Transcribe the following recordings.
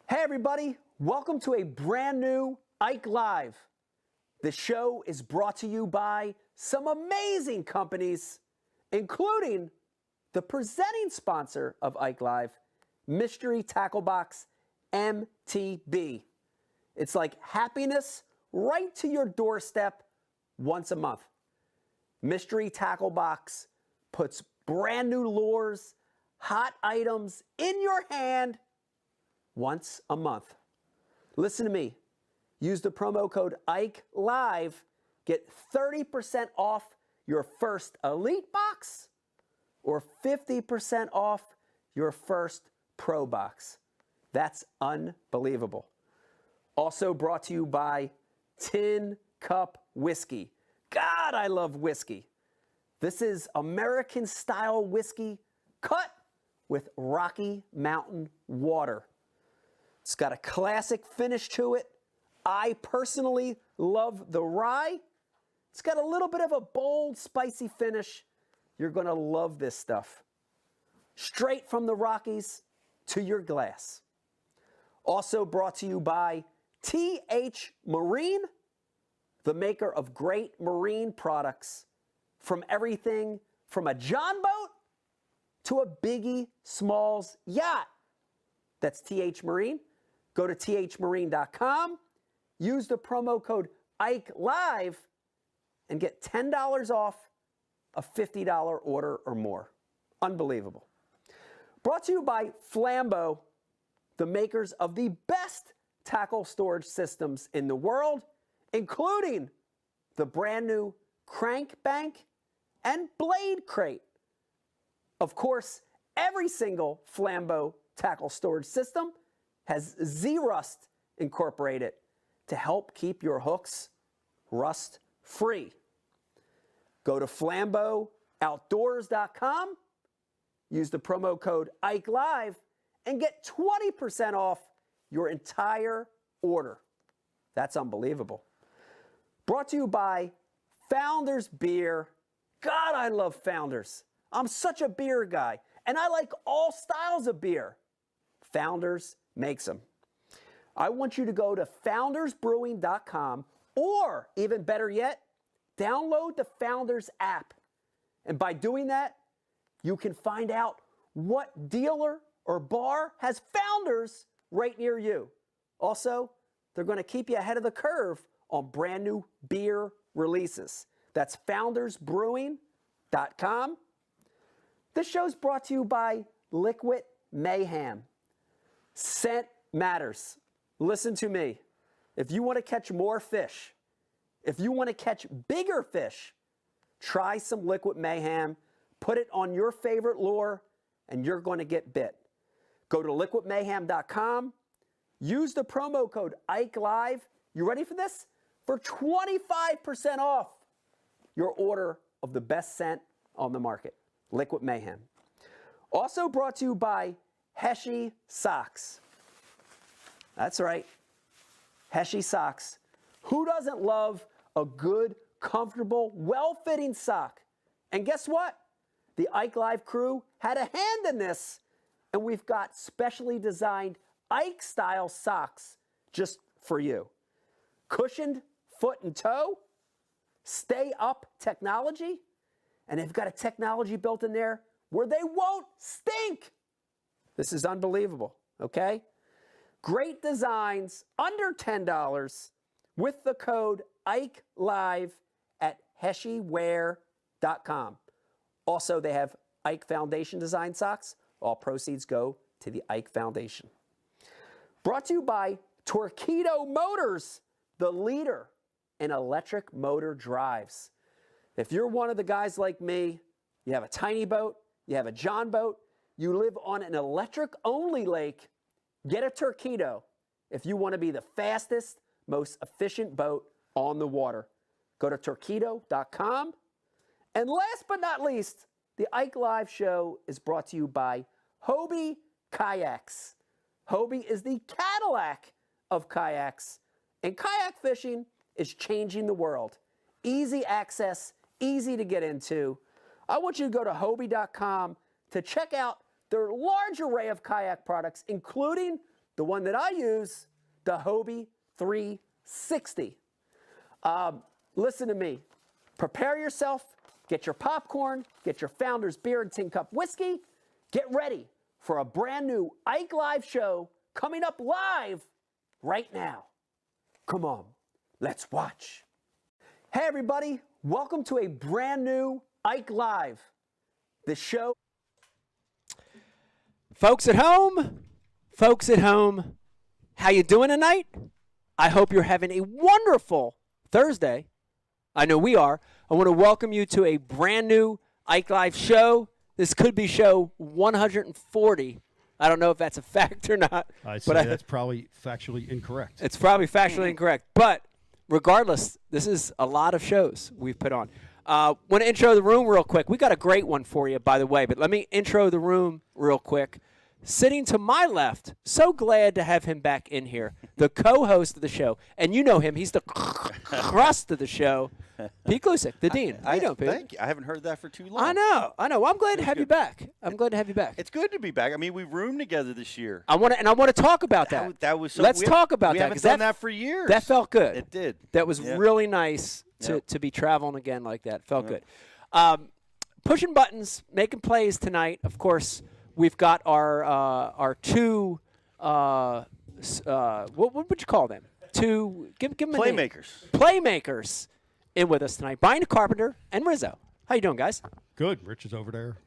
Hey everybody, welcome to a brand new Ike Live. The show is brought to you by some amazing companies, including the presenting sponsor of Ike Live, Mystery Tackle Box MTB. It's like happiness right to your doorstep once a month. Mystery Tackle Box puts brand new lures, hot items in your hand once a month. Listen to me. Use the promo code Ike Live. Get 30% off your first Elite box or 50% off your first Pro box. That's unbelievable. Also brought to you by Tin Cup Whiskey. God, I love whiskey. This is American style whiskey cut with Rocky Mountain water. It's got a classic finish to it. I personally love the rye. It's got a little bit of a bold, spicy finish. You're going to love this stuff. Straight from the Rockies to your glass. Also brought to you by TH Marine, the maker of great marine products, from everything from a John boat to a Biggie Smalls yacht. That's TH Marine. Go to thmarine.com, use the promo code Ike Live, and get $10 off a $50 order or more. Unbelievable. Brought to you by Flambeau, the makers of the best tackle storage systems in the world, including the brand new Crank Bank and Blade Crate. Of course, every single Flambeau tackle storage system has Z-Rust incorporated to help keep your hooks rust-free. Go to flambeauoutdoors.com, use the promo code Ike Live, and get 20% off your entire order. That's unbelievable. Brought to you by Founders Beer. God, I love Founders. I'm such a beer guy, and I like all styles of beer. Founders makes them. I want you to go to foundersbrewing.com, or even better yet, download the Founders app. And by doing that, you can find out what dealer or bar has Founders right near you. Also, they're going to keep you ahead of the curve on brand new beer releases. That's foundersbrewing.com. This show's brought to you by Liquid Mayhem. Scent matters. Listen to me. If you want to catch more fish, if you want to catch bigger fish, try some Liquid Mayhem, put it on your favorite lure, and you're going to get bit. Go to liquidmayhem.com, use the promo code Ike Live. You ready for this? For 25% off your order of the best scent on the market, Liquid Mayhem. Also brought to you by Heshy Socks. That's right, Heshy Socks. Who doesn't love a good, comfortable, well-fitting sock? And guess what? The Ike Live crew had a hand in this, and we've got specially designed Ike-style socks just for you. Cushioned foot and toe, stay-up technology, and they've got a technology built in there where they won't stink. This is unbelievable, okay? Great designs, under $10, with the code Ike Live at heshywear.com. Also, they have Ike Foundation design socks. All proceeds go to the Ike Foundation. Brought to you by Torqeedo Motors, the leader in electric motor drives. If you're one of the guys like me, you have a tiny boat, you have a John boat, you live on an electric-only lake, get a Torqeedo if you want to be the fastest, most efficient boat on the water. Go to torqeedo.com. And last but not least, the Ike Live show is brought to you by Hobie Kayaks. Hobie is the Cadillac of kayaks, and kayak fishing is changing the world. Easy access, easy to get into. I want you to go to Hobie.com to check out their large array of kayak products, including the one that I use, the Hobie 360. Listen to me. Prepare yourself. Get your popcorn. Get your Founder's Beer and Tin Cup Whiskey. Get ready for a brand new Ike Live show coming up live right now. Come on, let's watch. Hey everybody, welcome to a brand new Ike Live, the show. Folks at home, how you doing tonight? I hope you're having a wonderful Thursday. I know we are. I want to welcome you to a brand new Ike Live show. This could be show 140. I don't know if that's a fact or not. I'd say that's probably factually incorrect. It's probably factually incorrect. But regardless, this is a lot of shows we've put on. Want to intro the room real quick. We got a great one for you, by the way. But let me intro the room real quick. Sitting to my left, so glad to have him back in here, the co-host of the show. And you know him. He's the crust of the show. Pete Glusik, the dean. How you doing, Pete? Thank you. I haven't heard that for too long. I know. Well, I'm glad to have you back. It's good to be back. I mean, we roomed together this year. I want to talk about that. That was so. Let's talk about we that. We haven't done that for years. That felt good. It did. That was really nice to be traveling again like that. Felt good. Pushing buttons, making plays tonight. Of course, we've got our two. What would you call them? Give them a playmakers. Name. Playmakers in with us tonight. Brian Carpenter and Rizzo. How you doing, guys? Good. Rich is over there.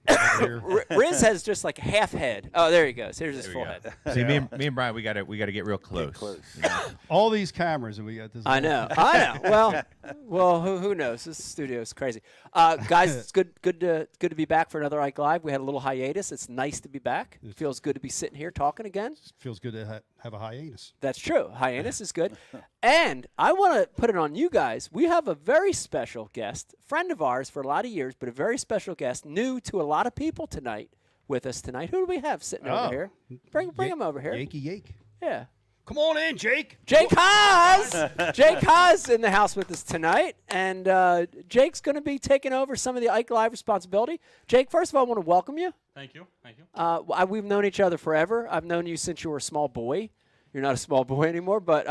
Riz has just like half head. Oh, there he goes. Here's his full head. See, me and Brian, we gotta get real close. You know? All these cameras, and we got this. I know. Well, who knows? This studio is crazy. Guys, it's good to be back for another Ike Live. We had a little hiatus. It's nice to be back. It feels good to be sitting here talking again. It feels good to have a hiatus. That's true. Hiatus is good. And I want to put it on you guys. We have a very special guest, friend of ours for a lot of years, but a very special guest, new to a lot of people tonight, with us tonight. Who do we have sitting over here? Bring him over here. Yakey Yake. Yeah. Come on in, Jake. Jake Haas. Jake Haas in the house with us tonight. And Jake's going to be taking over some of the Ike Live responsibility. Jake, first of all, I want to welcome you. Thank you. We've known each other forever. I've known you since you were a small boy. You're not a small boy anymore, but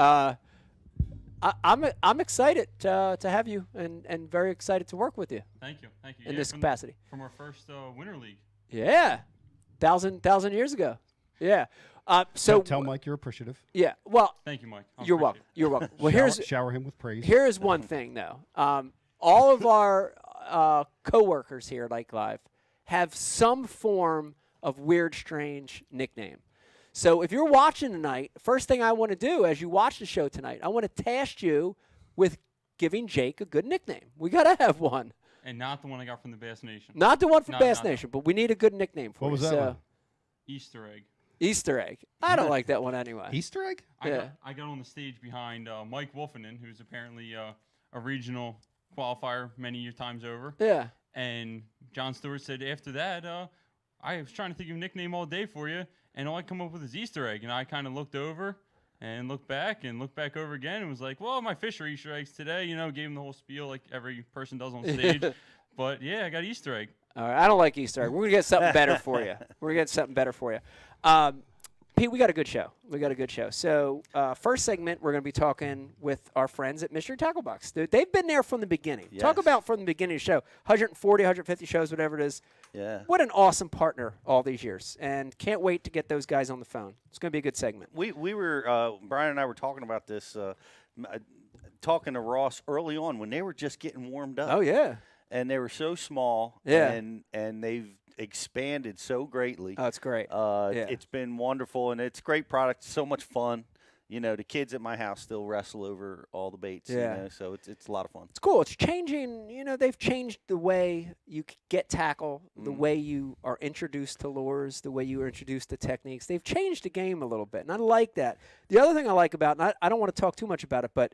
I'm excited to have you and very excited to work with you. Thank you. In this capacity. From our first Winter League. Yeah. Thousand years ago. Yeah. So tell Mike you're appreciative. Yeah. Well, thank you, Mike. You're welcome. Well, shower him with praise. Here is one thing, though. All of our coworkers here at Ike Live have some form of weird, strange nickname. So if you're watching tonight, first thing I want to do as you watch the show tonight, I want to task you with giving Jake a good nickname. We got to have one. And not the one I got from the Bass Nation. Not the one from Bass Nation, but we need a good nickname for you. What was that one? Easter egg. Easter egg. I don't like that one anyway. Easter egg? I got on the stage behind Mike Wolfenden, who's apparently a regional qualifier many times over. Yeah. And John Stewart said after that, I was trying to think of a nickname all day for you, and all I come up with is Easter egg. And I kind of looked over and looked back over again and was like, well, my fish are Easter eggs today. You know, gave him the whole spiel like every person does on stage. But, yeah, I got Easter egg. All right, I don't like Easter egg. We're going to get something better for you. Pete, we got a good show. So first segment, we're going to be talking with our friends at Mystery Tackle Box. They've been there from the beginning. Yes. Talk about from the beginning of the show. 140, 150 shows, whatever it is. Yeah. What an awesome partner all these years. And can't wait to get those guys on the phone. It's going to be a good segment. We were, Brian and I were talking about this, talking to Ross early on when they were just getting warmed up. Oh, yeah. And they were so small. Yeah. And they've expanded so greatly. Oh, it's great. It's been wonderful, and it's a great product. So much fun. You know, the kids at my house still wrestle over all the baits. Yeah. You know, so it's a lot of fun. It's cool. It's changing. You know, they've changed the way you get tackle, the way you are introduced to lures, the way you are introduced to techniques. They've changed the game a little bit, and I like that. The other thing I like about, and I don't want to talk too much about it, but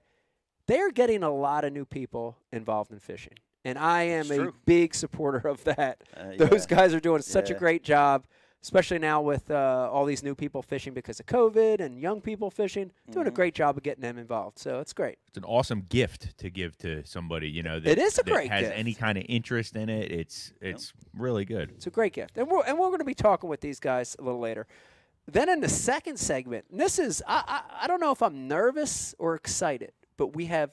they're getting a lot of new people involved in fishing. And I am a big supporter of that. Those guys are doing such a great job, especially now with all these new people fishing because of COVID and young people fishing. Doing a great job of getting them involved. So it's great. It's an awesome gift to give to somebody, you know, it is a great has gift. Any kind of interest in it. It's really good. It's a great gift. And we're going to be talking with these guys a little later. then in the second segment, and this is I don't know if I'm nervous or excited, but we have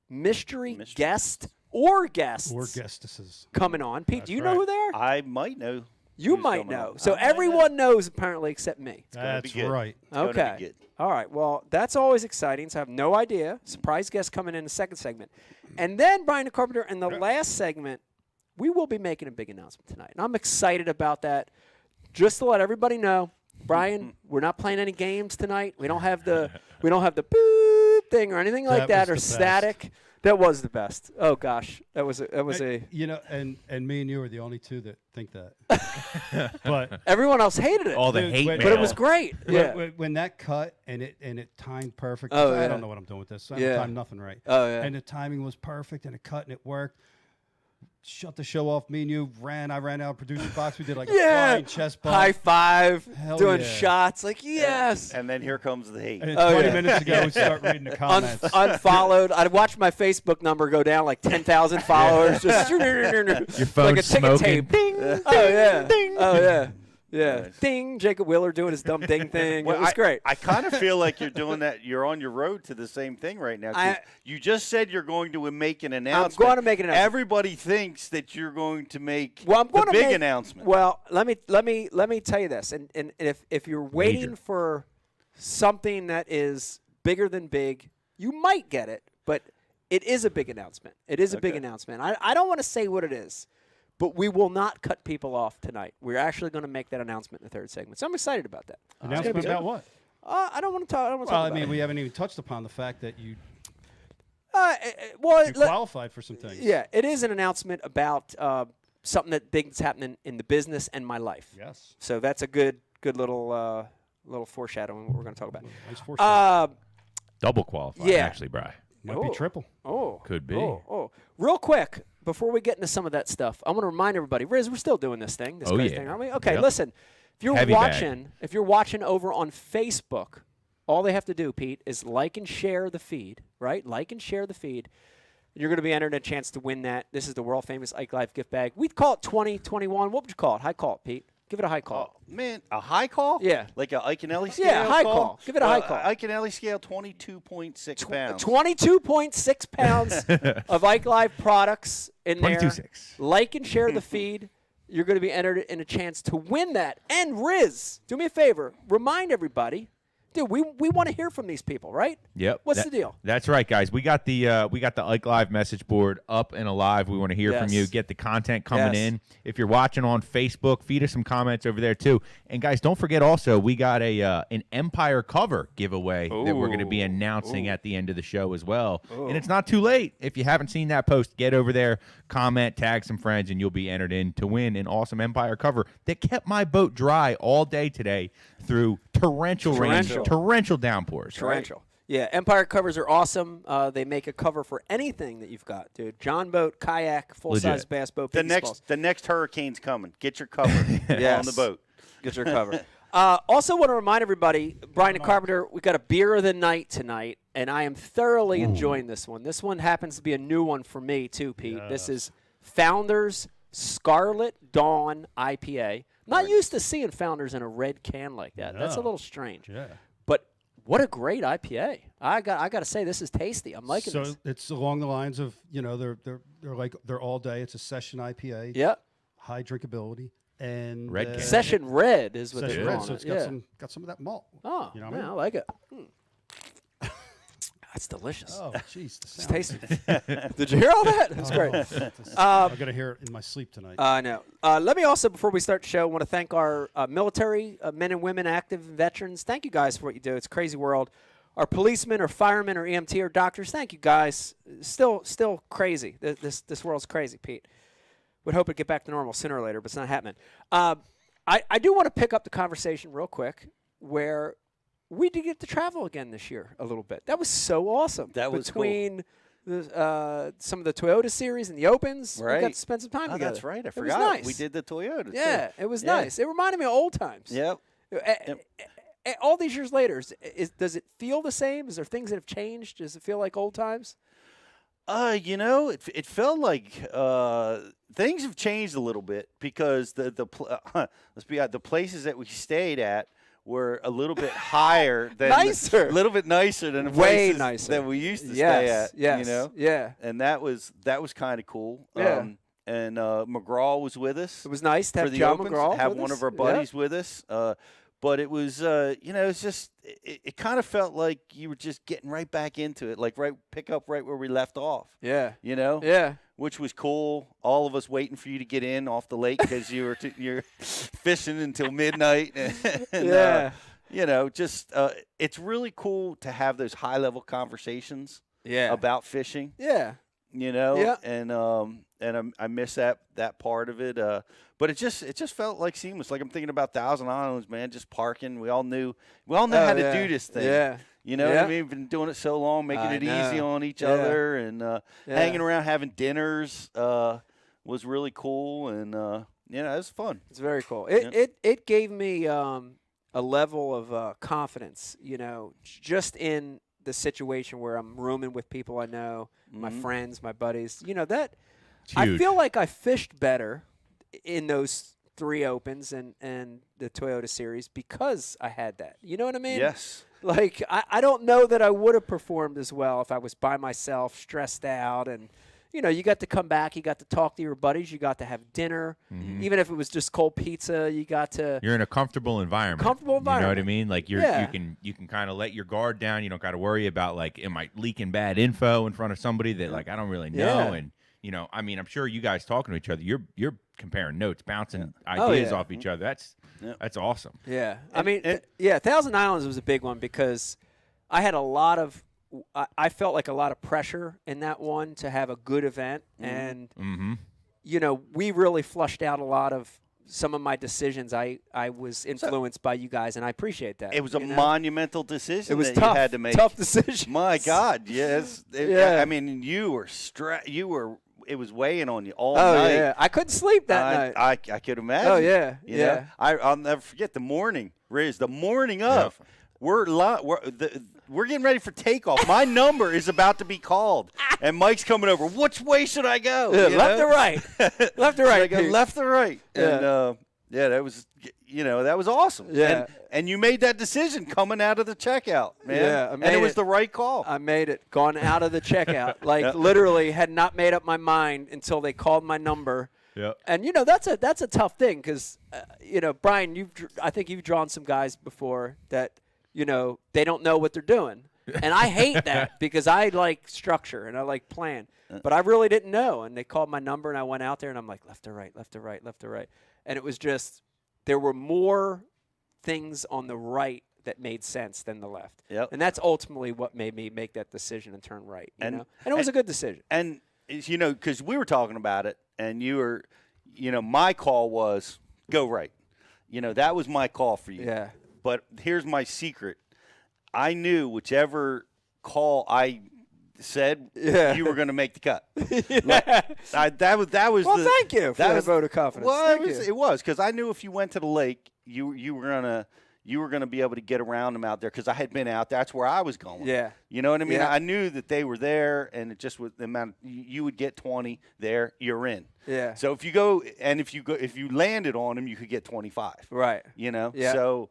mystery guest or guests Or guestesses. coming on. Pete, That's do you know right. who they are? I might know. You who's might coming know. on. So I might know. everyone knows apparently except me. gonna be That's good. right. It's gonna be Okay. good. All right. Well, that's always exciting. So I have no idea. Surprise guest coming in the second segment. And then Brian the Carpenter in the last segment, we will be making a big announcement tonight. And I'm excited about that. Just to let everybody know, Brian, we're not playing any games tonight. We don't have the boop thing or anything like that or was the best. static. That was the best. Oh gosh. That was a You know, and me and you are the only two that think that. But everyone else hated it. All the Dude, hate but but it mail. was great. Yeah. when that cut and it timed perfect. Oh, I yeah. don't know what I'm doing with this. I Yeah. haven't timed nothing right. Oh, yeah. And the timing was perfect and it cut and it worked. Shut the show off. Me and you ran. I ran out producer box. We did like a flying chest bump. High five. Hell Doing yeah. shots. Like, yes. And then here comes the hate. And then Oh, 20 yeah. minutes ago, we start reading the comments. Unfollowed. I watched my Facebook number go down like 10,000 followers. Just Your like phone's a ticket smoking. tape. Ding. Oh yeah. Ding. Oh yeah. Yeah. Nice. Ding. Jacob Wheeler doing his dumb ding thing. Well, it was great. I kind of feel like you're doing that. You're on your road to the same thing right now. 'Cause you just said you're going to make an announcement. going to make an announcement. Everybody thinks that you're going to make Well, I'm going the to big make, announcement. Well, let me tell you this, and if you're waiting Major. for something that is bigger than big, you might get it, but it is a big announcement. It is a big Okay. announcement. I don't want to say what it is, but we will not cut people off tonight. We're actually going to make that announcement in the third segment, so I'm excited about that. Announcement about what? I don't want to talk. I don't want to Well, talk I about mean, it. we haven't even touched upon the fact that you Well, qualified for some things. yeah, it is an announcement about something that big's happening in the business and my life. Yes. So that's a good little foreshadowing what we're going to talk about. Nice foresight. Double qualified, yeah. actually, Bri. Might be triple. Could be. Oh. Real quick, before we get into some of that stuff, I want to remind everybody, Riz, we're still doing this thing, this Oh, quiz yeah. thing, aren't we? Okay, Yep. listen. If you're Heavy bag. watching over on Facebook, all they have to do, Pete, is like and share the feed, right? Like and share the feed. You're going to be entered a chance to win that. This is the world famous Ike Live gift bag. We'd call it 2021. What would you call it? High call it, Pete. Give it a high call. Oh, man, a high call? Yeah. Like a Iaconelli scale? Yeah, high call. Give it a high call. Iaconelli scale, 22.6 pounds. 22.6 pounds of Ike Live products in there. 22.6. Like and share the feed. You're going to be entered in a chance to win that. And Riz, do me a favor. Remind everybody. Dude, we want to hear from these people, right? Yep. What's the deal? That's right, guys. We got the Ike Live message board up and alive. We want to hear from you. Yes. Get the content coming Yes. in. If you're watching on Facebook, feed us some comments over there too. And guys, don't forget also we got an Empire cover giveaway that we're going to be announcing at the end of the show as well. And it's not too late. If you haven't seen that post, get over there, comment, tag some friends, and you'll be entered in to win an awesome Empire cover that kept my boat dry all day today through torrential rain, torrential downpours. Torrential. Yeah, Empire covers are awesome. They make a cover for anything that you've got, dude. John boat, kayak, full-size Legit. bass boat, The piggy smalls. next hurricane's coming. Get your cover Yes. on the boat. Get your cover. Also want to remind everybody, Brian the Carpenter, we got a beer of the night tonight, and I am thoroughly enjoying this one. This one happens to be a new one for me too, Pete. This is Founders Scarlet Dawn IPA. Not used to seeing Founders in a red can like that. That's a No. little strange. Yeah. But what a great IPA. I got to say, this is tasty. I'm liking So this. it's along the lines of, they're all day. It's a session IPA. Yep. High drinkability. And Red can. Session Red is what Session they're red, calling so it. it's Yeah. got some of that malt. Oh, You know what I yeah, mean? I like it. That's delicious. Oh, jeez. The It's sound. tasty. Did you hear all that? That's great. I'm going to hear it in my sleep tonight. I know. Let me also, before we start the show, want to thank our military men and women, active veterans. Thank you guys for what you do. It's a crazy world. Our policemen or firemen or EMT or doctors, thank you guys. Still crazy. This world's crazy, Pete. Would hope it'd get back to normal sooner or later, but it's not happening. I do want to pick up the conversation real quick where we did get to travel again this year a little bit. That was so awesome. That was cool. Between some of the Toyota series and the Opens, we got Right. to spend some time Oh, together. that's right. I It forgot. was nice. We did the Toyota. Yeah, too. it was Yeah. nice. It reminded me of old times. Yep. All these years later, does it feel the same? Is there things that have changed? Does it feel like old times? It felt like things have changed a little bit because let's be honest, the places that we stayed at were a little bit higher than Nicer. a little bit nicer than the Way places nicer. that we used to Yes, stay at. yes, You know, yeah. and that was kind of cool. Yeah. And McGraw was with us. It was nice to for have the John opens, McGraw have with one us. of our buddies with us. But it was, it's just it kind of felt like you were just getting right back into it, like pick up right where we left off. Yeah. You know. Yeah. Which was cool. All of us waiting for you to get in off the lake because you're fishing until midnight. And, Yeah. Just it's really cool to have those high level conversations. Yeah. About fishing. Yeah. Yeah. And I miss that part of it. But it just felt like seamless. Like I'm thinking about Thousand Islands, man. Just parking. We all knew how to do this thing. Yeah. You know what I mean? We've been doing it so long, making it easy on each other, and hanging around, having dinners was really cool, and it was fun. It's very cool. It gave me a level of confidence, just in the situation where I'm rooming with people I know, my friends, my buddies. That I feel like I fished better in those 3 opens and the Toyota Series because I had that. You know what I mean? Yes. Like, I don't know that I would have performed as well if I was by myself, stressed out, and, you got to come back, you got to talk to your buddies, you got to have dinner. Even if it was just cold pizza, you got to. You're in a comfortable environment. You know what I mean? Like you can kind of let your guard down. You don't got to worry about like, am I leaking bad info in front of somebody that like I don't really know? And I'm sure you guys talking to each other, you're comparing notes, bouncing ideas off each other. That's awesome. Yeah. Thousand Islands was a big one because I had I felt like a lot of pressure in that one to have a good event. And, we really flushed out a lot of some of my decisions. I was influenced by you guys, and I appreciate that. It was a monumental decision it was that tough, you had to make. Tough decision. My God, yes. I mean, you were it was weighing on you all night. Oh, yeah. I couldn't sleep that night. I could imagine. Oh, yeah. You know? I'll never forget the morning, Riz, the morning of. We're getting ready for takeoff. My number is about to be called, and Mike's coming over. Which way should I go? Left or right? Left or right? I go left or right? And that was that was awesome. Yeah. And you made that decision coming out of the checkout, man. Yeah, and it was the right call. I made it. Gone out of the checkout. Like literally had not made up my mind until they called my number. Yeah. And that's a tough thing because Brian, I think you've drawn some guys before that they don't know what they're doing. And I hate that because I like structure and I like plan. But I really didn't know. And they called my number and I went out there and I'm like, left or right, left or right, left or right. And it was just, there were more things on the right that made sense than the left. Yep. And that's ultimately what made me make that decision and turn right. You know? And it was a good decision. And, because we were talking about it and you were, my call was go right. That was my call for you. Yeah. But here's my secret. I knew whichever call I said, you were going to make the cut. That was. Well, thank you for that vote of confidence. Well, it was because I knew if you went to the lake, you were gonna be able to get around them out there because I had been out there. That's where I was going. Yeah. You know what I mean? Yeah. I knew that they were there, and it just was the amount. You would get 20 there. You're in. Yeah. So if you landed on them, you could get 25. Right. Yeah. So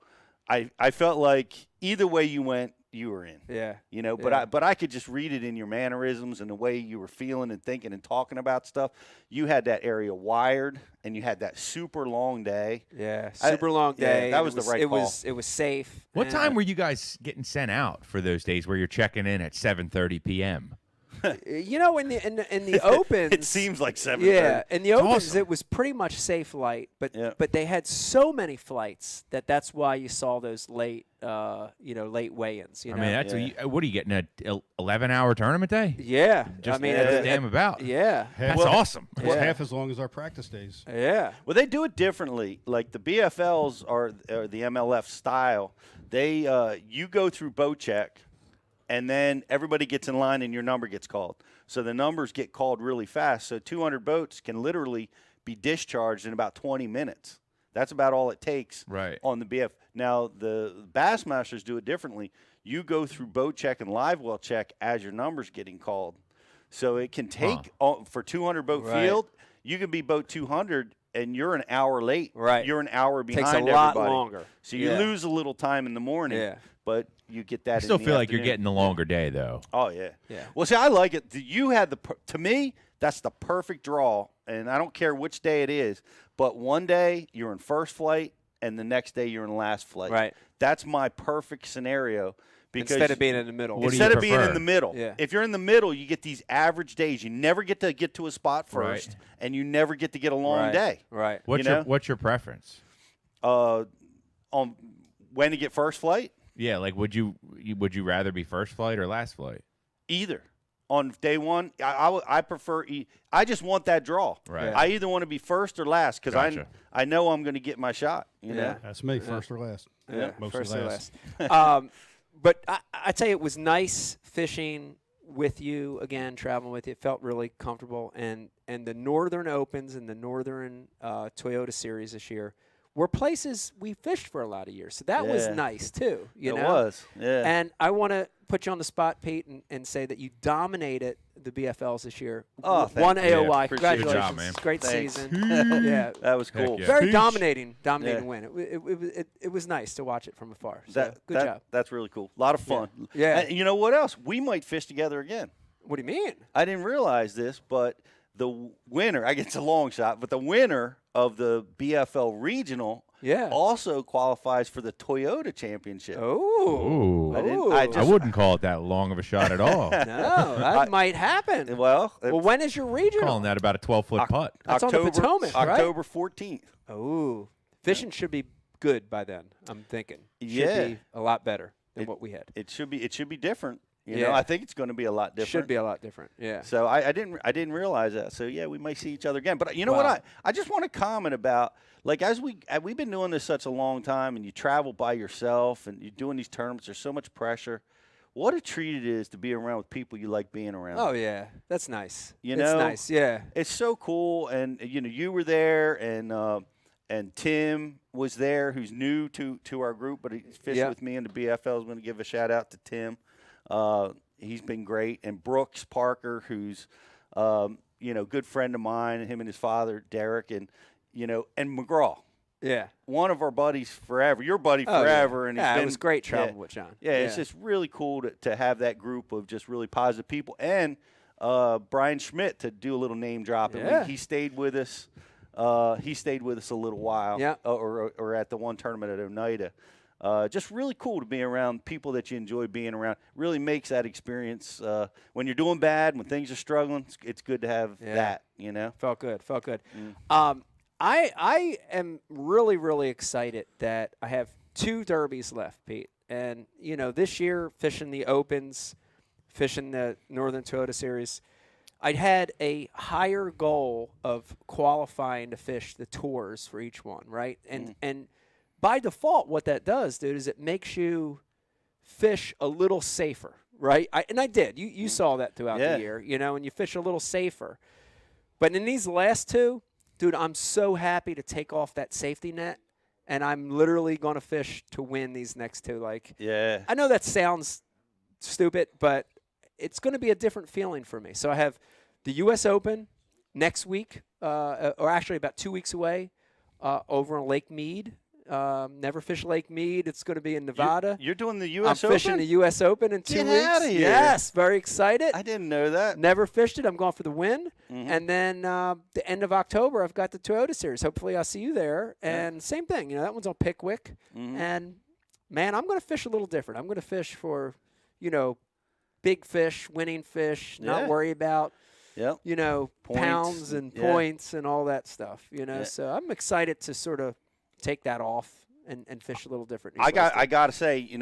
I felt like either way you went, you were in. Yeah. But I could just read it in your mannerisms and the way you were feeling and thinking and talking about stuff. You had that area wired, and you had that super long day. Yeah, super long day. That was the right call. It was safe. What time were you guys getting sent out for those days where you're checking in at 7:30 p.m.? In the opens, it seems like 7:30. Yeah, in the opens, awesome. it was pretty much safe light, but they had so many flights that's why you saw those late weigh-ins. I mean, what are you getting, a 11-hour tournament day? Yeah, Just that's damn about. Yeah, that's awesome. It's half as long as our practice days. Yeah. Well, they do it differently. Like the BFLs are the MLF style. They you go through boat check. And then everybody gets in line and your number gets called. So the numbers get called really fast. So 200 boats can literally be discharged in about 20 minutes. That's about all it takes on the BF. Now, the Bassmasters do it differently. You go through boat check and live well check as your number's getting called. So it can take, for 200 boat field, you can be boat 200 and you're an hour late. Right. You're an hour Takes behind a lot everybody. longer. So you Yeah. lose a little time in the morning. Yeah. But you get that. I still in the feel like you're afternoon. getting the longer day, though. Oh yeah. Yeah. Well, see, I like it. You had to me, that's the perfect draw, and I don't care which day it is. But one day you're in first flight, and the next day you're in last flight. Right. That's my perfect scenario. Because Instead of being in the middle. What do instead you of being in prefer? the middle, Yeah. if you're in the middle, you get these average days. You never get to a spot first, Right. and you never get to get a long Right. day. Right. What's your preference? On when to get first flight, Yeah, like would you rather be first flight or last flight? either. On day one, I prefer. I just want that draw. Right. I either want to be first or last because Gotcha. I know I'm going to get my shot. You know? That's me, first or last. Yeah. Mostly First or last. last. But I tell you, it was nice fishing with you again, traveling with you. It felt really comfortable. And the Northern Opens and the Northern Toyota Series this year were places we fished for a lot of years. So that was Yeah. nice, too. You It know? was. Yeah. And I want to put you on the spot, Pete, and say that you dominated the BFLs this year. Oh, thank One you. AOY. Yeah, appreciate it. Congratulations. Good job, man. Great Thanks. season. Yeah. That was cool. yeah. Very Peach. dominating Yeah. win. It was nice to watch it from afar. So good job. That's really cool. A lot of fun. Yeah. And you know what else? We might fish together again. What do you mean? I didn't realize this, but the winner, I guess it's a long shot, but the winner of the BFL regional Yeah. also qualifies for the Toyota championship. Oh. Ooh. I I wouldn't call it that long of a shot at all. No, that might happen. Well, When is your regional? Calling that about a 12-foot putt. That's on the Potomac, right? October 14th. Oh. Fishing should be good by then, I'm thinking. Should Yeah. be a lot better than what we had. It should be different. You Yeah. know, I think it's going to be a lot different. Should be a lot different. Yeah. So I didn't realize that. So yeah, we might see each other again. But you know Wow. what? I just want to comment about, like, as we've been doing this such a long time, and you travel by yourself, and you're doing these tournaments. There's so much pressure. What a treat it is to be around with people you like being around. Oh yeah, that's nice. You It's know? nice. Yeah. It's so cool, and you were there, and Tim was there, who's new to our group, but he's fished Yeah. with me in the BFL. I was going to give a shout out to Tim. He's been great, and Brooks Parker, who's good friend of mine, him and his father Derek, and McGraw, Yeah. one of our buddies forever, your buddy Oh, forever, yeah. and Yeah, he's it been, was great traveling yeah. with John. Yeah, it's just really cool to have that group of just really positive people, and Brian Schmidt, to do a little name dropping. Yeah. He stayed with us. He stayed with us a little while. Yeah. Or at the one tournament at Oneida. Just really cool to be around people that you enjoy being around. Really makes that experience when you're doing bad, when things are struggling. It's good to have that. You know. Felt good. Felt good. Mm. I am really, really excited that I have 2 derbies left, Pete. And, this year, fishing the Opens, fishing the Northern Toyota Series, I had a higher goal of qualifying to fish the tours for each one, right? And by default, what that does, dude, is it makes you fish a little safer, right? And I did. You saw that throughout Yeah. the year, and you fish a little safer. But in these last 2, dude, I'm so happy to take off that safety net, and I'm literally going to fish to win these next 2. Like, Yeah. I know that sounds stupid, but it's going to be a different feeling for me. So I have the U.S. Open next week, or actually about 2 weeks away, over on Lake Mead. Never fished Lake Mead. It's going to be in Nevada. You're doing the I'm U.S. Open? fishing the U.S. Open in 2 Get weeks. outta here. Yes, very excited. I didn't know that. Never fished it. I'm going for the win. Mhm. And then the end of October, I've got the Toyota Series. Hopefully, I'll see you there. And same thing. That one's on Pickwick. Mhm. And, man, I'm going to fish a little different. I'm going to fish for, big fish, winning fish, not Yeah. worry about, Yep. Points pounds and yeah. points and all that stuff. Yeah. So I'm excited to sort of take that off and fish a little different. I got to say, in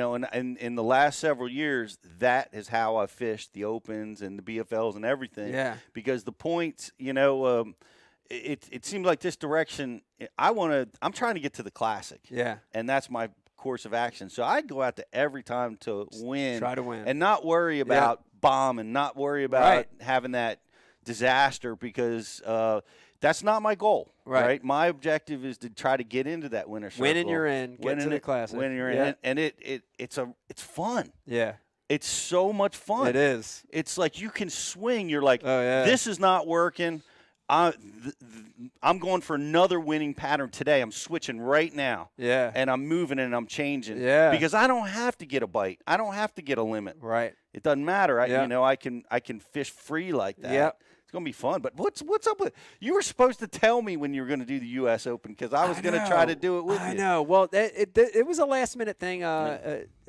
the last several years, that is how I fished the Opens and the BFLs and everything. Yeah. Because the points, it seems like this direction. I'm trying to get to the Classic. Yeah. And that's my course of action. So I go out to every time to win. Try to win. And not worry about bombing, not worry about having that disaster, because that's not my goal. Right. My objective is to try to get into that winner circle. Winning you're in, get to the Classic. Winning you're Yeah. in, and it's fun. Yeah. It's so much fun. It is. It's like you can swing. You're like, Oh, yeah. this is not working. I'm going for another winning pattern today. I'm switching right now. Yeah. And I'm moving and I'm changing. Yeah. Because I don't have to get a bite. I don't have to get a limit. Right. It doesn't matter. Yeah. I can fish free like that. Yep. It's going to be fun. But what's up with – you were supposed to tell me when you were going to do the U.S. Open because I was going to try to do it with you. I know. Well, it was a last-minute thing.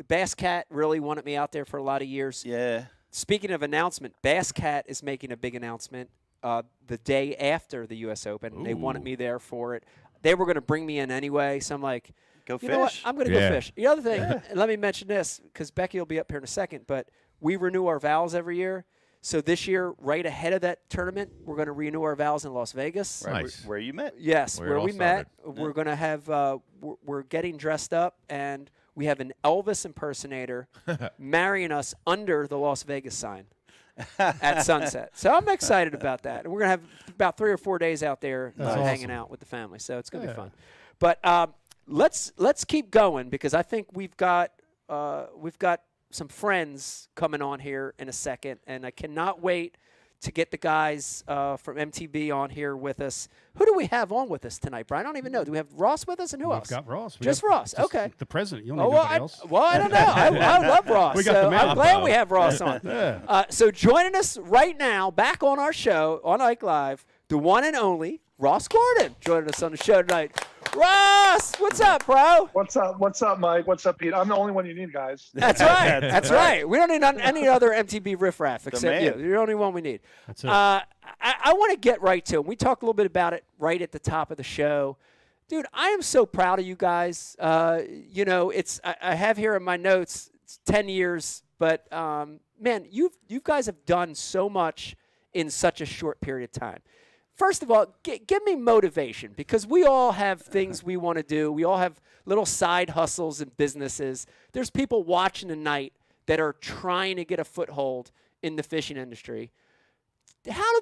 Bass Cat really wanted me out there for a lot of years. Yeah. Speaking of announcement, Bass Cat is making a big announcement the day after the U.S. Open. Ooh. They wanted me there for it. They were going to bring me in anyway, so I'm like, Go you know what? fish. I'm going to go fish. The other thing, and let me mention this because Becky will be up here in a second, but we renew our vows every year. So this year, right ahead of that tournament, we're going to renew our vows in Las Vegas. Right, Nice. where you met. Yes, Where it where all we met. started. We're going to have we're getting dressed up, and we have an Elvis impersonator marrying us under the Las Vegas sign at sunset. So I'm excited about that. And we're going to have about 3 or 4 days out there That's hanging awesome. out with the family. So it's going to be Yeah. fun. But let's keep going because I think we've got some friends coming on here in a second, and I cannot wait to get the guys from MTB on here with us. Who do we have on with us tonight, Brian? I don't even know. Do we have Ross with us, and who We've else? got Ross. We Just have Ross. Okay. The president. You don't Oh, need well, nobody else. I don't know. I love Ross. We got so the man. I'm glad we have Ross on. Yeah. So joining us right now, back on our show on Ike Live, the one and only Ross Gordon joining us on the show tonight. Ross, what's up, bro? What's up? What's up, Mike? What's up, Pete? I'm the only one you need, guys. That's right. That's right. We don't need any other MTB riffraff except man. you. You're the only one we need. That's it. I want to get right to it. We talked a little bit about it right at the top of the show. Dude, I am so proud of you guys. I have here in my notes it's 10 years, but man, you guys have done so much in such a short period of time. First of all, give me motivation because we all have things we want to do. We all have little side hustles and businesses. There's people watching tonight that are trying to get a foothold in the fishing industry. How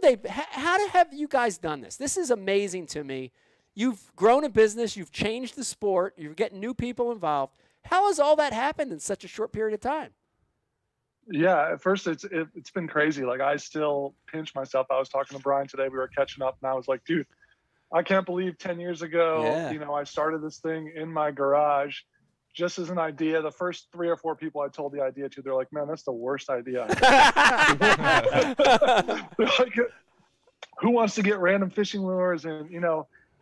have you guys done this? This is amazing to me. You've grown a business. You've changed the sport. You're getting new people involved. How has all that happened in such a short period of time? Yeah, at first it's been crazy. Like I still pinch myself. I was talking to Brian today. We were catching up, and I was like, dude, I can't believe 10 years ago, I started this thing in my garage just as an idea. The first 3 or 4 people I told the idea to, they're like, man, that's the worst idea. They're like, who wants to get random fishing lures? And,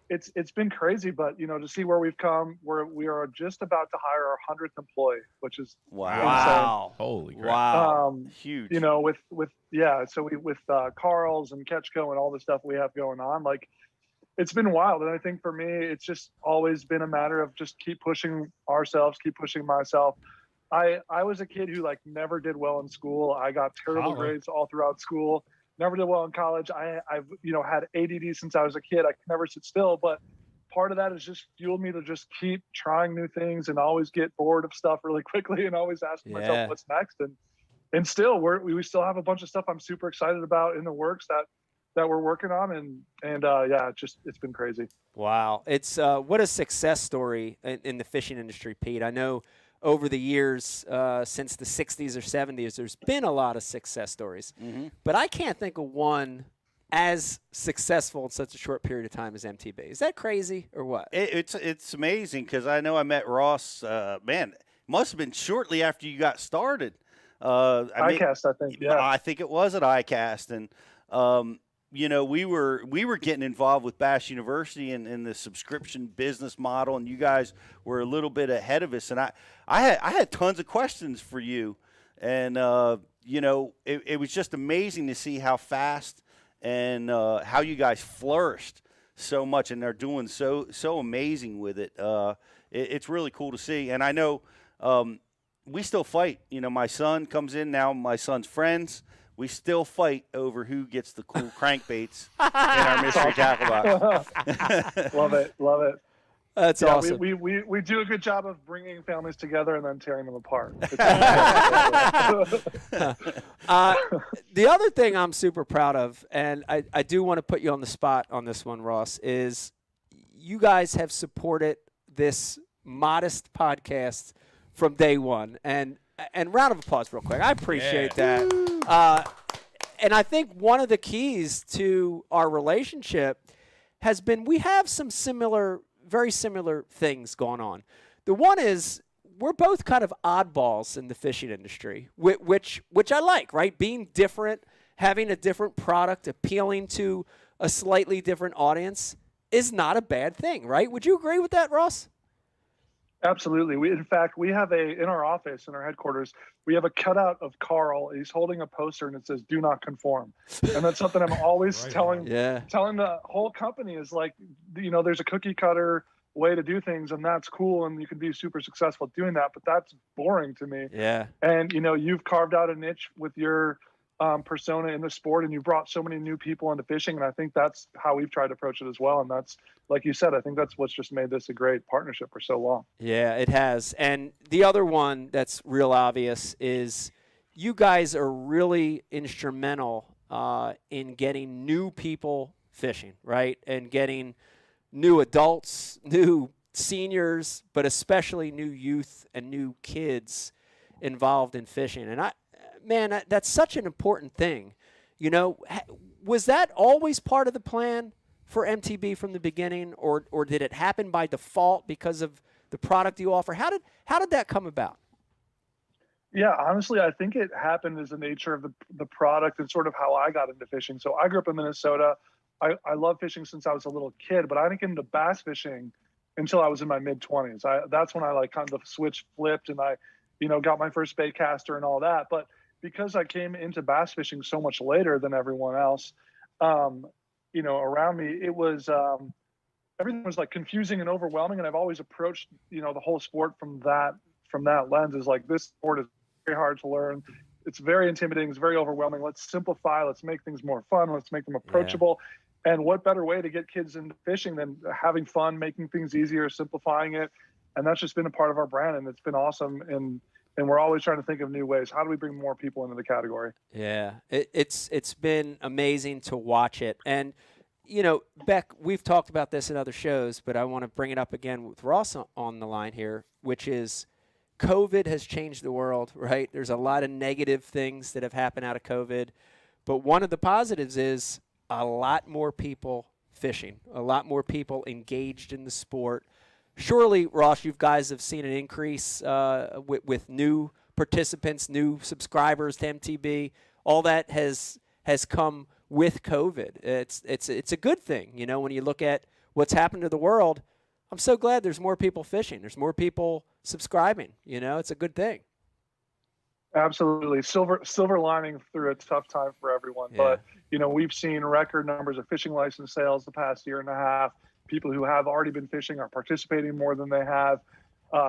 it's been crazy, but, to see where we've come, we are just about to hire our 100th employee, which is Wow. Holy crap. Wow. Huge. with Carl's and Ketchco and all the stuff we have going on, like it's been wild. And I think for me, it's just always been a matter of just keep pushing ourselves, keep pushing myself. I was a kid who never did well in school. I got terrible grades all throughout school. Never did well in college. I've had ADD since I was a kid. I could never sit still, but part of that has just fueled me to just keep trying new things and always get bored of stuff really quickly and always asking myself what's next. And still we still have a bunch of stuff I'm super excited about in the works that we're working on. And it's been crazy. Wow. It's what a success story in the fishing industry, Pete. I know over the years, since the 60s or 70s, there's been a lot of success stories. Mm-hmm. But I can't think of one as successful in such a short period of time as MTB. Is that crazy or what? It's amazing because I know I met Ross, must have been shortly after you got started. ICAST, I think. Yeah. I think it was at ICAST. And, we were getting involved with Bass University and the subscription business model, and you guys were a little bit ahead of us. And I had tons of questions for you, and it was just amazing to see how fast and how you guys flourished so much, and they're doing so amazing with it. It's really cool to see, and I know we still fight. My son comes in now. My son's friends. We still fight over who gets the cool crankbaits in our mystery tackle box. Love it. That's awesome. We do a good job of bringing families together and then tearing them apart. The other thing I'm super proud of, and I do want to put you on the spot on this one, Ross, is you guys have supported this modest podcast from day one. And round of applause real quick. I appreciate that. And I think one of the keys to our relationship has been we have some very similar things going on. The one is we're both kind of oddballs in the fishing industry, which I like, right? Being different, having a different product, appealing to a slightly different audience is not a bad thing, right? Would you agree with that, Ross? Absolutely. In fact, we have in our office, in our headquarters, we have a cutout of Carl. He's holding a poster and it says, "Do not conform." And that's something I'm always telling the whole company is like, there's a cookie cutter way to do things, and that's cool, and you can be super successful doing that, but that's boring to me. Yeah. And, you've carved out a niche with your persona in the sport, and you brought so many new people into fishing, and I think that's how we've tried to approach it as well. And that's, like you said, I think that's what's just made this a great partnership for so long. Yeah, it has. And the other one that's real obvious is you guys are really instrumental in getting new people fishing, right? And getting new adults, new seniors, but especially new youth and new kids involved in fishing. And man, that's such an important thing. Was that always part of the plan for MTB from the beginning, or did it happen by default because of the product you offer? How did that come about? Yeah, honestly, I think it happened as the nature of the product and sort of how I got into fishing. So I grew up in Minnesota. I love fishing since I was a little kid, but I didn't get into bass fishing until I was in my mid-20s. That's when I kind of the switch flipped and I got my first bait caster and all that. But because I came into bass fishing so much later than everyone else, around me, it was everything was like confusing and overwhelming. And I've always approached, the whole sport from that lens is like, this sport is very hard to learn. It's very intimidating. It's very overwhelming. Let's simplify. Let's make things more fun. Let's make them approachable. Yeah. And what better way to get kids into fishing than having fun, making things easier, simplifying it. And that's just been a part of our brand, and it's been awesome. And we're always trying to think of new ways. How do we bring more people into the category? Yeah, it's been amazing to watch it. And, Beck, we've talked about this in other shows, but I want to bring it up again with Ross on the line here, which is COVID has changed the world, right? There's a lot of negative things that have happened out of COVID. But one of the positives is a lot more people fishing, a lot more people engaged in the sport. Surely, Ross, you guys have seen an increase with new participants, new subscribers to MTB. All that has come with COVID. It's a good thing, when you look at what's happened to the world. I'm so glad there's more people fishing. There's more people subscribing. It's a good thing. Absolutely. Silver lining through a tough time for everyone. Yeah. But, we've seen record numbers of fishing license sales the past year and a half. People who have already been fishing are participating more than they have.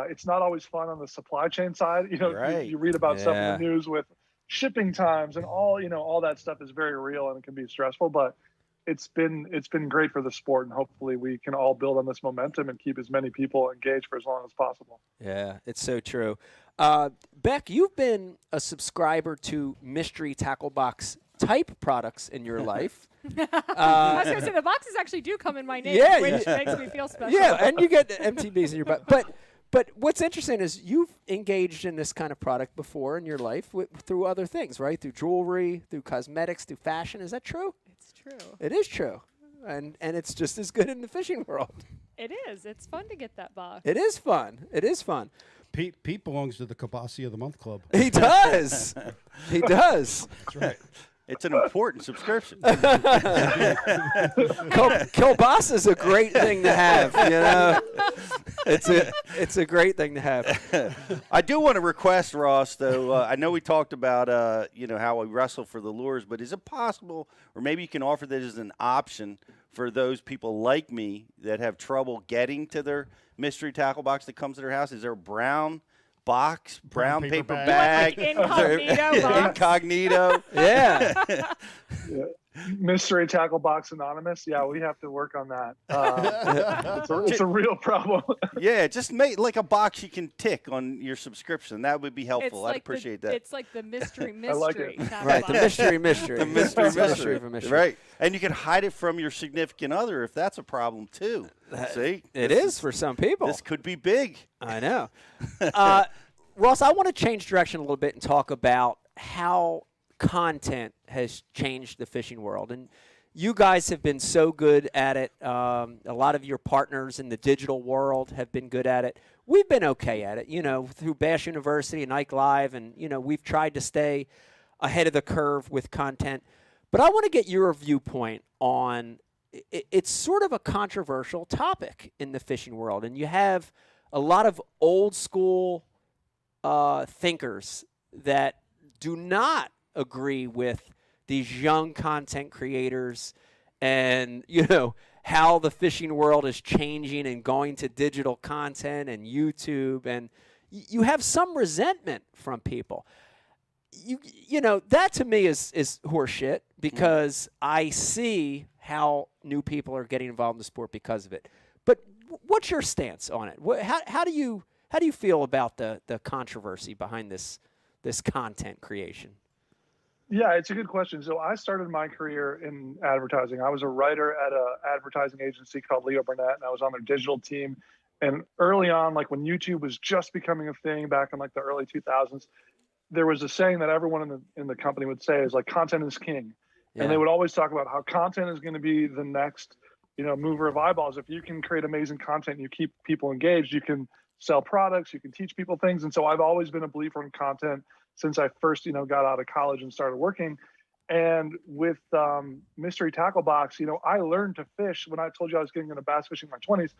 It's not always fun on the supply chain side. Right. You read about stuff in the news with shipping times and all that stuff is very real and it can be stressful, but it's been great for the sport, and hopefully we can all build on this momentum and keep as many people engaged for as long as possible. Yeah, it's so true. Beck, you've been a subscriber to Mystery Tackle Box type products in your life. I was going to say, the boxes actually do come in my name, which makes me feel special. Yeah, and you get MTBs in your butt. But what's interesting is you've engaged in this kind of product before in your life through other things, right? Through jewelry, through cosmetics, through fashion. Is that true? It's true. It is true. And it's just as good in the fishing world. It is. It's fun to get that box. It is fun. It is fun. Pete belongs to the Kibasi of the Month Club. He does. He does. That's right. It's an important subscription. Kielbasa is a great thing to have, It's a great thing to have. I do want to request, Ross, though. I know we talked about, how we wrestle for the lures, but is it possible, or maybe you can offer that as an option for those people like me that have trouble getting to their mystery tackle box that comes to their house? Is there a brown box, brown paper bag, incognito box? Incognito. Yeah. Mystery Tackle Box Anonymous. Yeah, we have to work on that. It's a real problem. Yeah, just make like a box you can tick on your subscription. That would be helpful. I'd appreciate that. It's like the mystery I like it. Right, the mystery. The mystery. For mystery. Right. And you can hide it from your significant other if that's a problem too. See? It is for some people. This could be big. I know. Ross, I want to change direction a little bit and talk about how content has changed the fishing world. And you guys have been so good at it. A lot of your partners in the digital world have been good at it. We've been okay at it, through Bass University and Ike Live, and, we've tried to stay ahead of the curve with content. But I want to get your viewpoint on it's sort of a controversial topic in the fishing world, and you have a lot of old school thinkers that do not agree with these young content creators and, how the fishing world is changing and going to digital content and YouTube. And you have some resentment from people. That to me is horseshit, because I see how new people are getting involved in the sport because of it. But what's your stance on it? How do you feel about the controversy behind this content creation? Yeah, it's a good question. So I started my career in advertising. I was a writer at an advertising agency called Leo Burnett, and I was on their digital team. And early on, like when YouTube was just becoming a thing back in like the early 2000s, there was a saying that everyone in the company would say is like, content is king. Yeah. And they would always talk about how content is going to be the next, mover of eyeballs. If you can create amazing content and you keep people engaged, you can sell products, you can teach people things. And so I've always been a believer in content since I first, got out of college and started working. And with Mystery Tackle Box, I learned to fish when I told you I was getting into bass fishing in my 20s.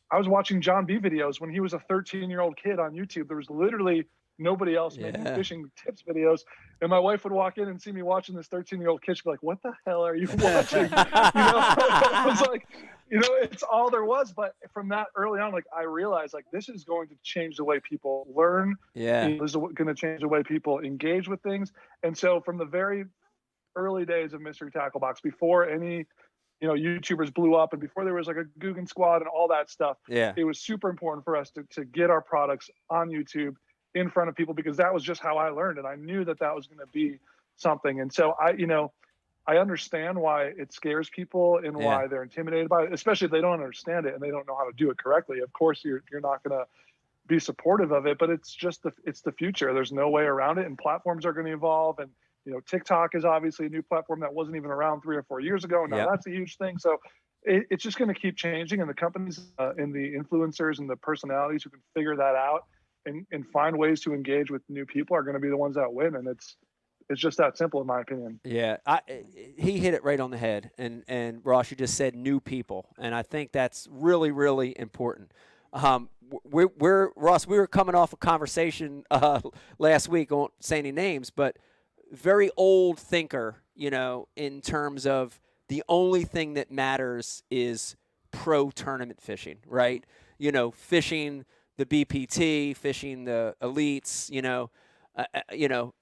I was watching John B videos when he was a 13-year-old kid on YouTube. There was literally nobody else making fishing tips videos. And my wife would walk in and see me watching this 13-year-old kid. She'd be like, what the hell are you watching? It was like, it's all there was. But from that early on, like I realized like this is going to change the way people learn. Yeah. This is going to change the way people engage with things. And so from the very early days of Mystery Tackle Box, before any YouTubers blew up and before there was like a Guggen Squad and all that stuff, it was super important for us to get our products on YouTube in front of people, because that was just how I learned. And I knew that was going to be something. And so I understand why it scares people and why they're intimidated by it, especially if they don't understand it and they don't know how to do it correctly. Of course, you're not going to be supportive of it, but it's just it's the future. There's no way around it. And platforms are going to evolve. And, TikTok is obviously a new platform that wasn't even around 3 or 4 years ago. Now that's a huge thing. So it's just going to keep changing. And the companies and the influencers and the personalities who can figure that out and find ways to engage with new people are going to be the ones that win. And it's just that simple, in my opinion. Yeah, he hit it right on the head. And Ross, you just said new people, and I think that's really, really important. Ross, we were coming off a conversation last week. I won't say any names, but very old thinker, in terms of the only thing that matters is pro tournament fishing, right? Fishing the BPT, fishing the elites,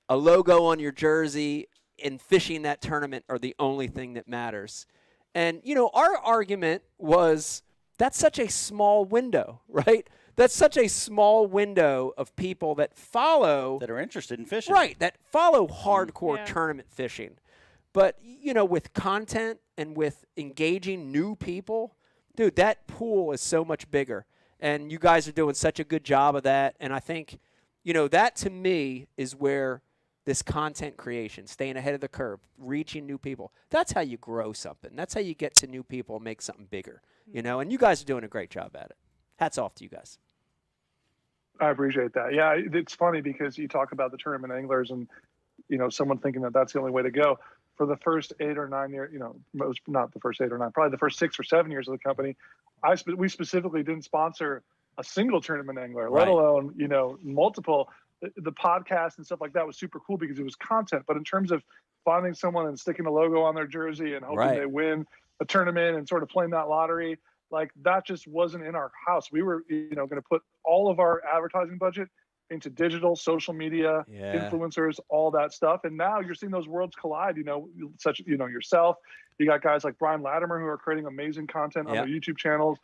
a logo on your jersey and fishing that tournament are the only thing that matters. And, our argument was that's such a small window, right? That's such a small window of people that follow. That are interested in fishing. Right, that follow hardcore tournament fishing. But, with content and with engaging new people, dude, that pool is so much bigger. And you guys are doing such a good job of that. And I think, that to me is where this content creation, staying ahead of the curve, reaching new people, that's how you grow something. That's how you get to new people and make something bigger, and you guys are doing a great job at it. Hats off to you guys. I appreciate that. Yeah, it's funny because you talk about the tournament anglers and, someone thinking that that's the only way to go. For the first 8 or 9 years, not the first 8 or 9, probably the first 6 or 7 years of the company, we specifically didn't sponsor a single tournament angler, let alone, multiple. The podcast and stuff like that was super cool because it was content. But in terms of finding someone and sticking a logo on their jersey and hoping they win a tournament and sort of playing that lottery, like that just wasn't in our house. We were, going to put all of our advertising budget into digital, social media, influencers, all that stuff. And now you're seeing those worlds collide, such, yourself. You got guys like Brian Latimer who are creating amazing content on their YouTube channels.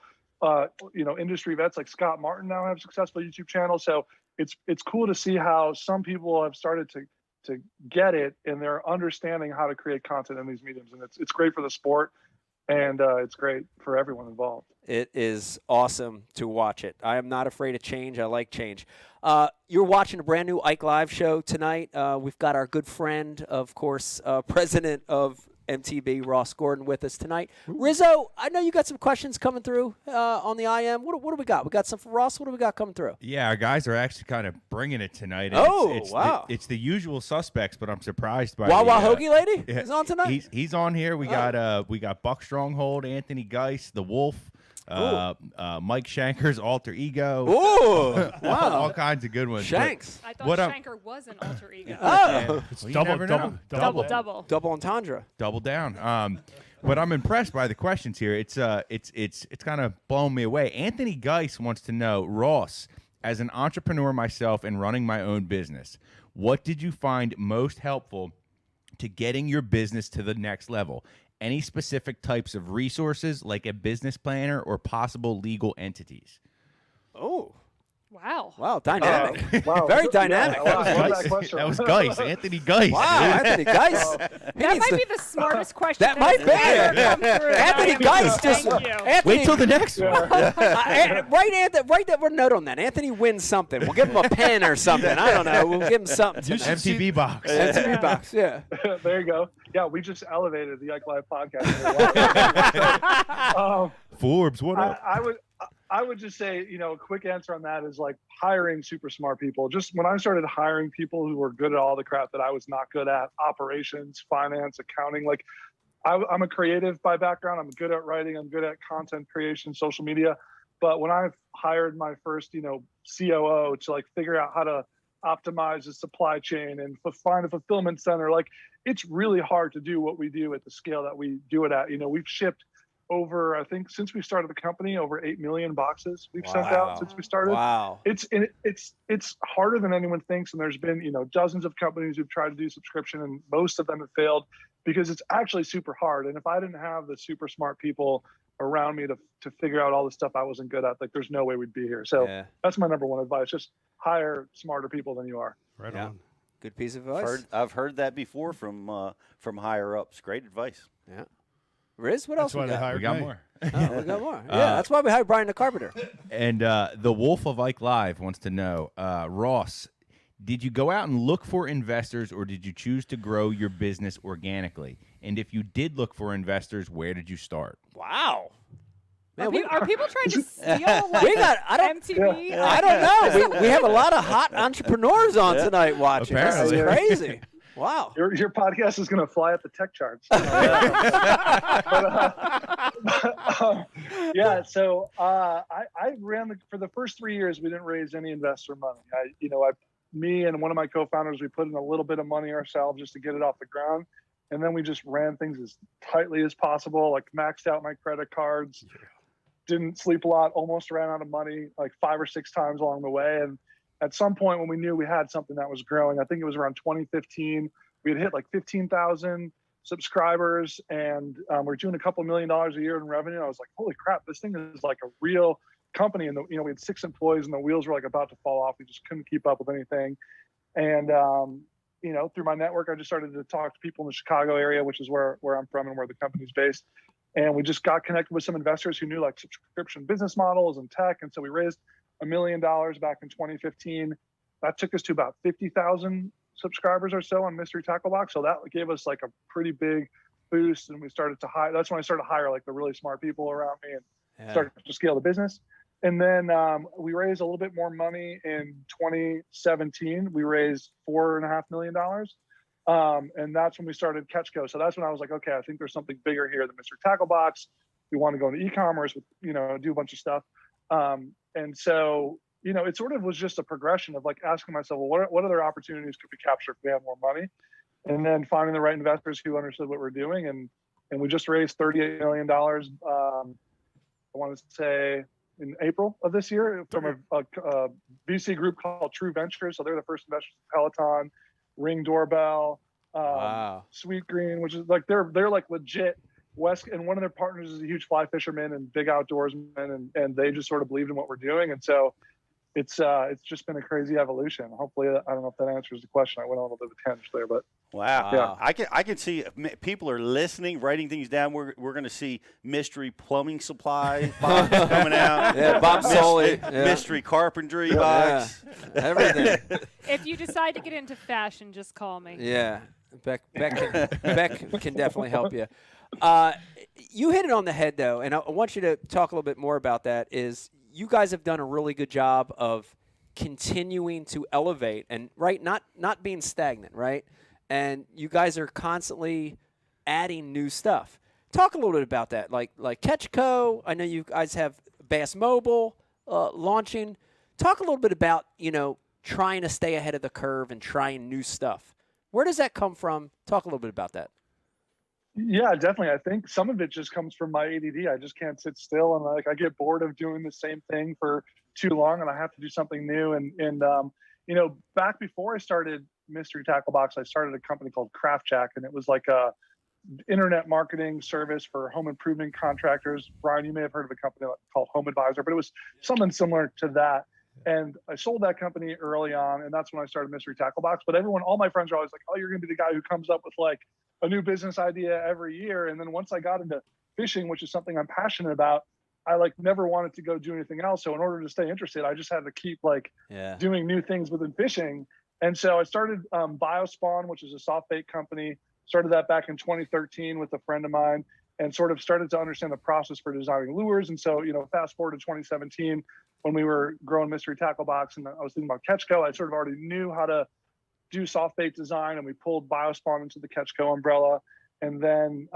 Industry vets like Scott Martin now have successful YouTube channels. So it's cool to see how some people have started to get it and they're understanding how to create content in these mediums. And it's great for the sport. and it's great for everyone involved. It is awesome to watch it. I am not afraid of change. I like change. You're watching a brand new Ike Live show tonight. We've got our good friend, of course, president of MTB, Ross Gordon, with us tonight. Rizzo, I know you got some questions coming through on the IM. What do we got? We got some for Ross. What do we got coming through? Yeah, our guys are actually kind of bringing it tonight. Wow. It's the usual suspects, but I'm surprised by Wawa Hoagie Lady is on tonight? He's on here. We got Buck Stronghold, Anthony Geis, the Wolf, Mike Shanker's alter ego. Ooh, wow. All kinds of good ones. Shanks. I thought Shanker was an alter ego. Oh, It's Well, you double, never double, know. double. double entendre. Double down. But I'm impressed by the questions here. It's kind of blowing me away. Anthony Geis wants to know, Ross, as an entrepreneur myself and running my own business, what did you find most helpful to getting your business to the next level? Any specific types of resources, like a business planner or possible legal entities? Oh, Wow. wow, dynamic. Wow. Very dynamic. Yeah, I love that Geis. question. That was Geis. Anthony Geis. Wow, Anthony Geis. That might be the smartest question. That might be. ever come through. Anthony Geis just. Thank you. Anthony, Wait till the next one. write that note on that. Anthony wins something. We'll give him a pen or something. I don't know. We'll give him something. MTV box. MTV box. Yeah. There you go. Yeah, we just elevated the Ike Live podcast. Forbes, what up? I would just say, a quick answer on that is like hiring super smart people. Just when I started hiring people who were good at all the crap that I was not good at, operations, finance, accounting, like I'm a creative by background. I'm good at writing. I'm good at content creation, social media. But when I hired my first, COO to like figure out how to optimize the supply chain and find a fulfillment center, like it's really hard to do what we do at the scale that we do it at. We've shipped over, I think, since we started the company, over 8 million boxes we've sent out since we started. Wow. It's harder than anyone thinks, and there's been dozens of companies who've tried to do subscription, and most of them have failed because it's actually super hard. And if I didn't have the super smart people around me to figure out all the stuff I wasn't good at, like there's no way we'd be here. So that's my number one advice: just hire smarter people than you are. Right Yeah. on. Good piece of advice. I've heard that before from higher ups. Great advice. Yeah. Riz, what else That's why we they got? hired We got me. more. Oh, we got more. Yeah, that's why we hired Brian the Carpenter. And the Wolf of Ike Live wants to know, Ross, did you go out and look for investors, or did you choose to grow your business organically? And if you did look for investors, where did you start? Wow. Man, Are people trying to steal like we got. I don't. MTV? I don't know. We have a lot of hot entrepreneurs on tonight watching. This is Apparently. crazy. Wow. Your podcast is going to fly up the tech charts. So I ran for the first 3 years. We didn't raise any investor money. Me and one of my co-founders, we put in a little bit of money ourselves just to get it off the ground, and then we just ran things as tightly as possible. Like maxed out my credit cards, didn't sleep a lot, almost ran out of money like 5 or 6 times along the way, and at some point when we knew we had something that was growing, I think it was around 2015, we had hit like 15,000 subscribers, and we're doing a couple $1 million a year in revenue. I was like, holy crap, this thing is like a real company. And we had 6 employees and the wheels were like about to fall off. We just couldn't keep up with anything. And, through my network, I just started to talk to people in the Chicago area, which is where I'm from and where the company's based. And we just got connected with some investors who knew like subscription business models and tech. And so we raised $1 million back in 2015. That took us to about 50,000 subscribers or so on Mystery Tackle Box. So that gave us like a pretty big boost. And we started to hire. That's when I started to hire like the really smart people around me and started to scale the business. And then we raised a little bit more money in 2017. We raised $4.5 million. And that's when we started CatchCo. So that's when I was like, okay, I think there's something bigger here than Mystery Tackle Box. We want to go into e-commerce, do a bunch of stuff. And so, it sort of was just a progression of like asking myself, well, what other opportunities could we capture if we had more money? And then finding the right investors who understood what we're doing. And we just raised $38 million, I want to say in April of this year from a VC group called True Ventures. So they're the first investors in Peloton, Ring Doorbell, Sweet Green, which is like, they're like legit West, and one of their partners is a huge fly fisherman and big outdoorsman, and they just sort of believed in what we're doing. And so it's just been a crazy evolution. Hopefully, I don't know if that answers the question. I went on a little bit of a tangent there, but Wow. Yeah. I can see people are listening, writing things down. We're going to see mystery plumbing supply box coming out. Yeah, Bob Soley. Yeah. Mystery carpentry box. Everything. If you decide to get into fashion, just call me. Yeah, Beck can definitely help you. You hit it on the head, though, and I want you to talk a little bit more about that. Is you guys have done a really good job of continuing to elevate and not being stagnant, right? And you guys are constantly adding new stuff. Talk a little bit about that, like Catchco. I know you guys have Bass Mobile launching. Talk a little bit about trying to stay ahead of the curve and trying new stuff. Where does that come from? Talk a little bit about that. Yeah, definitely. I think some of it just comes from my ADD. I just can't sit still, and I get bored of doing the same thing for too long, and I have to do something new. And back before I started Mystery Tackle Box, I started a company called Craft Jack, and it was like a internet marketing service for home improvement contractors. Brian, you may have heard of a company called Home Advisor, but it was something similar to that. And I sold that company early on, and that's when I started Mystery Tackle Box. But all my friends are always like, "Oh, you're going to be the guy who comes up with like a new business idea every year." And then once I got into fishing, which is something I'm passionate about, I never wanted to go do anything else. So in order to stay interested, I just had to keep doing new things within fishing. And so I started BioSpawn, which is a soft bait company. Started that back in 2013 with a friend of mine, and sort of started to understand the process for designing lures. And so, fast forward to 2017, when we were growing Mystery Tackle Box, and I was thinking about Catchco, I sort of already knew how to do soft bait design, and we pulled BioSpawn into the Catchco umbrella. And then,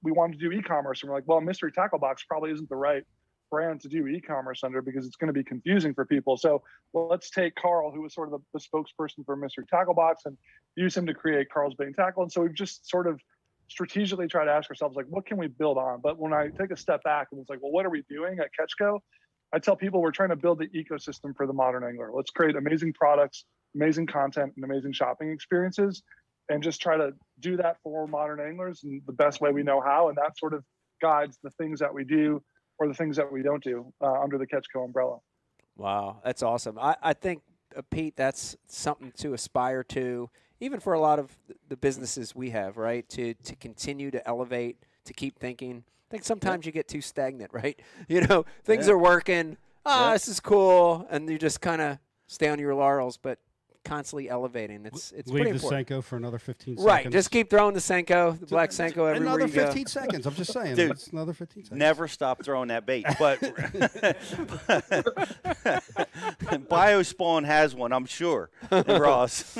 we wanted to do e-commerce, and we're like, well, Mystery Tackle Box probably isn't the right brand to do e-commerce under because it's going to be confusing for people. So let's take Carl, who was sort of the spokesperson for Mystery Tackle Box, and use him to create Carl's Bait and Tackle. And so we've just sort of strategically tried to ask ourselves, what can we build on? But when I take a step back and it's like, well, what are we doing at Catchco? I tell people we're trying to build the ecosystem for the modern angler. Let's create amazing products, amazing content, and amazing shopping experiences, and just try to do that for modern anglers in the best way we know how. And that sort of guides the things that we do or the things that we don't do under the Catchco umbrella. Wow, that's awesome. I think, Pete, that's something to aspire to, even for a lot of the businesses we have, right? To continue to elevate, to keep thinking. I think sometimes you get too stagnant, right? Things are working. This is cool, and you just kind of stay on your laurels, but constantly elevating. It's Leave pretty the important. Senko for another 15 seconds. Right, just keep throwing the Senko, the black Senko everywhere another you go. 15 seconds. I'm just saying. Dude, it's another 15 seconds. Never stop throwing that bait. But BioSpawn has one, I'm sure, Ross.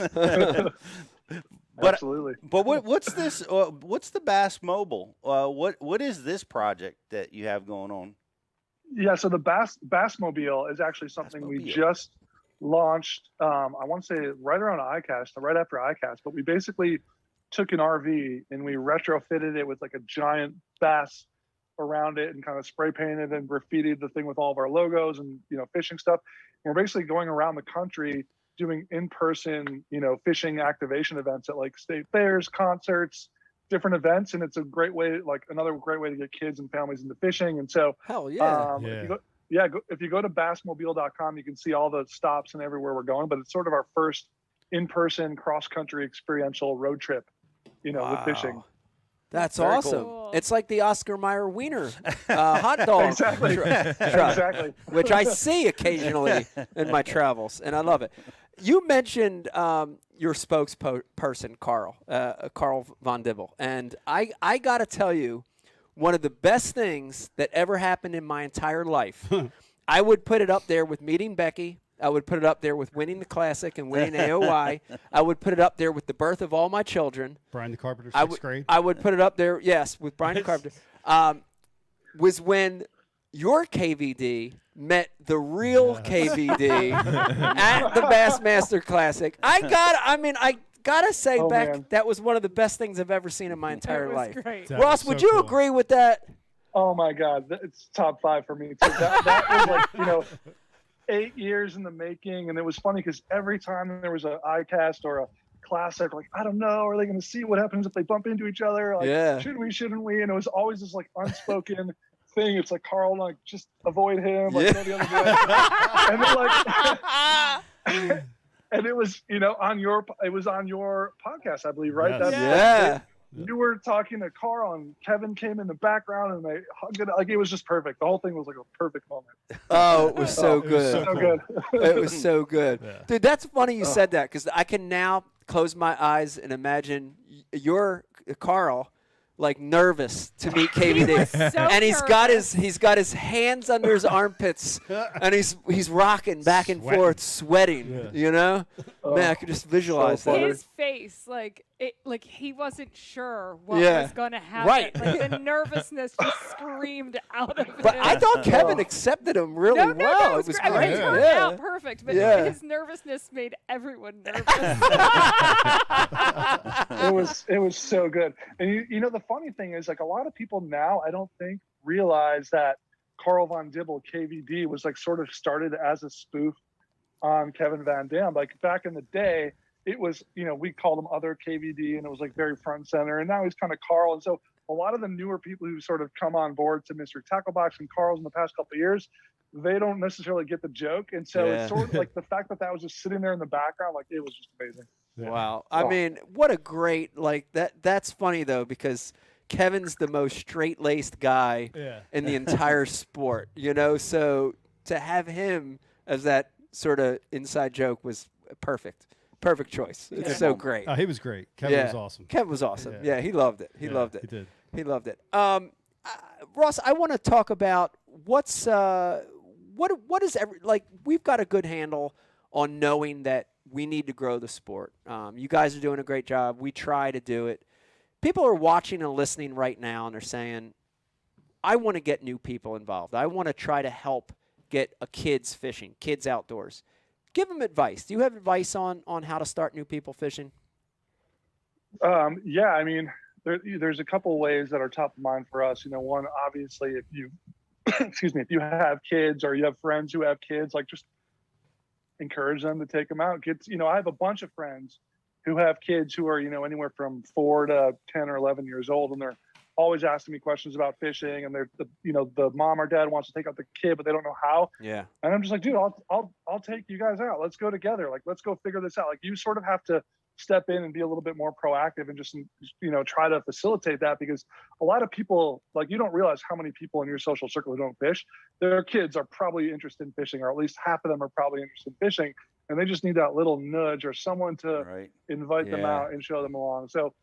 Absolutely. But what's this? What's the Bass Mobile? What is this project that you have going on? Yeah, so the Bassmobile is actually something we just launched. I want to say right around ICAST, right after ICAST. But we basically took an RV and we retrofitted it with like a giant bass around it and kind of spray painted and graffitied the thing with all of our logos and fishing stuff. And we're basically going around the country doing in-person fishing activation events at like state fairs, concerts, different events, and it's a great way, another great way to get kids and families into fishing. And so, hell yeah, if you go to bassmobile.com, you can see all the stops and everywhere we're going. But it's sort of our first in-person cross-country experiential road trip, with fishing. That's Very awesome. cool. It's like the Oscar Mayer Wiener hot dog Exactly. truck, Exactly. which I see occasionally in my travels, and I love it. You mentioned your spokesperson, Carl Von Dibble, and I got to tell you, one of the best things that ever happened in my entire life, I would put it up there with meeting Becky. I would put it up there with winning the Classic and winning AOI. I would put it up there with the birth of all my children. Brian the Carpenter, sixth grade. I would put it up there, yes, with Brian the Carpenter. Was when your KVD met the real KVD at the Bassmaster Classic. I gotta say, Beck, man. that was one of the best things I've ever seen in my entire It was life. great. That Ross, was would so you cool. agree with that? Oh my God, it's top 5 for me too. That was 8 years in the making, and it was funny because every time there was an ICAST or a Classic, I don't know, are they going to see what happens if they bump into each other? Should we, shouldn't we? And it was always this unspoken thing. It's like, Carl, just avoid him, go the other direction. And then and it was, on your podcast, I believe, right? Yes. Yeah. You were talking to Carl, and Kevin came in the background, and they hugged it. Like, it was just perfect. The whole thing was like a perfect moment. Oh, it was so It was good. so So cool. good. It was so good. Yeah. Dude, that's funny you said that because I can now close my eyes and imagine your Carl like nervous to meet KVD. so And he's got his hands under his armpits and he's rocking back and Sweating. forth, sweating, Man, I could just visualize so that. funny. His face, like he wasn't sure what Yeah. was going to happen. Right. Like the nervousness just screamed out of him. But I thought Kevin accepted him really no, well. no, It was great. I mean, it great. turned Yeah. out perfect, but Yeah. his nervousness made everyone nervous. It was so good. And the funny thing is, like, a lot of people now, I don't think, realize that Carl Von Dibble, KVD, was like sort of started as a spoof on Kevin Van Dam. Like, back in the day, it was, we called him other KVD, and it was like very front and center. And now he's kind of Carl. And so a lot of the newer people who sort of come on board to Mr. Tacklebox and Carl's in the past couple of years, they don't necessarily get the joke. And so it's sort of like the fact that was just sitting there in the background, like, it was just amazing. Yeah. Wow. I mean, what a great, that's funny though, because Kevin's the most straight-laced guy Yeah. in the entire sport, so to have him as that sort of inside joke was perfect choice. It's so great. Oh, he was great. Kevin was awesome. Kevin was awesome. Yeah. Yeah, he loved it. He loved it. He did. He loved it. Ross, I want to talk about what is we've got a good handle on knowing that we need to grow the sport. You guys are doing a great job. We try to do it. People are watching and listening right now, and they're saying, I want to get new people involved. I want to try to help get kids fishing, kids outdoors. Give them advice. Do you have advice on how to start new people fishing? Yeah, I mean, there's a couple of ways that are top of mind for us. One, obviously, if you, if you have kids or you have friends who have kids, like, just encourage them to take them out. Kids, I have a bunch of friends who have kids who are, anywhere from 4 to 10 or 11 years old, and they're always asking me questions about fishing, and the mom or dad wants to take out the kid, but they don't know how. Yeah. And I'm just like, dude, I'll take you guys out. Let's go together. Like, let's go figure this out. Like, you sort of have to step in and be a little bit more proactive and just, try to facilitate that, because a lot of people, like, you don't realize how many people in your social circle who don't fish, their kids are probably interested in fishing, or at least half of them are probably interested in fishing. And they just need that little nudge or someone to invite them out and show them along. So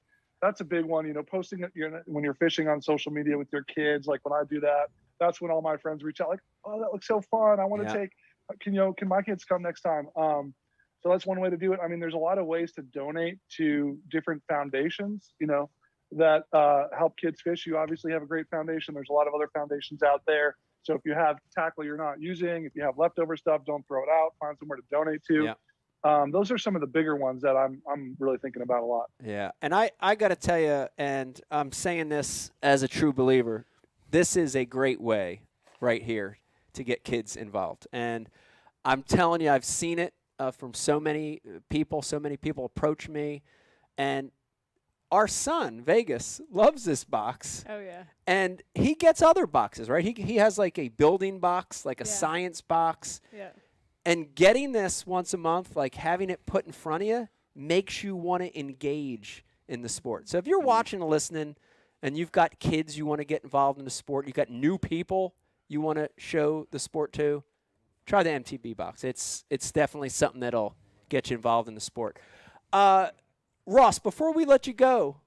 that's a big one, posting it when you're fishing on social media with your kids. Like, when I do that, that's when all my friends reach out, like, oh, that looks so fun. I want to take, can my kids come next time? So that's one way to do it. I mean, there's a lot of ways to donate to different foundations, that help kids fish. You obviously have a great foundation. There's a lot of other foundations out there. So if you have tackle you're not using, if you have leftover stuff, don't throw it out. Find somewhere to donate to. Yeah. Those are some of the bigger ones that I'm really thinking about a lot. Yeah, and I got to tell you, and I'm saying this as a true believer, this is a great way right here to get kids involved. And I'm telling you, I've seen it from so many people. So many people approach me, and our son, Vegas, loves this box. Oh, yeah. And he gets other boxes, right? He has like a building box, like a science box. Yeah. And getting this once a month, like having it put in front of you, makes you want to engage in the sport. So if you're watching and listening and you've got kids you want to get involved in the sport, you've got new people you want to show the sport to, try the MTB box. It's definitely something that'll get you involved in the sport. Ross, before we let you go,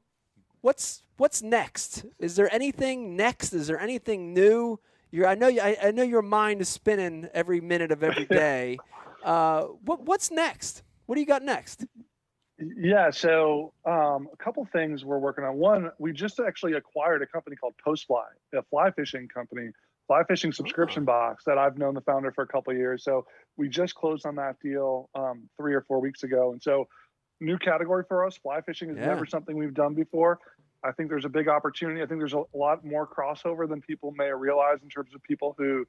what's next? Is there anything next? Is there anything new? I know your mind is spinning every minute of every day. What's next? What do you got next? Yeah, so a couple things we're working on. One, we just actually acquired a company called Postfly, a fly fishing company, fly fishing subscription box that I've known the founder for a couple of years. So we just closed on that deal 3 or 4 weeks ago. And so new category for us, fly fishing is never something we've done before. I think there's a big opportunity. I think there's a lot more crossover than people may realize in terms of people who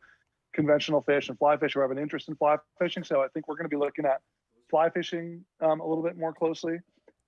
conventional fish and fly fish, who have an interest in fly fishing. So I think we're going to be looking at fly fishing a little bit more closely.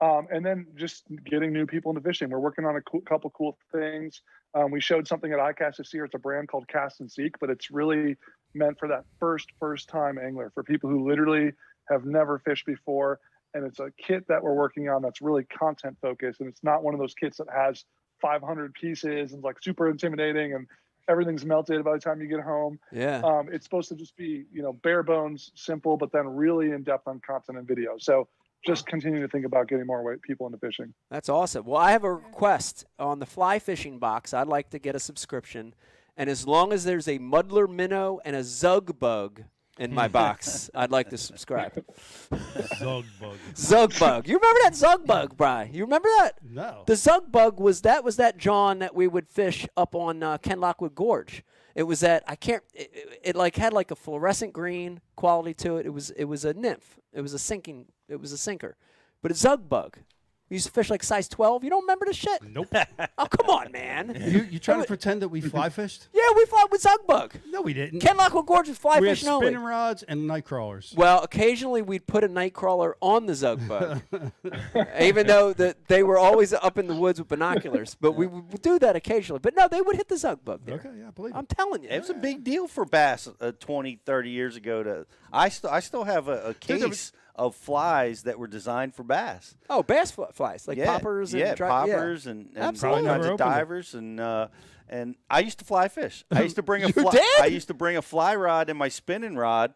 And then just getting new people into fishing. We're working on a couple cool things. We showed something at ICAST this year. It's a brand called Cast and Seek, but it's really meant for that first time angler, for people who literally have never fished before. And it's a kit that we're working on that's really content focused. And it's not one of those kits that has 500 pieces and like super intimidating and everything's melted by the time you get home. Yeah. It's supposed to just be, bare bones, simple, but then really in depth on content and video. So just continue to think about getting more people into fishing. That's awesome. Well, I have a request on the fly fishing box. I'd like to get a subscription. And as long as there's a muddler minnow and a zug bug in my box, I'd like to subscribe. Zug bug. Zug bug. You remember that zug bug, Brian? You remember that? No. The zug bug was that John that we would fish up on Ken Lockwood Gorge. It was that it like had like a fluorescent green quality to it. It was a nymph. It was a sinker. But a zug bug. We used to fish like size 12. You don't remember this shit? Nope. Oh, come on, man. You trying to pretend that we fly fished? Yeah, we fought with zug bug. No, we didn't. Ken Lockwood Gorge was fly We had fishing only. spinning rods and night crawlers. Well, occasionally we'd put a night crawler on the zug bug, even though they were always up in the woods with binoculars. But we would do that occasionally. But no, they would hit the zug bug there. Okay, yeah, I believe I'm it. telling you. It was a big deal for bass 20, 30 years ago. I still have a case of flies that were designed for bass. Oh, bass flies, like poppers and poppers and all Absolutely. kinds of Never opened it. divers and I used to fly fish. I used to bring You did? I used to bring a fly rod and my spinning rod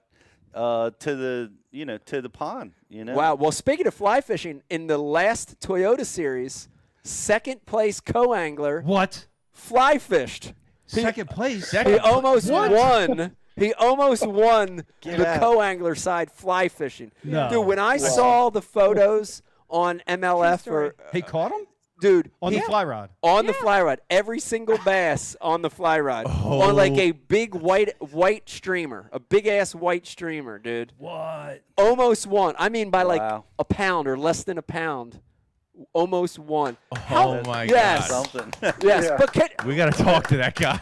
to the pond. Wow. Well, speaking of fly fishing, in the last Toyota Series, second place co-angler What? fly fished. Second place? He almost won. He almost won the out. co-angler side fly fishing. No. Dude, when I saw the photos on MLF or He caught him? dude, On the fly rod. on the fly rod, every single bass on the fly rod, on like a big white streamer, a big ass white streamer, dude. What? Almost won. I mean, by like Wow. a pound or less than a pound. Almost won. Oh my Yes. God. Something. Yes, Yeah. but We got to talk to that guy.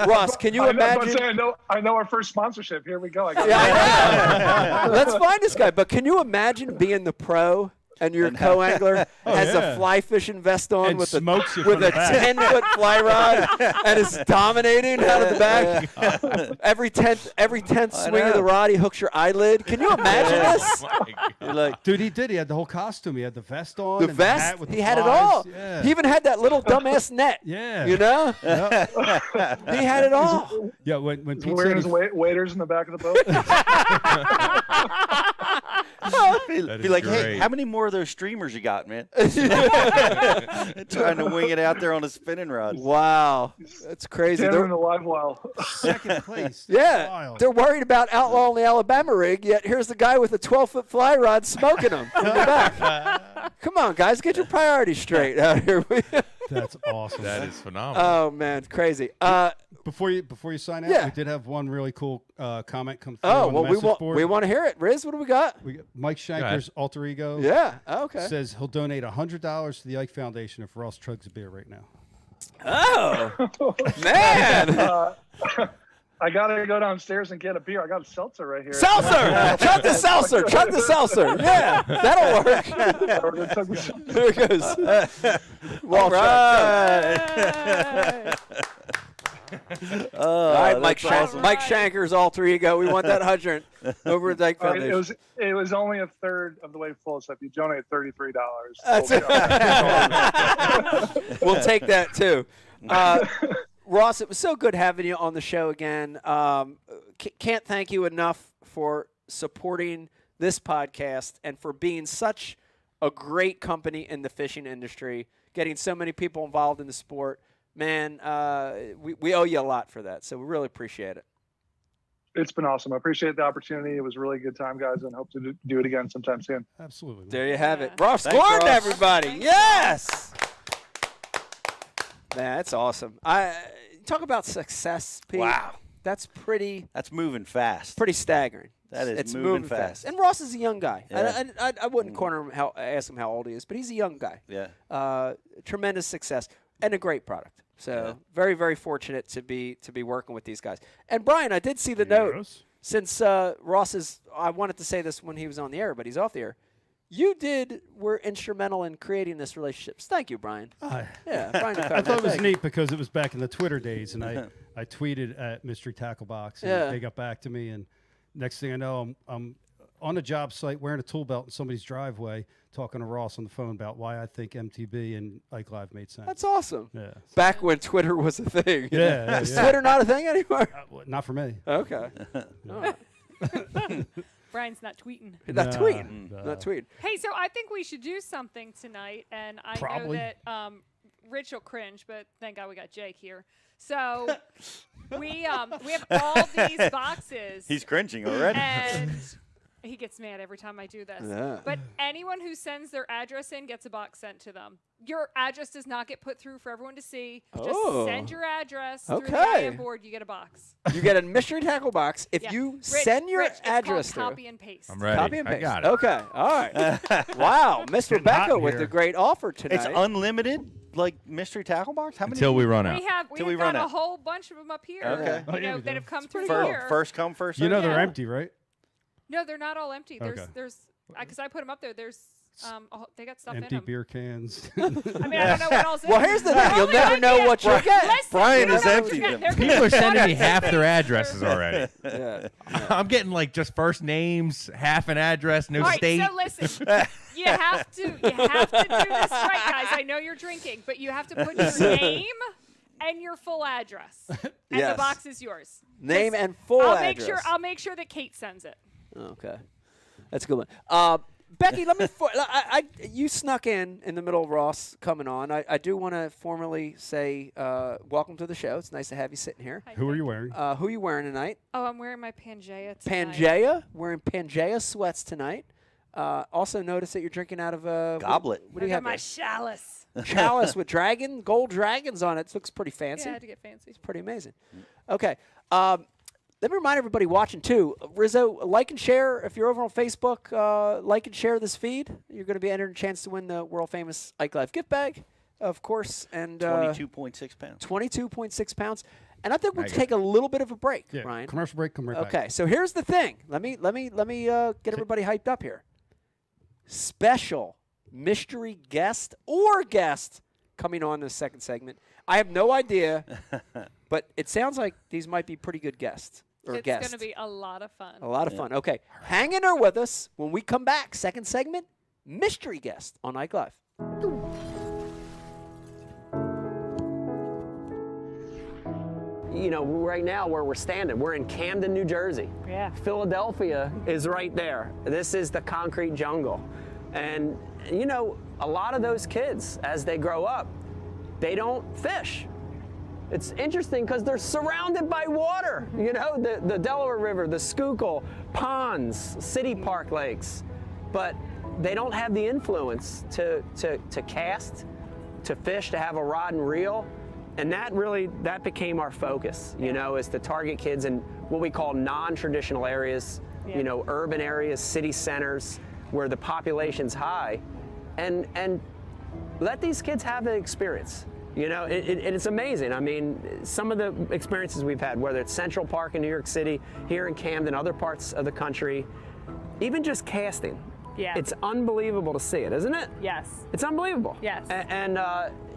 Ross, can you I know, but imagine? say, I know our first sponsorship. Here we go. Yeah, I know. Let's find this guy. But can you imagine being the pro and your co-angler has yeah. a fly fishing vest on And with smokes you with from a the back. 10-foot fly rod and is dominating out of the back? Every tenth swing of the rod, he hooks your eyelid. Can you imagine this? You're like, Dude, he did. He had the whole costume. He had the vest on. The and vest, hat with he the had it flies. all. Yeah. He even had that little dumbass net. Yeah. You know? Yep. He had it all. Yeah, when He's Pete wearing said his he, waders in the back of the boat. be like, hey, great. how many more of those streamers you got, man? Trying to wing it out there on a spinning rod. Wow. That's crazy. Standing in They're- the live well. second place. Yeah, Wild. they're worried about outlawing the Alabama rig, yet here's the guy with a 12-foot fly rod smoking them from the back. Come on, guys, get your priorities straight out here. That's awesome. That is phenomenal. Oh, man, crazy. Before you sign out, Yeah. we did have one really cool comment come through Oh, on well, the we message board. want to hear it. Riz, what do we got? We got Mike ahead. Shanker's alter ego Yeah, okay. says he'll donate $100 to the Ike Foundation if Ross chugs a beer right now. Oh, man. I gotta go downstairs and get a beer. I got a seltzer right here. Seltzer! Chug the seltzer! Chug the seltzer! Yeah, that'll work. We're gonna chug the seltzer. There it goes. All right. All right, Mike, Mike Shanker's alter ego. We want that 100 over at Dyke All right, Foundation. it was only a third of the way full, so if you donate $33, That's we'll be it. We'll take that too. Ross, it was so good having you on the show again. Can't thank you enough for supporting this podcast and for being such a great company in the fishing industry, getting so many people involved in the sport. Man, we owe you a lot for that, so we really appreciate it. It's been awesome. I appreciate the opportunity. It was a really good time, guys, and hope to do it again sometime soon. Absolutely. There you have it. Ross Thanks, Gordon, Ross. everybody. Yes. Man, that's awesome. Talk about success, Pete. Wow. That's pretty That's moving fast. staggering. That is it's moving fast. And Ross is a young guy. Yeah. I wouldn't corner him, ask him how old he is, but he's a young guy. Yeah. Tremendous success and a great product. So very, very fortunate to be working with these guys. And Brian, I did see the note. Since Ross is, I wanted to say this when he was on the air, but he's off the air. You were instrumental in creating this relationship. Thank you, Brian. Yeah, Brian. I thought it was neat because it was back in the Twitter days, and I tweeted at Mystery Tackle Box, and Yeah. they got back to me, and next thing I know, I'm on a job site wearing a tool belt in somebody's driveway, talking to Ross on the phone about why I think MTB and Ike Live made sense. That's awesome. Yeah. Back when Twitter was a thing. Yeah. Is Twitter not a thing anymore? Not for me. Okay. All right. Brian's not tweeting. Not tweeting. Not tweeting. Hey, so I think we should do something tonight, and I Probably. know that Rich will cringe, but thank God we got Jake here. So we have all these boxes. He's cringing already. And he gets mad every time I do this. Yeah. But anyone who sends their address in gets a box sent to them. Your address does not get put through for everyone to see. Just send your address through the IM board. You get a box. You get a mystery tackle box if you send your address it's through. called copy and paste. I'm ready. Copy and paste. I got it. Okay. All right. Wow. Miss Getting hot Rebecca in with here. the great offer tonight. It's unlimited, like mystery tackle box. How many? Until we run out. We've we got run a out. whole bunch of them up here. Okay. Oh, yeah, we that do. have come through pretty cool. here. First come, first You served? know they're Yeah. empty, right? No, they're not all empty. Okay. There's because I put them up there. There's they got stuff Empty in them. beer cans. I mean, I don't know what else. Well, here's the thing. You'll never know what you'll get. Brian has emptied them. People are sending me half their addresses already. Yeah. I'm getting like just first names, half an address, no All right, state. so listen, you have to do this right, guys. I know you're drinking, but you have to put your name and your full address, and Yes. the box is yours. Name and full address. I'll make sure that Kate sends it. Okay. That's a good one. Becky, let me. You snuck in the middle of Ross coming on. I do want to formally say welcome to the show. It's nice to have you sitting here. Who are you wearing? Who are you wearing tonight? Oh, I'm wearing my Pangea tonight. Pangea. Wearing Pangea sweats tonight. Also notice that you're drinking out of a Goblet. What do you I have? got my there? chalice. Chalice with gold dragons on it. It looks pretty fancy. Yeah, I had to get fancy. Pretty amazing. Okay. Let me remind everybody watching, too. Rizzo, like and share. If you're over on Facebook, like and share this feed. You're going to be entered a chance to win the world-famous Ike Live gift bag, of course. And 22.6 pounds. 22.6 pounds. And I think we'll Mega. take a little bit of a break, Yeah. Ryan. Commercial break. Come right back. Okay, so here's the thing. Let me get everybody hyped up here. Special mystery guest coming on this second segment. I have no idea, but it sounds like these might be pretty good guests. It's going to be a lot of fun. A lot of fun. Okay, hang in there with us. When we come back, second segment, mystery guest on Ike Live. You know, right now where we're standing, we're in Camden, New Jersey. Yeah. Philadelphia is right there. This is the concrete jungle. And, you know, a lot of those kids, as they grow up, they don't fish. It's interesting because they're surrounded by water. You know, the Delaware River, the Schuylkill, ponds, city park lakes. But they don't have the influence to cast, to fish, to have a rod and reel. And that became our focus, you know, is to target kids in what we call non-traditional areas, you know, urban areas, city centers, where the population's high, and let these kids have the experience. You know, it's amazing. I mean, some of the experiences we've had, whether it's Central Park in New York City, here in Camden, other parts of the country, even just casting. Yeah. It's unbelievable to see it, isn't it? Yes. It's unbelievable. Yes. And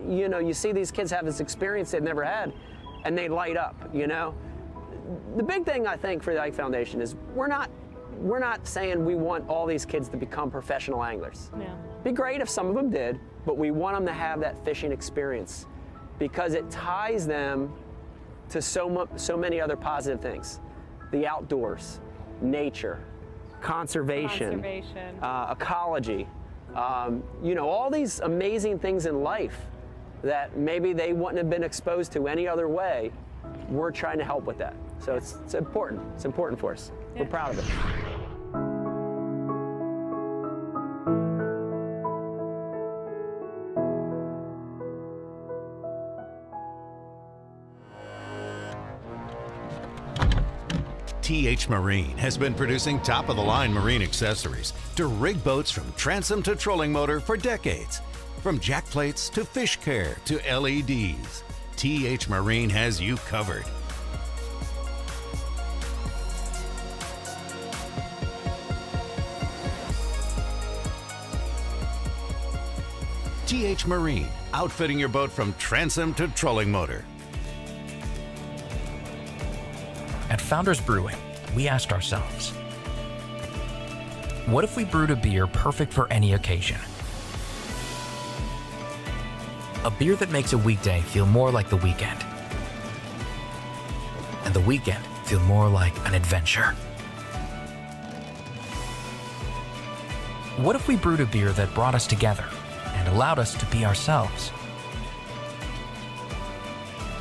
you know, you see these kids have this experience they've never had, and they light up, you know? The big thing, I think, for the Ike Foundation is we're not saying we want all these kids to become professional anglers. Yeah. Be great if some of them did, but we want them to have that fishing experience because it ties them to so many other positive things. The outdoors, nature, conservation. Ecology, you know, all these amazing things in life that maybe they wouldn't have been exposed to any other way. We're trying to help with that. So it's important. It's important for us. We're proud of it. TH Marine has been producing top-of-the-line marine accessories to rig boats from transom to trolling motor for decades. From jack plates to fish care to LEDs, TH Marine has you covered. TH Marine, outfitting your boat from transom to trolling motor. At Founders Brewing, we asked ourselves, What if we brewed a beer perfect for any occasion? A beer that makes a weekday feel more like the weekend, and the weekend feel more like an adventure. What if we brewed a beer that brought us together and allowed us to be ourselves?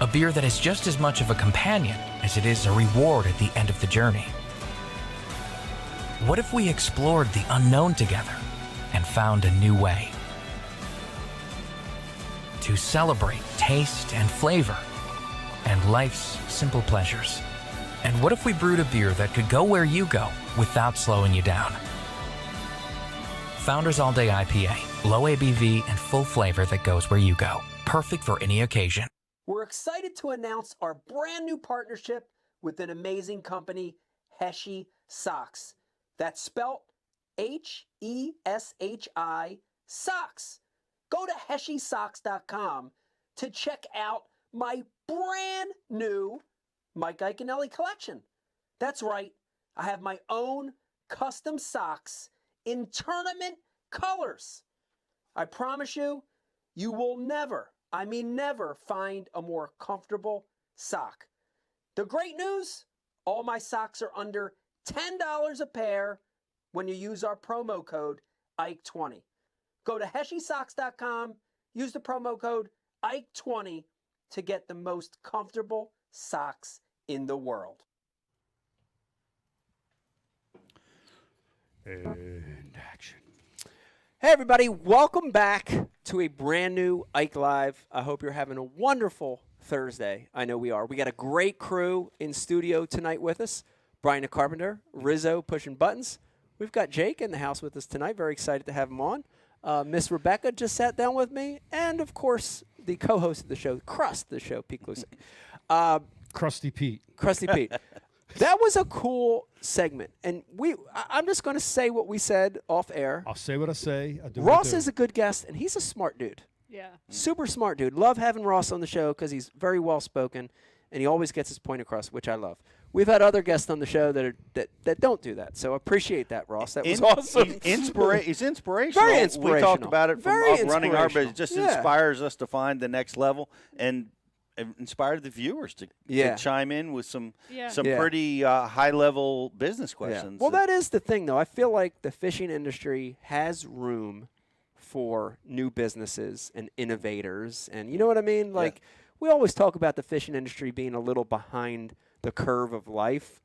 A beer that is just as much of a companion as it is a reward at the end of the journey. What if we explored the unknown together and found a new way? To celebrate taste and flavor and life's simple pleasures. And what if we brewed a beer that could go where you go without slowing you down? Founders All Day IPA, low ABV and full flavor that goes where you go. Perfect for any occasion. We're excited to announce our brand new partnership with an amazing company, Heshi Socks. That's spelt Heshi Socks. Go to heshysocks.com to check out my brand new Mike Iaconelli collection. That's right, I have my own custom socks in tournament colors. I promise you, you will never, I mean never, find a more comfortable sock. The great news, all my socks are under $10 a pair when you use our promo code IKE20. Go to heshysocks.com, use the promo code IKE20 to get the most comfortable socks in the world. And action. Hey everybody, welcome back to a brand new Ike Live. I hope you're having a wonderful Thursday. I know we are. We got a great crew in studio tonight with us. Brian the Carpenter, Rizzo pushing buttons. We've got Jake in the house with us tonight. Very excited to have him on. Miss Rebecca just sat down with me. And, of course, the co-host of the show, Crust the show, Pete Klusick. Crusty Pete. Crusty Pete. That was a cool segment. And I'm just going to say what we said off air. I'll say what I say. I do Ross is a good guest, and he's a smart dude. Yeah. Super smart dude. Love having Ross on the show because he's very well-spoken, and he always gets his point across, which I love. We've had other guests on the show that don't do that, so appreciate that, Ross. That was awesome. He's inspirational. Very inspirational. We talked about it Very from running our business. It just Yeah. inspires us to find the next level and inspire the viewers to chime in with some pretty high-level business questions. Well, that is the thing, though. I feel like the fishing industry has room for new businesses and innovators, and you know what I mean? Like, we always talk about the fishing industry being a little behind the curve of life,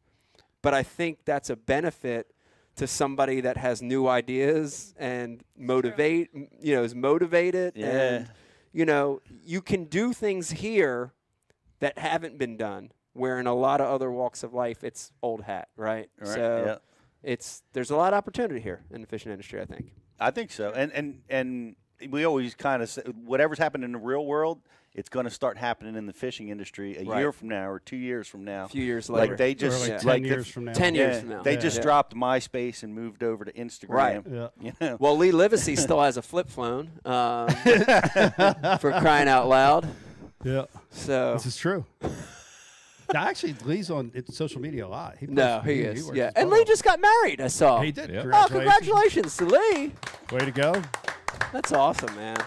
but I think that's a benefit to somebody that has new ideas and is motivated, and you can do things here that haven't been done, where in a lot of other walks of life it's old hat, right? So there's a lot of opportunity here in the fishing industry, I think. I think so, and we always kind of say whatever's happened in the real world, it's going to start happening in the fishing industry a year from now or 2 years from now. A few years later. Like they just or like 10 years from now. 10 years from now. They just dropped MySpace and moved over to Instagram. Right. Yeah. Well, Lee Livesey still has a flip phone for crying out loud. Yeah. So this is true. Now, actually, Lee's on social media a lot. He is. works Yeah. his And butt Lee off. just got married, I saw. He did. Yep. Oh, congratulations to Lee. Way to go. That's awesome, man.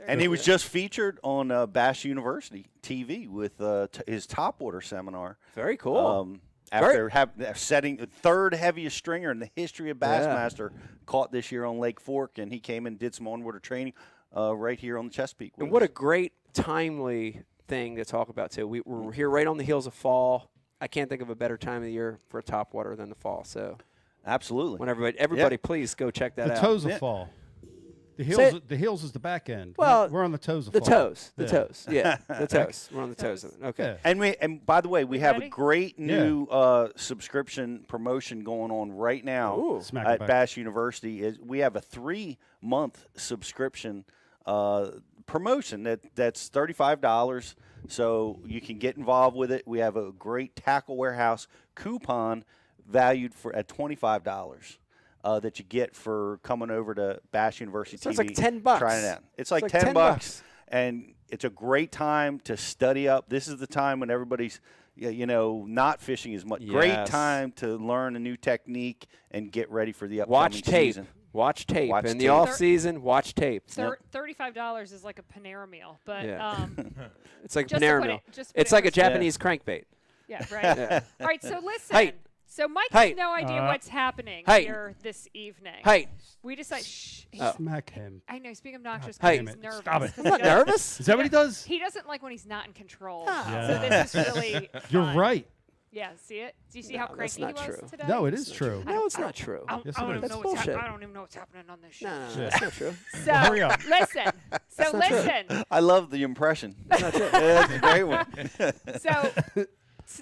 And he was just featured on Bass University TV with his topwater seminar. Very cool. After setting the third heaviest stringer in the history of Bassmaster, caught this year on Lake Fork, and he came and did some on-water training right here on the Chesapeake. And what a great, timely thing to talk about, too. We're here right on the heels of fall. I can't think of a better time of the year for a topwater than the fall. So, absolutely. When everybody please go check that out. The toes of fall. The heels is the back end. Well, we're on the toes of the fall. toes. The toes. Yeah, the toes. We're on the toes of it. Okay. Yeah. And by the way, we have a great new subscription promotion going on right now at Bass University. We have a 3-month subscription promotion that's $35, so you can get involved with it. We have a great Tackle Warehouse coupon valued at $25. That you get for coming over to Bass University TV. It's like $10. Trying it out. It's like $10, and it's a great time to study up. This is the time when everybody's, not fishing as much. Yes. Great time to learn a new technique and get ready for the upcoming season. Watch tape. Watch In the tape. off season, watch tape. $35 is like a Panera meal, but It's like a just to Panera put meal. it- just to put It's it like a in perspective. Japanese crankbait. Yeah, right. All right, so listen. Hey. So Mike Hey. has no idea what's happening Hey. here this evening. Hey. We decided. Shh. Smack him. I know. He's being obnoxious Hey. because he's nervous. Stop it. 'cause I'm not he doesn't- nervous. Is that what he does? He doesn't like when he's not in control. Yeah. So this is really. You're fun. right. Yeah. See it? Do you see how No, that's cranky he not was true. today? No, it is true. No, it's not true. I don't, Yes, I don't it even is. know That's what's bullshit. I don't even know what's happening on this show. No, that's not true. So Hurry up. listen. So not true. listen. I love the impression. That's a great one. So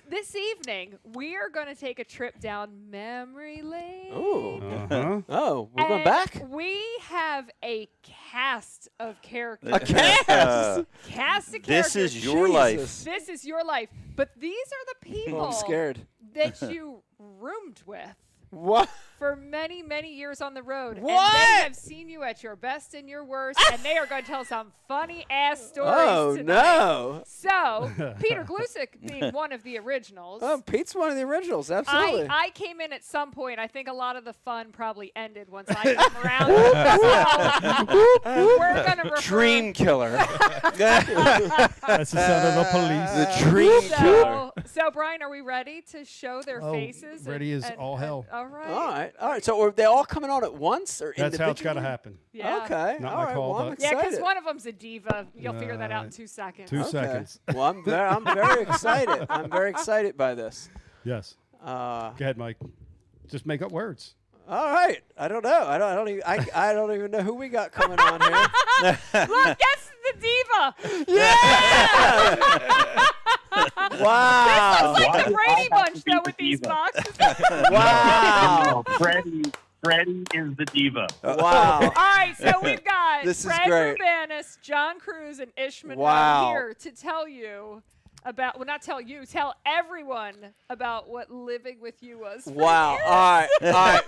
this evening we are going to take a trip down memory lane. Ooh. Uh-huh. Oh, we're going And back? We have a cast of characters. A cast? Cast of This characters. is your life. Jesus. This is your life. But these are the people Oh, I'm scared. that you roomed with What? for many, many years on the road. And What? they have seen you at your best and your worst, and they are going to tell some funny-ass stories Oh, tonight. no. So, Peter Glusick being one of the originals. Oh, Pete's one of the originals. Absolutely. I came in at some point. I think a lot of the fun probably ended once I came around. So we're going to refer. Dream killer. That's the sound of the police. The dream killer. So, Brian, are we ready to show their Oh, faces? ready as all hell. All right. All right. All right. So are they all coming on at once or That's how it's got to individually? happen. Yeah. Okay. Not all my right. call, Well, I'm but- Yeah, because excited. one of them's a diva. You'll figure that out in 2 seconds. 2 Okay. seconds. Well, I'm very excited. I'm very excited by this. Yes. Uh, Go ahead, Mike. Just make up words. all right. I don't know. I don't even know who we got coming on here. Look, guess the diva. Yeah. Wow. It's like the Brady Bunch, though, with these boxes. Wow. Freddie is the diva. Wow. All right, so we've got This is Fred great. Urbanus, John Cruz, and Ishman Wow. here to tell you about, well, not tell you, tell everyone about what living with you was. for Wow. you. All right.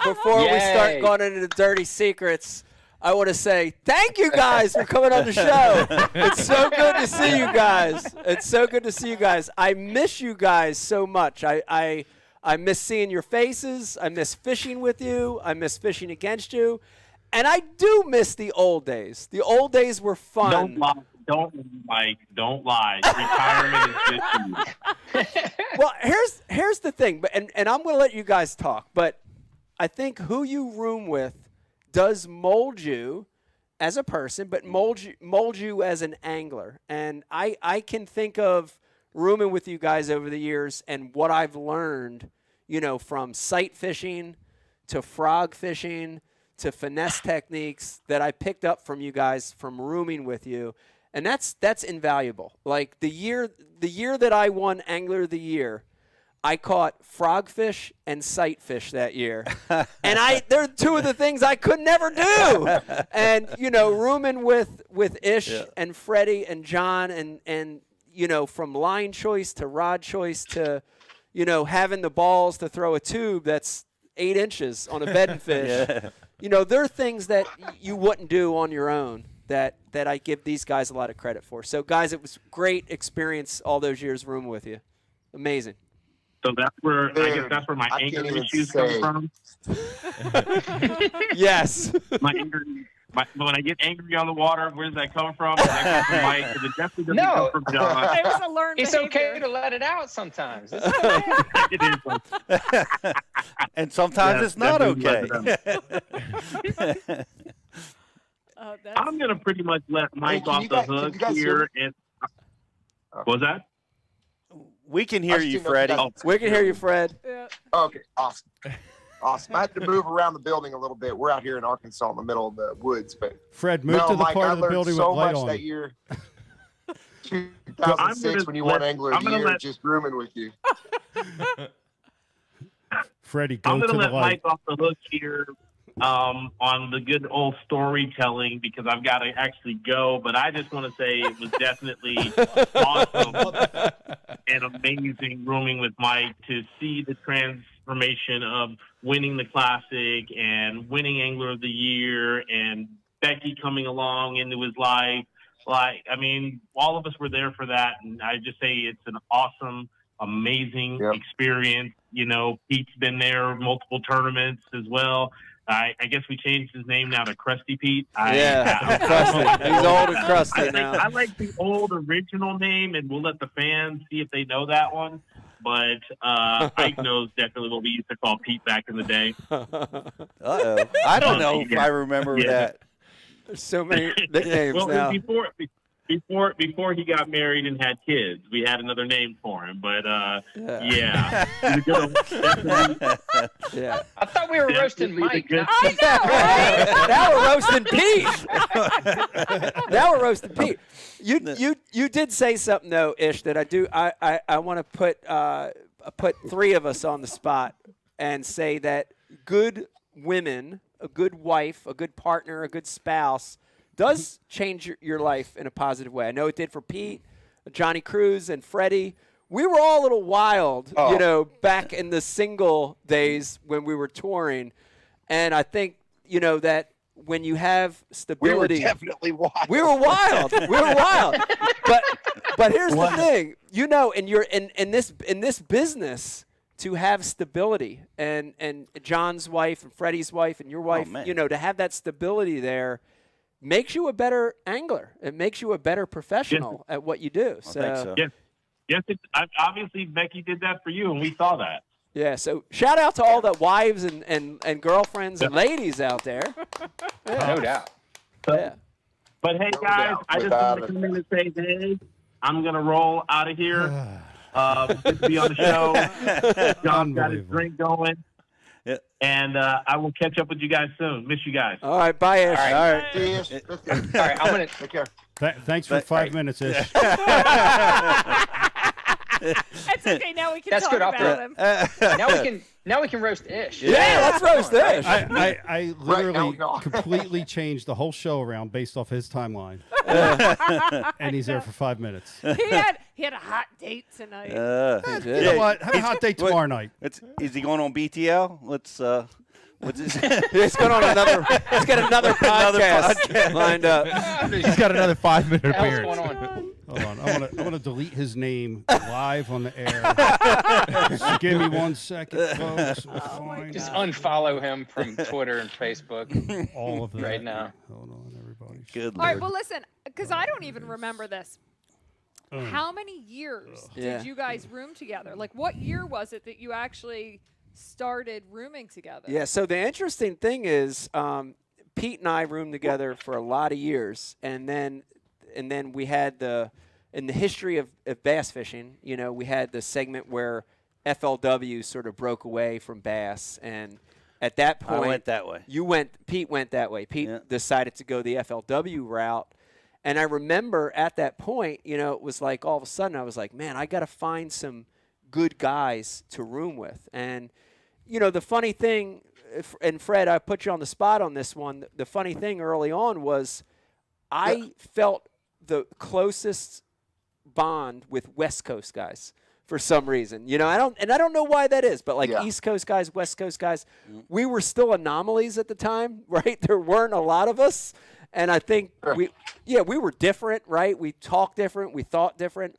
Before we start Yay. going into the dirty secrets, I want to say thank you guys for coming on the show. It's so good to see you guys. It's so good to see you guys. I miss you guys so much. I miss seeing your faces. I miss fishing with you. I miss fishing against you. And I do miss the old days. The old days were fun. Don't lie. Don't lie. Retirement is good. Well, here's the thing, and I'm going to let you guys talk, but I think who you room with does mold you as a person, but mold you as an angler. And I can think of rooming with you guys over the years and what I've learned, from sight fishing to frog fishing to finesse techniques that I picked up from you guys from rooming with you. And that's invaluable. Like the year that I won Angler of the Year, I caught frogfish and sightfish that year. And they're two of the things I could never do. And, rooming with Ish and Freddie and John and from line choice to rod choice to, having the balls to throw a tube that's 8 inches on a bedding fish. There are things that you wouldn't do on your own that I give these guys a lot of credit for. So, guys, it was great experience all those years rooming with you. Amazing. So I guess that's where my anger issues come from. Yes. My anger. When I get angry on the water, where does that come from? That comes from Mike. It definitely doesn't come from John. It was a learned It's behavior. okay to let it out sometimes. It's okay. It is. And sometimes Yeah, it's not definitely okay. I'm gonna pretty much let Mike can off you the guys- can hook you guys hear here. And what's that? We can hear you, Freddie. We can hear you, Fred. Okay, awesome. Awesome. I had to move around the building a little bit. We're out here in Arkansas in the middle of the woods, but Fred, move to the Mike, part I of the learned building so with light much on. that year. 2006 when you won Angler of the Year, just rooming with you. Freddie, go I'm to gonna the let light. Mike off the hook here on the good old storytelling because I've got to actually go. But I just want to say it was definitely awesome and amazing rooming with Mike to see the transformation of winning the Classic and winning Angler of the Year and Becky coming along into his life. Like, I mean, all of us were there for that, and I just say it's an awesome, amazing experience. You know, Pete's been there multiple tournaments as well. I guess we changed his name now to Krusty Pete. Krusty. He's old and crusty now. I like the old original name, and we'll let the fans see if they know that one. But Ike knows definitely what we used to call Pete back in the day. Uh-oh. I don't know if I remember that. There's so many nicknames now. Before he got married and had kids, we had another name for him. But yeah. Yeah. I thought we were roasting Mike. I know, right? Now we're roasting Pete. Now we're roasting Pete. You did say something though, Ish, that I want to put three of us on the spot and say that good women, a good wife, a good partner, a good spouse does change your life in a positive way. I know it did for Pete, Johnny Cruz, and Freddie. We were all a little wild, you know, back in the single days when we were touring. And I think, you know, that when you have stability. We were definitely wild. We were wild. We were wild. But here's the thing. You know, in this business, to have stability and John's wife and Freddie's wife and your wife, you know, to have that stability there makes you a better angler. It makes you a better professional at what you do. I think so. Yes, obviously Becky did that for you, and we saw that. Yeah, so shout out to all the wives and girlfriends and ladies out there. No doubt. Yeah. But hey, guys, I just want to come in and say, hey, I'm going to roll out of here. Good to be on the show. John's got his drink going. And I will catch up with you guys soon. Miss you guys. All right, bye, Ish. All right. All right, I'm going to take care. Thanks for 5 minutes, Ish. It's okay. Now we can That's talk good. about him. Now we can roast Ish. Yeah, let's roast Ish. I literally completely changed the whole show around based off his timeline. And he's there for 5 minutes. He had a hot date tonight. You know what? Have a hot date tomorrow night. Is he going on BTL? Let's. What's his? He's going on another. He's got another podcast lined up. He's got another 5-minute What's appearance. going on? Hold on. I want to delete his name live on the air. Just give me 1 second, folks. Just unfollow him from Twitter and Facebook. All of that right now. Hold on, everybody. Good All right, Lord. well, listen, because I don't even remember this. How many years did you guys room together? Like, what year was it that you actually started rooming together? Yeah, so the interesting thing is Pete and I roomed together for a lot of years, and then we had in the history of bass fishing, you know, we had the segment where FLW sort of broke away from bass, and at that point, I went that way. Pete went that way. Pete decided to go the FLW route. And I remember at that point, you know, it was like all of a sudden I was like, man, I got to find some good guys to room with. And, you know, the funny thing, and Fred, I put you on the spot on this one. The funny thing early on was I felt the closest bond with West Coast guys for some reason. You know, I don't know why that is, but like East Coast guys, West Coast guys, we were still anomalies at the time, right? There weren't a lot of us. And I think we were different, right? We talked different, we thought different.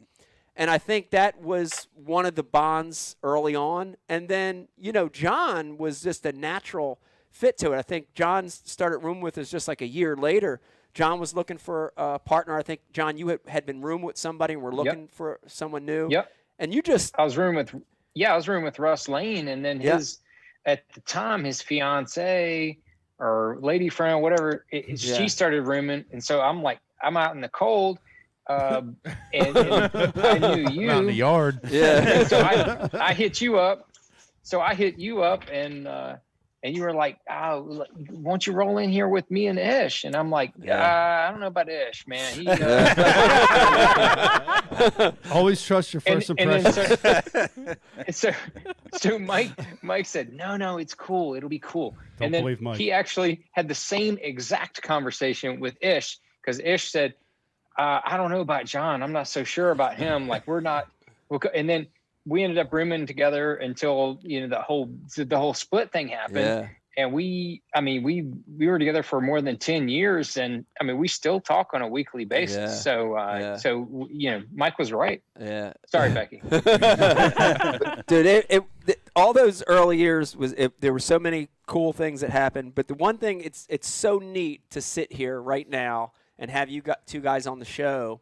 And I think that was one of the bonds early on. And then, you know, John was just a natural fit to it. I think John started room with us just like a year later. John was looking for a partner. I think, John, you had been room with somebody and were looking for someone new. Yep. And you just... I was room with Russ Lane, and then at the time, his fiance or lady friend, whatever, she started rooming. And so I'm like, I'm out in the cold. And I knew you. Out in the yard. Yeah. So I hit you up. And you were like, oh, won't you roll in here with me and Ish? And I'm like, I don't know about Ish, man. He, always trust your first impression. So Mike said, no, it's cool. It'll be cool. Don't believe Mike. He actually had the same exact conversation with Ish, because Ish said, I don't know about John. I'm not so sure about him. Like, we're not. And then we ended up rooming together until, you know, the whole split thing happened. we were together for more than 10 years, and I mean, we still talk on a weekly basis. Yeah. So Mike was right. Yeah. Sorry, Becky. Dude, all those early years there were so many cool things that happened, but the one thing it's so neat to sit here right now and have you got two guys on the show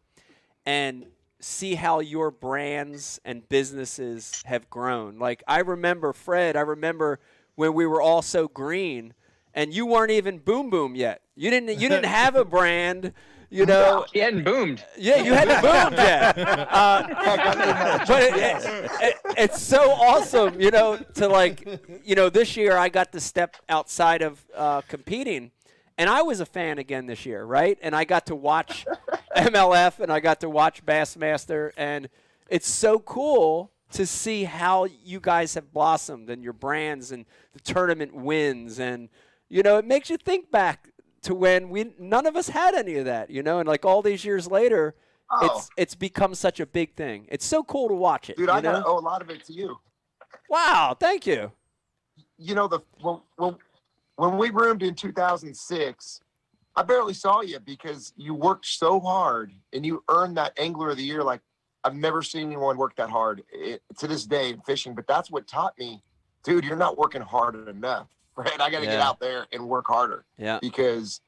and see how your brands and businesses have grown. Like I remember Fred, when we were all so green and you weren't even Boom Boom yet. You didn't have a brand. You know, he hadn't boomed. Yeah, you hadn't boomed yet. But it's so awesome, to this year I got to step outside of competing, and I was a fan again this year, right? And I got to watch MLF and I got to watch Bassmaster, and it's so cool to see how you guys have blossomed and your brands and the tournament wins, and it makes you think back to when none of us had any of that, and like all these years later, it's become such a big thing. It's so cool to watch it. Dude, I gotta owe a lot of it to you. Wow, thank you. When we roomed in 2006, I barely saw you because you worked so hard and you earned that Angler of the Year. Like I've never seen anyone work that hard to this day in fishing, but that's what taught me, dude, you're not working hard enough. Right? I got to get out there and work harder. Yeah. Because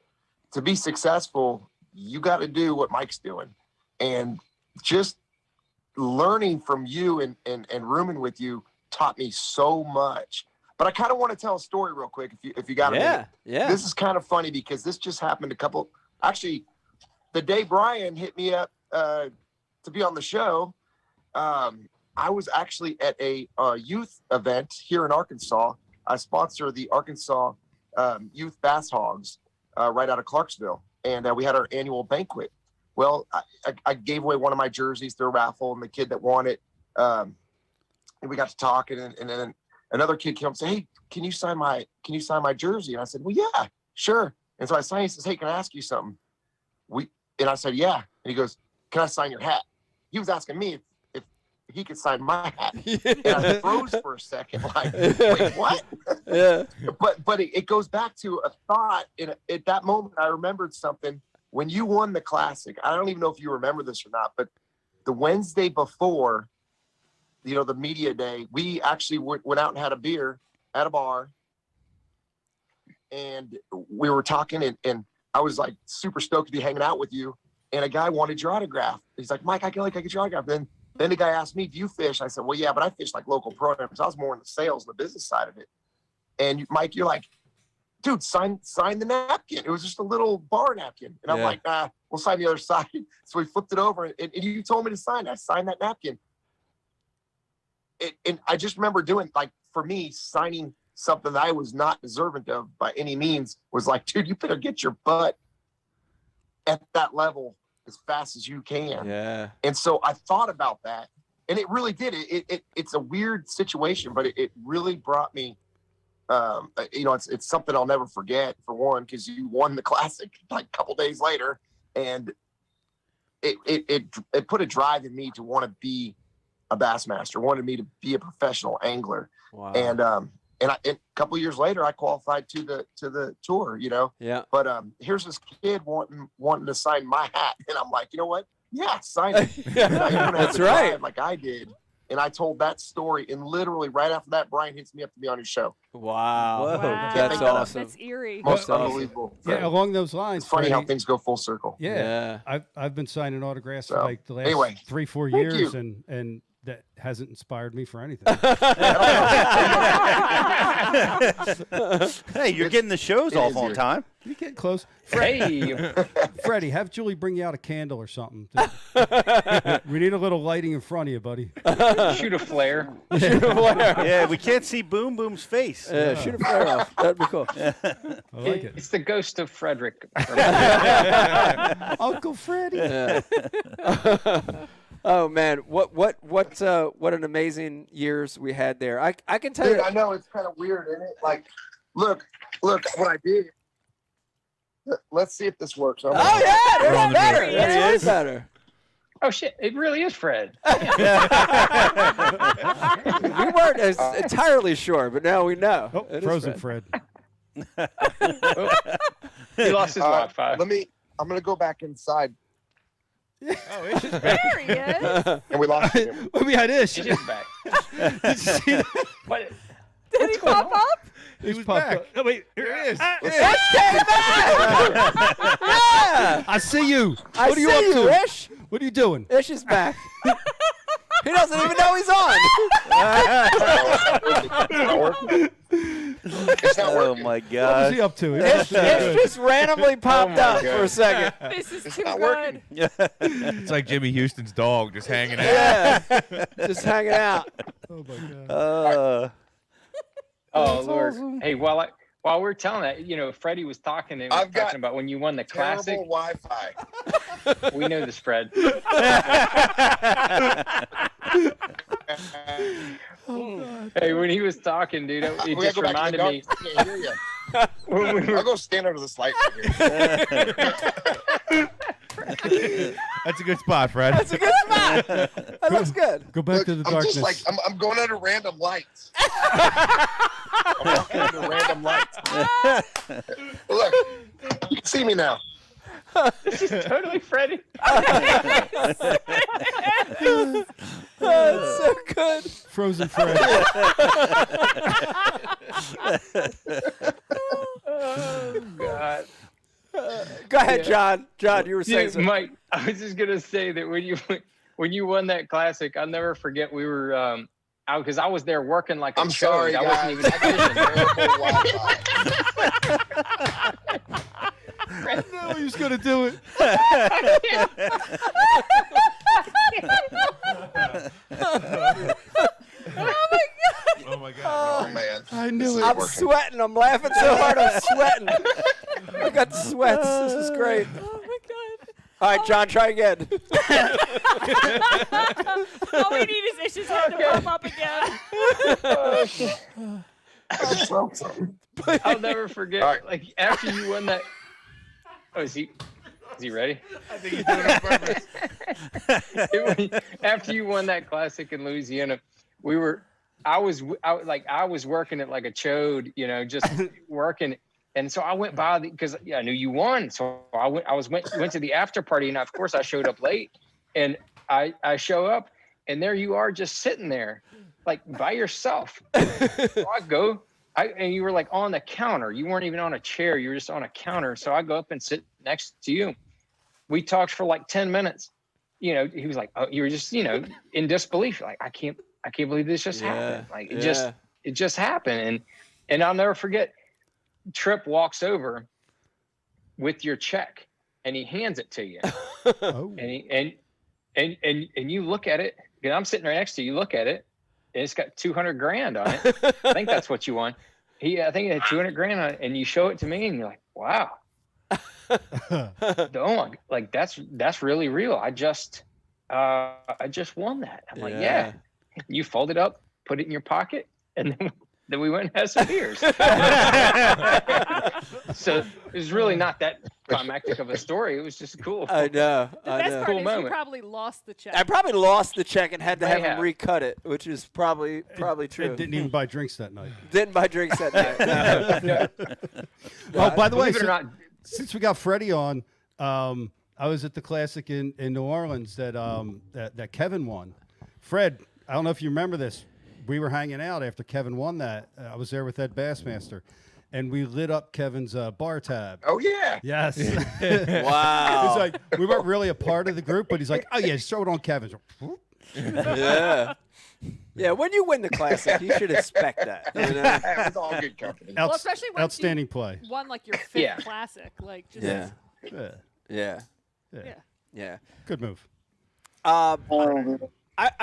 to be successful, you got to do what Mike's doing. And just learning from you and rooming with you taught me so much. But I kind of want to tell a story real quick if you got a minute. Yeah. This is kind of funny because this just happened actually, the day Brian hit me up to be on the show, I was actually at a youth event here in Arkansas. I sponsor the Arkansas Youth Bass Hogs right out of Clarksville, and we had our annual banquet. Well, I gave away one of my jerseys through a raffle, and the kid that won it, and we got to talk, and then another kid came up and said, "Hey, can you sign my jersey?" And I said, "Well, yeah, sure." And so I signed. He says, "Hey, can I ask you something?" And I said, "Yeah." And he goes, "Can I sign your hat?" He was asking me if he could sign my hat. And I froze for a second, like, wait, what? Yeah. But it goes back to a thought. At that moment, I remembered something. When you won the Classic, I don't even know if you remember this or not, but the Wednesday before, the media day, we actually went out and had a beer at a bar, and we were talking, and I was like super stoked to be hanging out with you, and a guy wanted your autograph. He's like, "Mike, I can get your autograph." Then the guy asked me, "Do you fish?" I said, "Well, yeah, but I fish like local programs." I was more in the sales and the business side of it. And Mike, you're like, "Dude, sign the napkin." It was just a little bar napkin. And I'm like, "Nah, we'll sign the other side." So we flipped it over, and you told me to sign. I signed that napkin. And I just remember doing, like, for me, signing something that I was not deserving of by any means was like, dude, you better get your butt at that level as fast as you can. Yeah. And so I thought about that, and it really did. It's a weird situation, but it really brought me, it's something I'll never forget, for one, because you won the Classic like a couple days later, and it put a drive in me to want to be a Bassmaster, wanted me to be a professional angler. Wow. And a couple of years later, I qualified to the tour, Yeah. But here's this kid wanting to sign my hat, and I'm like, you know what? Yeah, sign it. That's right. Like I did, and I told that story, and literally right after that, Brian hits me up to be on his show. Wow. Wow. That's awesome. That's eerie. Most That's unbelievable. Yeah, along those lines. It's funny Freddie, how things go full circle. Yeah. I've been signing autographs for So, like the last anyway, 3-4 thank years, you. and that hasn't inspired me for anything. Hey, you're getting the shows off on time. You get close. Hey, Freddie, have Julie bring you out a candle or something. We need a little lighting in front of you, buddy. shoot a flare. Shoot a flare. Yeah, we can't see Boom Boom's face. Yeah, shoot a flare off. That'd be cool. I like it. It's the ghost of Frederick. Uncle Freddie. Yeah. Oh man, what an amazing years we had there. I can tell Dude, you. I know it's kind of weird, isn't it? Like, look what I did. Let's see if this works. Oh yeah, We're on it's the better. video. It is better. Oh shit! It really is Fred. We weren't entirely sure, but now we know. Oh, It is frozen Fred. Fred. He lost his Wi-Fi. I'm gonna go back inside. Oh, Ish is back. There he is. And we lost him. We had Ish. He's just back. Did you see that? What? Did he pop up? He was popped back. up. Oh, wait, here he is. Ish came back! Yeah! I see you. I What are you see up you, to? Ish. What are you doing? Ish is back. He doesn't even know he's on. It's not Oh working. my What was God. he up to? He Ish, must have been Ish just randomly popped my up God. for a second. This is too not good. working. It's like Jimmy Houston's dog just hanging out. Yeah, just hanging out. Oh my God. Oh Lord! Hey, while we're telling that, Freddie was talking and I've got talking about when you won the classic. Terrible Wi-Fi. We know the spread. Hey, when he was talking, dude, it We just gotta go back in reminded the me. dark. I can't hear you. When we I'll were, go stand under this light right here. That's a good spot, Fred. That's a good spot. That looks good. Go back to the I'm darkness. just like I'm going under random lights. I'm walking under random lights. Look, you can see me now. this is totally Freddie. Oh, it's so good. Frozen Fred. Oh God. Go ahead, Yeah. John. John, you were saying Dude, something. Mike, I was just gonna say that when you won that classic, I'll never forget. We were out because I was there working like a I'm chode. sorry, I guys. wasn't I even got terrible Wi-Fi. I knew he was going to do it. Oh my God. Oh man, I knew it. I'm sweating. I'm laughing so hard I'm sweating. I got the sweats. This is great. Oh my god. All right, John, try again. All we need is Ish's head to pop up again. I just smelled something. I'll never forget. All right. Like after you won that. Oh, is he ready? I think he's doing it on purpose. After you won that classic in Louisiana, I was working it like a chode, just working. And so I went by because I knew you won. So I went to the after party, and of course I showed up late. And I show up, and there you are, just sitting there, like by yourself. So I go, and you were like on the counter. You weren't even on a chair. You were just on a counter. So I go up and sit next to you. We talked for like 10 minutes. He was like, "Oh, you were just, in disbelief. Like, I can't believe this just happened. Like, it just happened." And I'll never forget. Tripp walks over with your check and he hands it to you. Oh. And you look at it, and I'm sitting right next to you. You look at it, and it's got 200 grand on it. I think that's what you won. I think it had 200 grand on it, and you show it to me, and you're like, "Wow, like that's really real. I just won that." I'm like, "Yeah." You fold it up, put it in your pocket, and then we went and had some beers. So it was really not that climactic of a story. It was just cool. I know. The best part Cool is moment. you probably lost the check. I probably lost the check and had to May have him have. recut it, which is probably true. And didn't even buy drinks that night. Didn't buy drinks that night. Oh, by the way, Believe it or not, since we got Freddie on, I was at the Classic in New Orleans that Kevin won. Fred, I don't know if you remember this. We were hanging out after Kevin won that. I was there with Ed Bassmaster, and we lit up Kevin's bar tab. Oh yeah. Yes. Wow. He's like, we weren't really a part of the group, but he's like, "Oh yeah, just throw it on Kevin's." Yeah. Yeah, when you win the Classic, you should expect that. It's all good company. Well, especially once Outstanding play. you won like your fifth Yeah. classic. Like just Yeah. Yeah. yeah. Yeah. Good move. I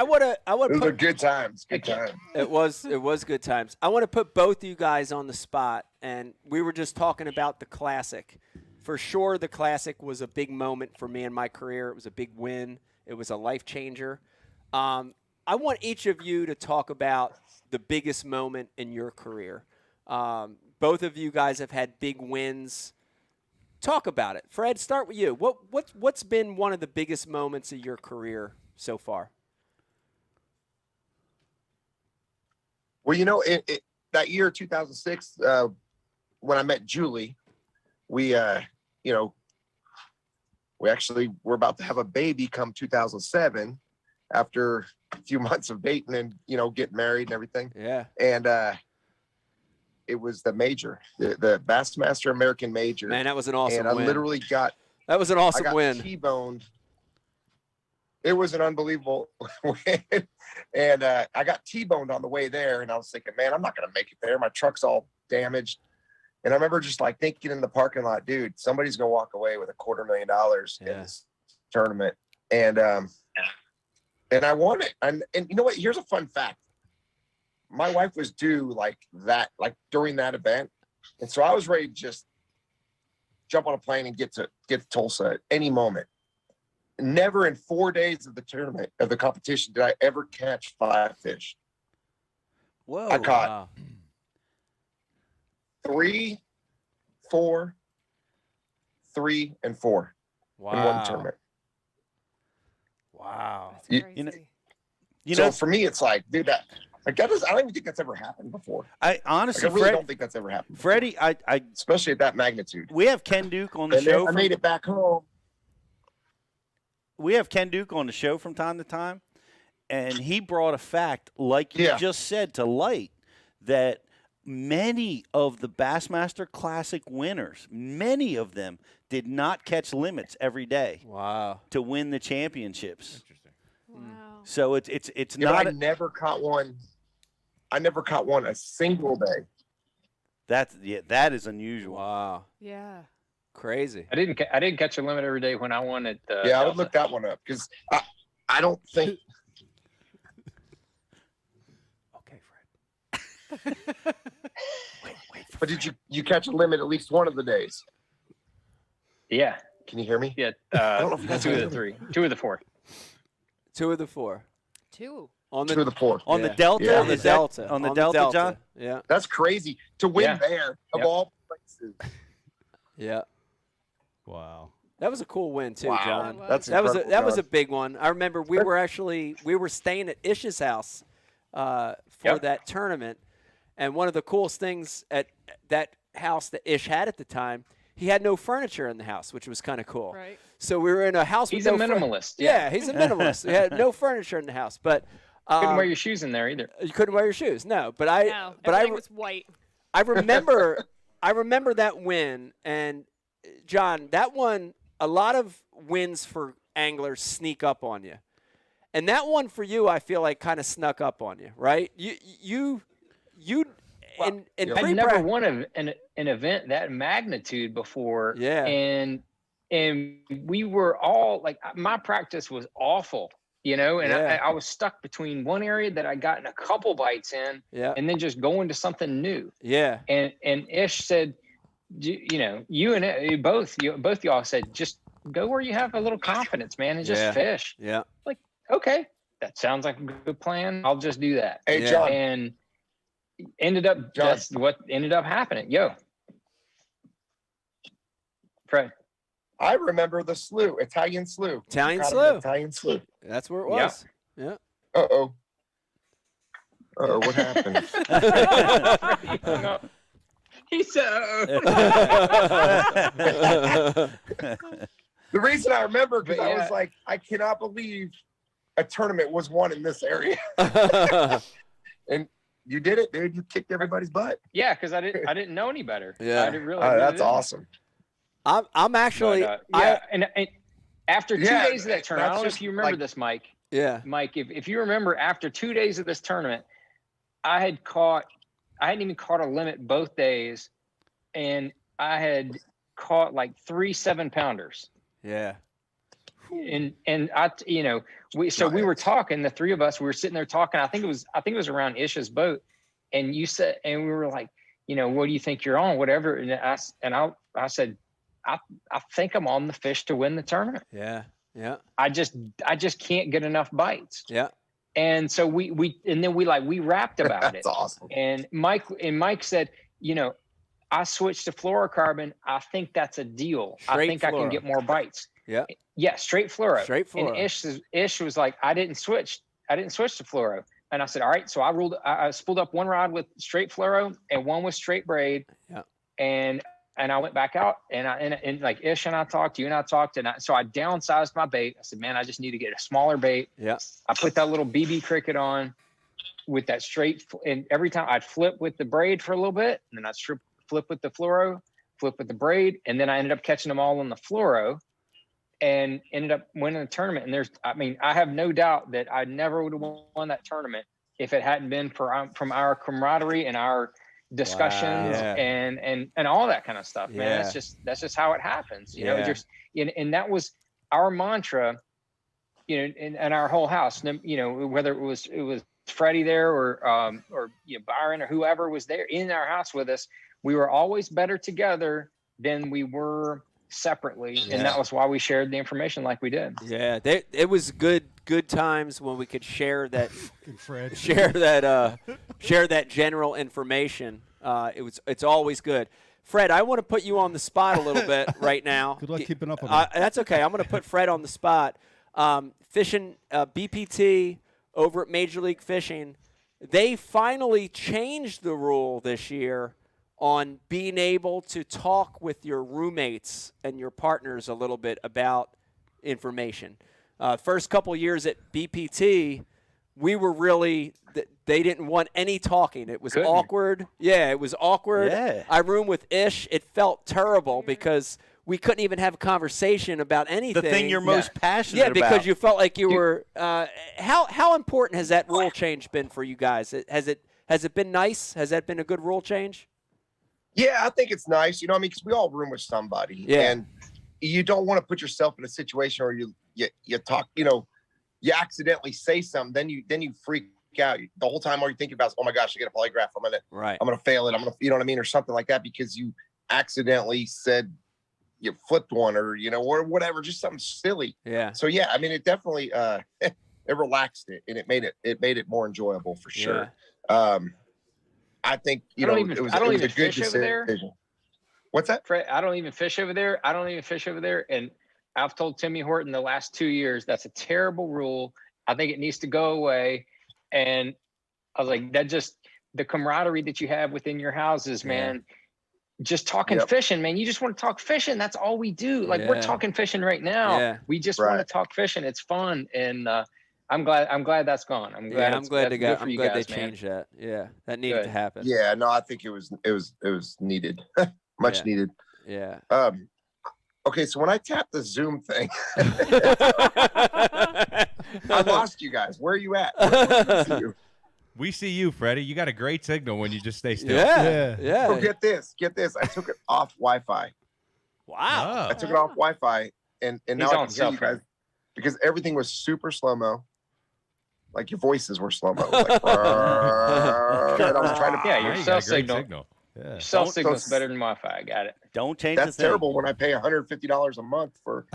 want to Those are put good times. Good times. it was good times. I want to put both of you guys on the spot, and we were just talking about the Classic. For sure, the Classic was a big moment for me in my career. It was a big win. It was a life changer. I want each of you to talk about the biggest moment in your career. Both of you guys have had big wins. Talk about it. Fred, start with you. What's been one of the biggest moments of your career so far? Well, that year, 2006, when I met Julie, we actually were about to have a baby come 2007 after a few months of dating and, getting married and everything. Yeah. And it was the major, the Bassmaster American Major. Man, that was an awesome and win. I literally that was an awesome I got win. T-boned. It was an unbelievable win. And I got T-boned on the way there. And I was thinking, man, I'm not going to make it there. My truck's all damaged. And I remember just like thinking in the parking lot, dude, somebody's going to walk away with $250,000 in this tournament. And I won it. And you know what? Here's a fun fact. My wife was due like during that event. And so I was ready to just jump on a plane and get to Tulsa at any moment. Never in 4 days of the tournament, of the competition, did I ever catch 5 fish. Whoa. I caught 3, 4, 3, and 4 in one tournament. Wow. So for me, it's like, dude, I don't even think that's ever happened before. I honestly, I really don't think that's ever happened before. Freddie, I especially at that magnitude. We have Ken Duke on the And show. I made it back home. We have Ken Duke on the show from time to time, and he brought a fact, like you just said, to light, that many of the Bassmaster Classic winners, many of them did not catch limits every day. Wow. To win the championships. Interesting. Wow. So it's not. I never caught one. I never caught one a single day. That is unusual. Wow. Yeah. Crazy. I didn't catch a limit every day when I won at. I would look that one up because I don't think. Okay, Fred. wait. But did you catch a limit at least one of the days? Yeah. Can you hear me? Yeah. I don't know if you guys 2 of can the hear me. 3. 2 of the 4. 2 of the 4. 2. On 2 of the 4. On the Delta? Yeah. On the Delta. On the Delta, John? Yeah. That's crazy to win Yeah. there of Yep. all places. Yeah. Wow. That was a cool win too, Wow. John. That's that was incredible, a big one. I remember we were staying at Ish's house for that tournament, and one of the coolest things at that house that Ish had at the time, he had no furniture in the house, which was kind of cool. Right. So we were in a house. He's with a no minimalist. Yeah, he's a minimalist. We had no furniture in the house, but Couldn't wear your shoes in there either. you couldn't wear your shoes. No, but I No, but everything was white. I remember that win, and John, that one, a lot of wins for anglers sneak up on you. And that one for you, I feel like kind of snuck up on you, right? You in I'd never won an event that magnitude before. Yeah. And we were all like, my practice was awful, and I was stuck between one area that I gotten a couple bites in, and then just going to something new. Yeah. And Ish said, you and both y'all said, just go where you have a little confidence, man, and just fish. Yeah. Like, okay, that sounds like a good plan. I'll just do that. Hey, John. And that's what ended up happening. Yo, Fred. I remember the slough, Italian slough. Italian Caught him slough. in Italian slough. That's where it was. Yeah. Uh-oh, what happened? He said, The reason I remember, because But I was like, I cannot believe a tournament was won in this area. And you did it, dude. You kicked everybody's butt. yeah, because I didn't know any better. Yeah. I didn't really. That's awesome. I'm actually and after 2 days of that tournament, I don't know if you remember this, Mike. Yeah. Mike, if you remember, after 2 days of this tournament, I hadn't even caught a limit both days, and I had caught like 3 7-pounders. Yeah. And I, we were talking, the three of us, we were sitting there talking. I think it was around Ish's boat, and you said, and we were like, what do you think you're on? Whatever. And I said, I think I'm on the fish to win the tournament. Yeah. Yeah. I just can't get enough bites. Yeah. And so we rapped about it. That's awesome. And Mike said, I switched to fluorocarbon. I think that's a deal. I think I can get more bites. Yeah. Yeah. Straight fluoro. Straight fluoro. And Ish was like, I didn't switch to fluoro. And I said, all right. So I spooled up one rod with straight fluoro and one with straight braid. Yeah. and I went back out, and like Ish and I talked, you and I talked, and so I downsized my bait. I said, man, I just need to get a smaller bait. Yeah. I put that little BB cricket on with that straight, and every time I'd flip with the braid for a little bit, and then I'd flip with the fluoro, flip with the braid, and then I ended up catching them all on the fluoro, and ended up winning the tournament. And I have no doubt that I never would have won that tournament if it hadn't been from our camaraderie and our discussions and all that kind of stuff, man. That's just how it happens, you know. Just and that was our mantra, you know, in our whole house. You know, whether it was Freddie there or you know, Byron or whoever was there in our house with us, we were always better together than we were separately, and that was why we shared the information like we did. Yeah, it was good times when we could share that, share that general information. It's always good. Fred, I want to put you on the spot a little bit right now. Good luck keeping up with that. That's okay. I'm going to put Fred on the spot. Fishing BPT over at Major League Fishing, they finally changed the rule this year on being able to talk with your roommates and your partners a little bit about information. First couple years at BPT, we were really they didn't want any talking. It was awkward. Yeah, it was awkward. Yeah. I roomed with Ish. It felt terrible because we couldn't even have a conversation about anything. The thing you're most passionate about. Yeah, because you felt like you were. How important has that rule change been for you guys? Has it been nice? Has that been a good rule change? Yeah, I think it's nice. You know, I mean, because we all room with somebody, and you don't want to put yourself in a situation where you talk. You know, you accidentally say something, then you freak out. The whole time all you're thinking about is, oh my gosh, I get a polygraph. I'm gonna fail it. You know what I mean, or something like that, because you accidentally said you flipped one, or you know, or whatever, just something silly. Yeah. So yeah, I mean, it definitely it relaxed it, and it made it more enjoyable for sure. I think it was a good decision. What's that? Fred, I don't even fish over there. And I've told Timmy Horton the last 2 years, that's a terrible rule. I think it needs to go away. And I was like, that just, the camaraderie that you have within your houses, man, just talking fishing, man. You just want to talk fishing. That's all we do. Like we're talking fishing right now. Yeah. We just want to talk fishing. It's fun. And, I'm glad that's gone. I'm glad they changed that. Yeah, that needed to happen. Yeah, no, I think it was needed, much needed. Yeah. Okay, so when I tapped the Zoom thing, I lost you guys. Where are you at? We see you, Freddie. You got a great signal when you just stay still. Yeah. So get this. I took it off Wi-Fi. Wow. I took it off Wi-Fi, and now I can hear you guys because everything was super slow-mo. Like your voices were slow-mo. Like, I was trying to. Your cell signal. Yeah. Your cell signal's better than Wi-Fi. I got it. Don't change. That's terrible when I pay $150 a month for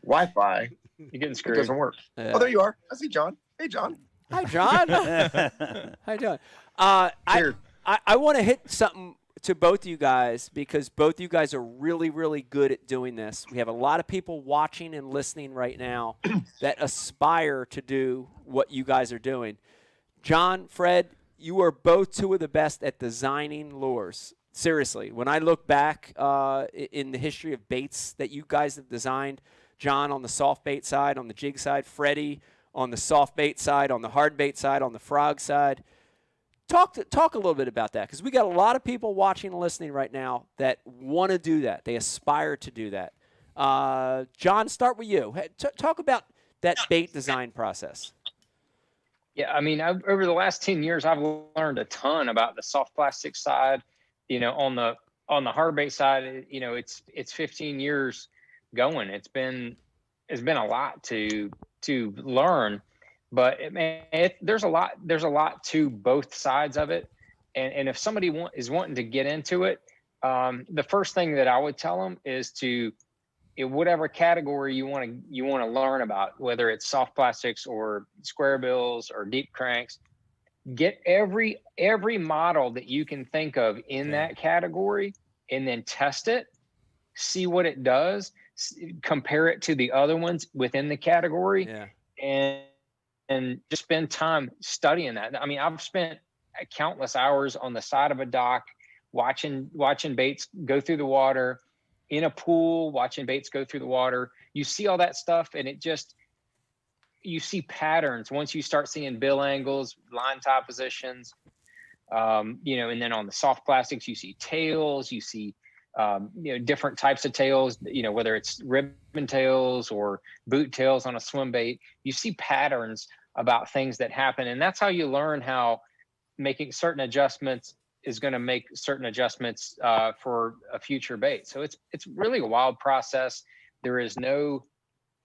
Wi-Fi. You're getting screwed. It doesn't work. Yeah. Oh, there you are. I see John. Hey, John. Hi, John. How you doing? I want to hit something to both of you guys because both of you guys are really, really good at doing this. We have a lot of people watching and listening right now that aspire to do what you guys are doing. John, Fred, you are both two of the best at designing lures. Seriously, when I look back in the history of baits that you guys have designed, John on the soft bait side, on the jig side, Freddie on the soft bait side, on the hard bait side, on the frog side. Talk a little bit about that because we got a lot of people watching and listening right now that want to do that. They aspire to do that. John, start with you. Talk about that bait design process. Yeah, I mean, over the last 10 years, I've learned a ton about the soft plastic side. You know, on the hard bait side, you know, it's 15 years going. It's been a lot to learn. But there's a lot to both sides of it, and if somebody is wanting to get into it, the first thing that I would tell them is to, in whatever category you want to learn about, whether it's soft plastics or square bills or deep cranks, get every model that you can think of in that category, and then test it, see what it does, compare it to the other ones within the category, and just spend time studying that. I mean, I've spent countless hours on the side of a dock watching baits go through the water, in a pool, watching baits go through the water. You see all that stuff, and you see patterns once you start seeing bill angles, line tie positions, and then on the soft plastics, you see tails, you see, different types of tails, whether it's ribbon tails or boot tails on a swim bait. You see patterns about things that happen. And that's how you learn how making certain adjustments is going to make certain adjustments for a future bait. So it's really a wild process. There is no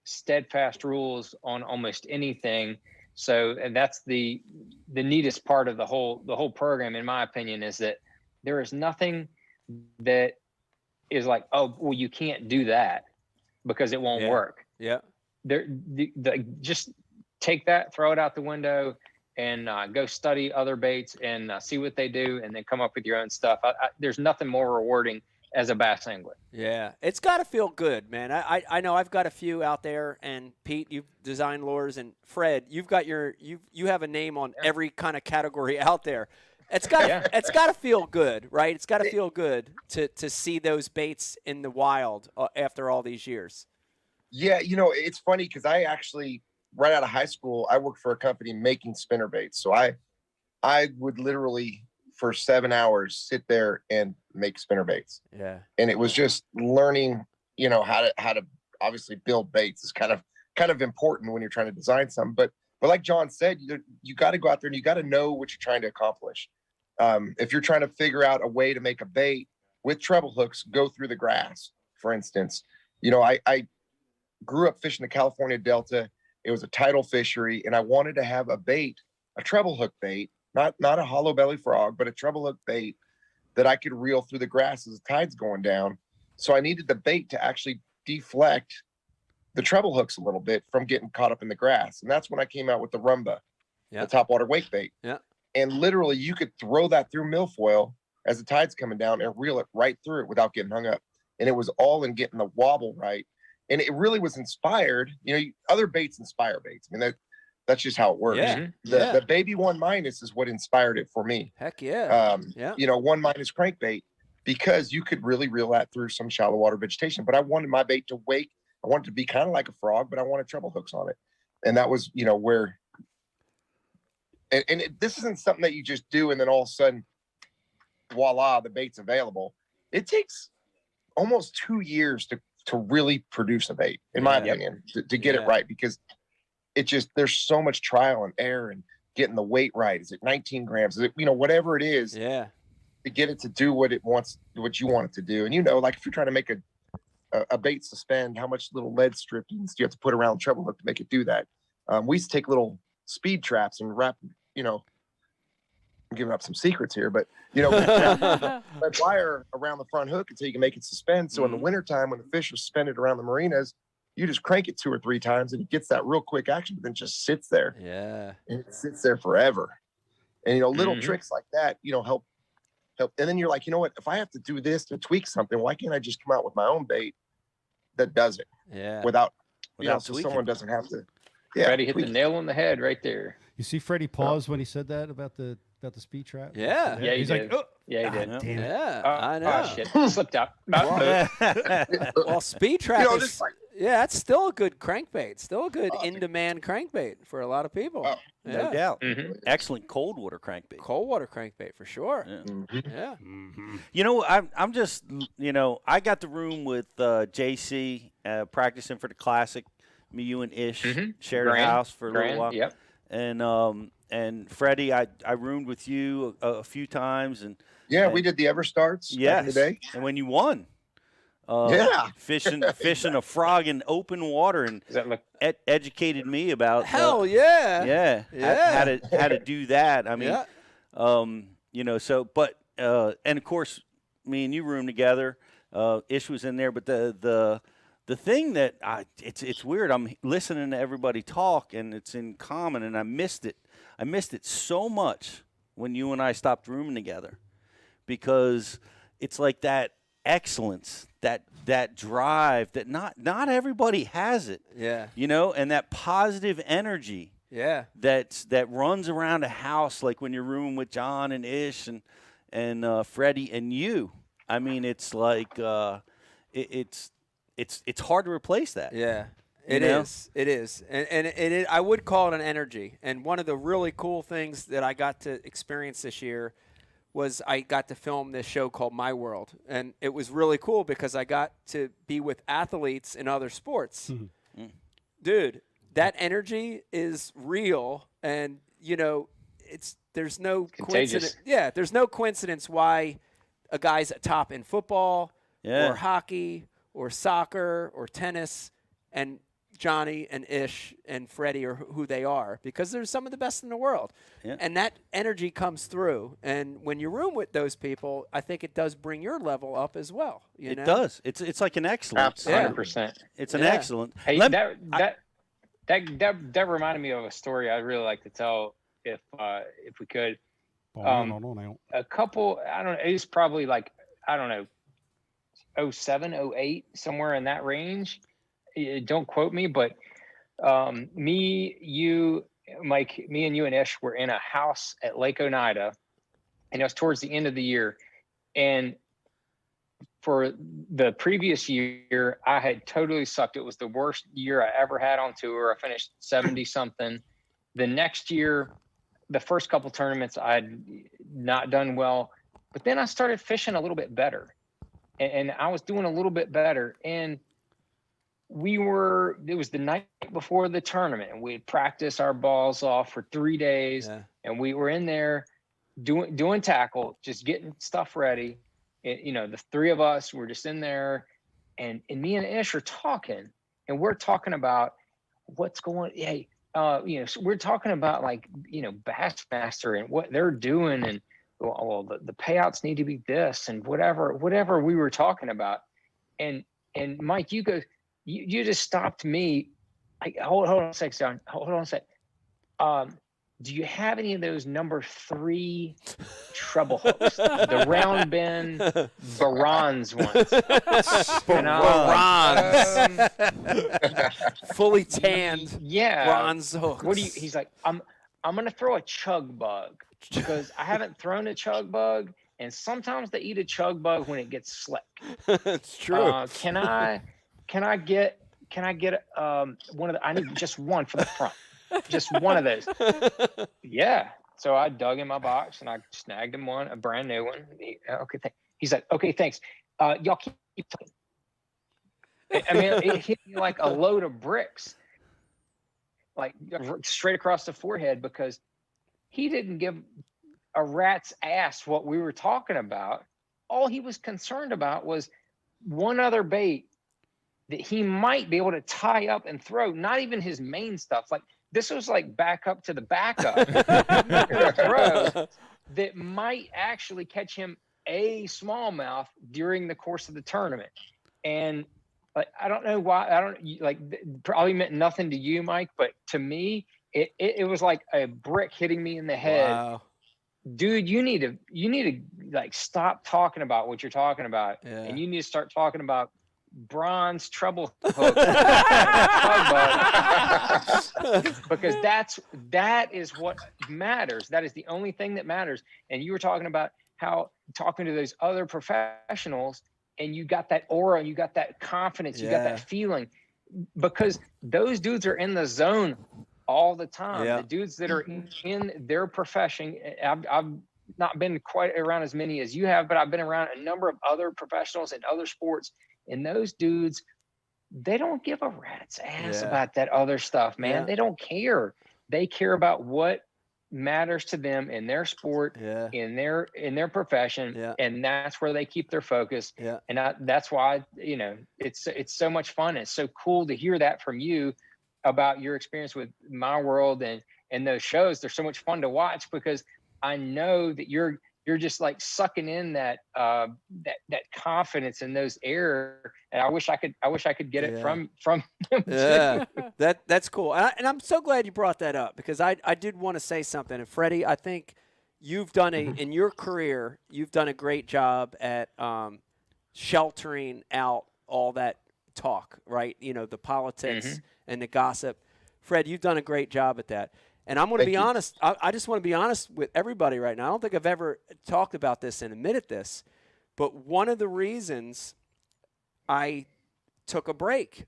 steadfast rules on almost anything. So, and that's the neatest part of the whole program, in my opinion, is that there is nothing that is like, oh, well, you can't do that because it won't work. Yeah. Just take that, throw it out the window, and go study other baits and see what they do, and then come up with your own stuff. There's nothing more rewarding as a bass angler. Yeah, it's got to feel good, man. I know I've got a few out there, and Pete, you've designed lures, and Fred, you've got you have a name on every kind of category out there. It's got it's got to feel good, right? It's got to feel good to see those baits in the wild after all these years. Yeah, it's funny because I actually, right out of high school, I worked for a company making spinner baits. So I would literally for 7 hours sit there and make spinner baits. Yeah. And it was just learning, how to obviously build baits is kind of important when you're trying to design something. But like John said, you got to go out there and you got to know what you're trying to accomplish. If you're trying to figure out a way to make a bait with treble hooks, go through the grass, for instance. I grew up fishing the California Delta. It was a tidal fishery, and I wanted to have a bait, a treble hook bait, not a hollow belly frog, but a treble hook bait that I could reel through the grass as the tide's going down. So I needed the bait to actually deflect the treble hooks a little bit from getting caught up in the grass. And that's when I came out with the Rumba, the topwater wake bait. Yeah. And literally you could throw that through milfoil as the tide's coming down and reel it right through it without getting hung up. And it was all in getting the wobble right. And it really was inspired. Other baits inspire baits. I mean, that's just how it works. Yeah. The Baby 1- is what inspired it for me. Heck yeah. 1- crankbait, because you could really reel that through some shallow water vegetation. But I wanted my bait to wake. I wanted it to be kind of like a frog, but I wanted treble hooks on it. And that was, where. And this isn't something that you just do and then all of a sudden, voila, the bait's available. It takes almost 2 years to really produce a bait, in my opinion, to get it right, because there's so much trial and error and getting the weight right. Is it 19 grams? Is it, whatever it is, to get it to do what you want it to do. And, like if you're trying to make a bait suspend, how much little lead strippings do you have to put around the treble hook to make it do that? We used to take little speed traps and wrap, I'm giving up some secrets here, but red wire around the front hook until you can make it suspend. So in the wintertime, when the fish are suspended around the marinas, you just crank it 2 or 3 times and it gets that real quick action, but then just sits there. Yeah. And it sits there forever. And little tricks like that, help. And then you're like, what, if I have to do this to tweak something, why can't I just come out with my own bait that does it? Yeah. Without so someone doesn't have to. Yeah. Freddie hit the nail on the head right there. You see Freddie pause when he said that about the speed trap? Yeah. Yeah, he's did. like, oh, yeah, he did. damn it. Yeah, I know. Oh, shit. Slipped out. Well, speed trap is, that's still a good crankbait. Still a good in-demand crankbait for a lot of people. No doubt. Excellent cold water crankbait. Cold water crankbait for sure. Yeah. I'm just, I got the room with JC practicing for the Classic. Me, you, and Ish shared a house for a little while. Yep. And Freddie, I roomed with you a few times, and we did the Everstarts back in the day. And when you won, fishing a frog in open water, and educated me about how to do that. I mean, and of course, me and you roomed together. Ish was in there, but the thing that it's weird. I'm listening to everybody talk, and it's in common, and I missed it. I missed it so much when you and I stopped rooming together, because it's like that excellence, that drive that not everybody has it. Yeah. And that positive energy. Yeah. That runs around a house, like when you're rooming with John and Ish, and and Freddie and you. I mean, it's like it's hard to replace that. Yeah. You It know? is. It is. And I would call it an energy. And one of the really cool things that I got to experience this year was I got to film this show called My World. And it was really cool because I got to be with athletes in other sports. Dude, that energy is real. And, you know, there's no coincidence. Yeah, there's no coincidence why a guy's at top in football or hockey or soccer or tennis, and Johnny and Ish and Freddie are who they are, because they're some of the best in the world. Yeah. And that energy comes through. And when you room with those people, I think it does bring your level up as well. You know? It does. It's like an excellence. 100%. It's an excellent. Hey, that reminded me of a story I'd really like to tell if we could. A couple, I don't know, it was probably like, I don't know, 07, 08, somewhere in that range. Don't quote me, but me, you, Mike, me and you and Ish were in a house at Lake Oneida, and it was towards the end of the year. And for the previous year, I had totally sucked. It was the worst year I ever had on tour. I finished 70 something. The next year, the first couple tournaments, I had not done well, but then I started fishing a little bit better, and I was doing a little bit better. And it was the night before the tournament, and we had practiced our balls off for 3 days, and we were in there doing tackle, just getting stuff ready. And, you know, the three of us were just in there, and me and Ish are talking, and we're talking about what's going. Hey, you know, so we're talking about, like, you know, Bassmaster and what they're doing, and well, the payouts need to be this and whatever we were talking about. And Mike, you go. You just stopped me. Hold on a sec, John. Hold on a sec. Do you have any of those number 3 treble hooks? The round bend bronze ones. Fully tanned. Yeah. Bronze hooks. He's like, I'm gonna throw a chug bug because I haven't thrown a chug bug, and sometimes they eat a chug bug when it gets slick. It's true. Can I get one of the? I need just one for the front, just one of those. Yeah. So I dug in my box and I snagged him one, a brand new one. He's like, okay, thanks. Y'all keep talking. I mean, it hit me like a load of bricks, like straight across the forehead, because he didn't give a rat's ass what we were talking about. All he was concerned about was one other bait that he might be able to tie up and throw, not even his main stuff. Like, this was like back up to the backup throw that might actually catch him a smallmouth during the course of the tournament. And like, I don't know why, probably meant nothing to you, Mike, but to me, it was like a brick hitting me in the head. Wow. Dude, you need to like stop talking about what you're talking about, and you need to start talking about bronze treble hook because that is what matters. That is the only thing that matters. And you were talking about how talking to those other professionals, and you got that aura, you got that confidence, you got that feeling, because those dudes are in the zone all the time. The dudes that are in their profession, I've not been quite around as many as you have, but I've been around a number of other professionals in other sports. And those dudes, they don't give a rat's ass about that other stuff, man. They don't care. They care about what matters to them in their sport, in their profession, and that's where they keep their focus. And that's why, you know, it's so much fun. It's so cool to hear that from you about your experience with My World and those shows. They're so much fun to watch because I know that you're just like sucking in that confidence in those air. And I wish I could get it from them too. That's cool. And I'm so glad you brought that up, because I did want to say something. And Freddie, I think you've done in your career, you've done a great job at sheltering out all that talk, right? You know, the politics and the gossip. Fred, you've done a great job at that. And I'm going to be you. honest. I just want to be honest with everybody right now. I don't think I've ever talked about this and admitted this, but one of the reasons I took a break,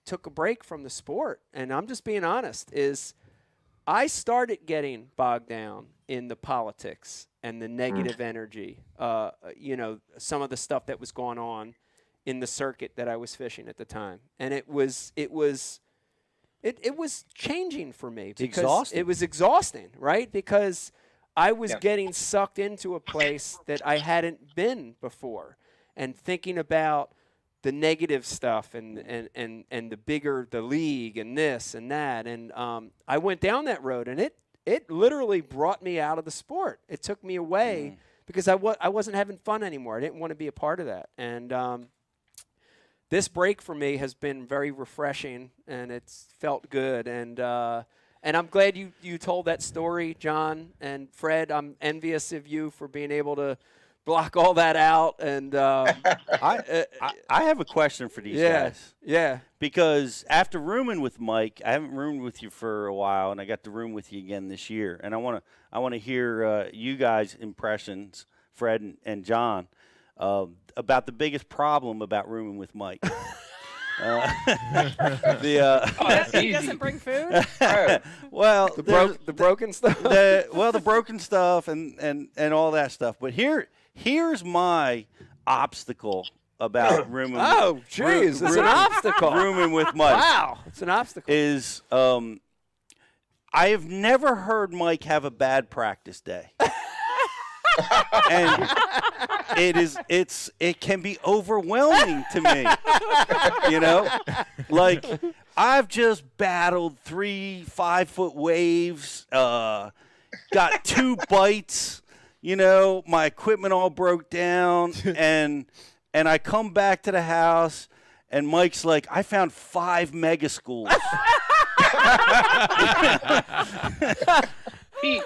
took a break from the sport, and I'm just being honest, is I started getting bogged down in the politics and the negative energy, some of the stuff that was going on in the circuit that I was fishing at the time. And it was changing for me because it was exhausting, right? Because I was getting sucked into a place that I hadn't been before and thinking about the negative stuff and the bigger the league and this and that. And I went down that road, and it literally brought me out of the sport. It took me away because I wasn't having fun anymore. I didn't want to be a part of that. And this break for me has been very refreshing, and it's felt good. And I'm glad you told that story, John and Fred. I'm envious of you for being able to block all that out. And I have a question for these guys. Yeah. Because after rooming with Mike, I haven't roomed with you for a while, and I got to room with you again this year. And I want to hear you guys' impressions, Fred and John, about the biggest problem about rooming with Mike. He doesn't bring food. Well, the broken stuff. The broken stuff and all that stuff. But here's my obstacle about rooming. Oh, jeez, it's an obstacle. Rooming with Mike. Wow, it's an obstacle. Is I have never heard Mike have a bad practice day. And it can be overwhelming to me. Like I've just battled 3 5-foot waves, got 2 bites, my equipment all broke down, and I come back to the house and Mike's like, I found 5 mega schools. Pete,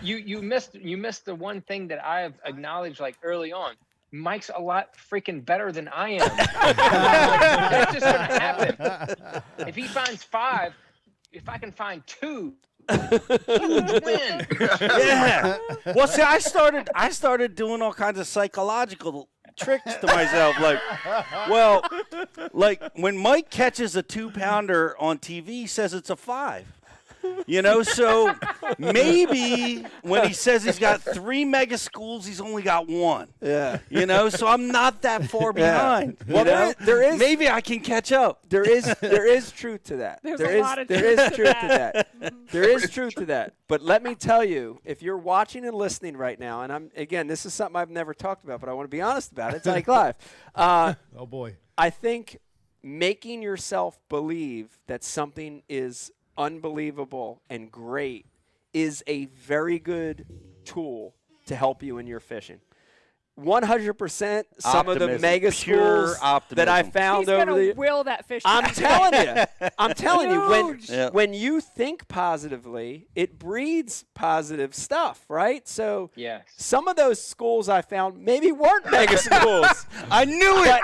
you missed the one thing that I have acknowledged like early on. Mike's a lot freaking better than I am. That's just gonna happen. If he finds 5, if I can find 2, huge win. Yeah. Well, see, I started doing all kinds of psychological tricks to myself. Like when Mike catches a 2-pounder on TV, he says it's a 5. So maybe when he says he's got 3 mega schools, he's only got 1. Yeah. So I'm not that far behind. Well, there is maybe I can catch up. There is truth to that. There's there a is lot of there truth is to truth to that. that. There is truth to that. But let me tell you, if you're watching and listening right now, and this is something I've never talked about, but I want to be honest about it. It's like live. Oh boy. I think making yourself believe that something is unbelievable and great is a very good tool to help you in your fishing. 100% some of the mega schools that I found He's over gonna the will that fish I'm back. telling you Huge. when you think positively, it breeds positive stuff, right? So Yes. some of those schools I found maybe weren't mega schools. I knew it.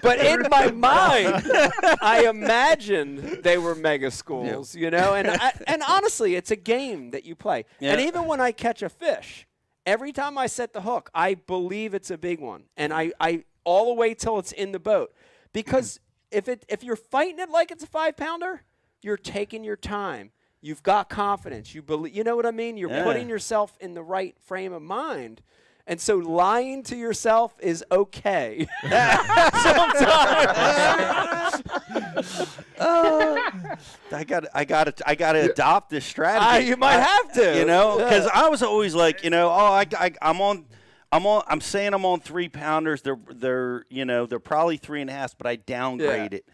But in my mind, I imagined they were mega schools, And honestly, it's a game that you play. Yeah. And even when I catch a fish, every time I set the hook, I believe it's a big one, and I all the way till it's in the boat, because if you're fighting it like it's a 5-pounder, you're taking your time. You've got confidence. You believe. You know what I mean? You're putting yourself in the right frame of mind. And so lying to yourself is okay. Sometimes. I got to adopt this strategy. You might have to. Because I was always like, I'm saying I'm on 3-pounders. They're probably 3.5, but I downgrade it.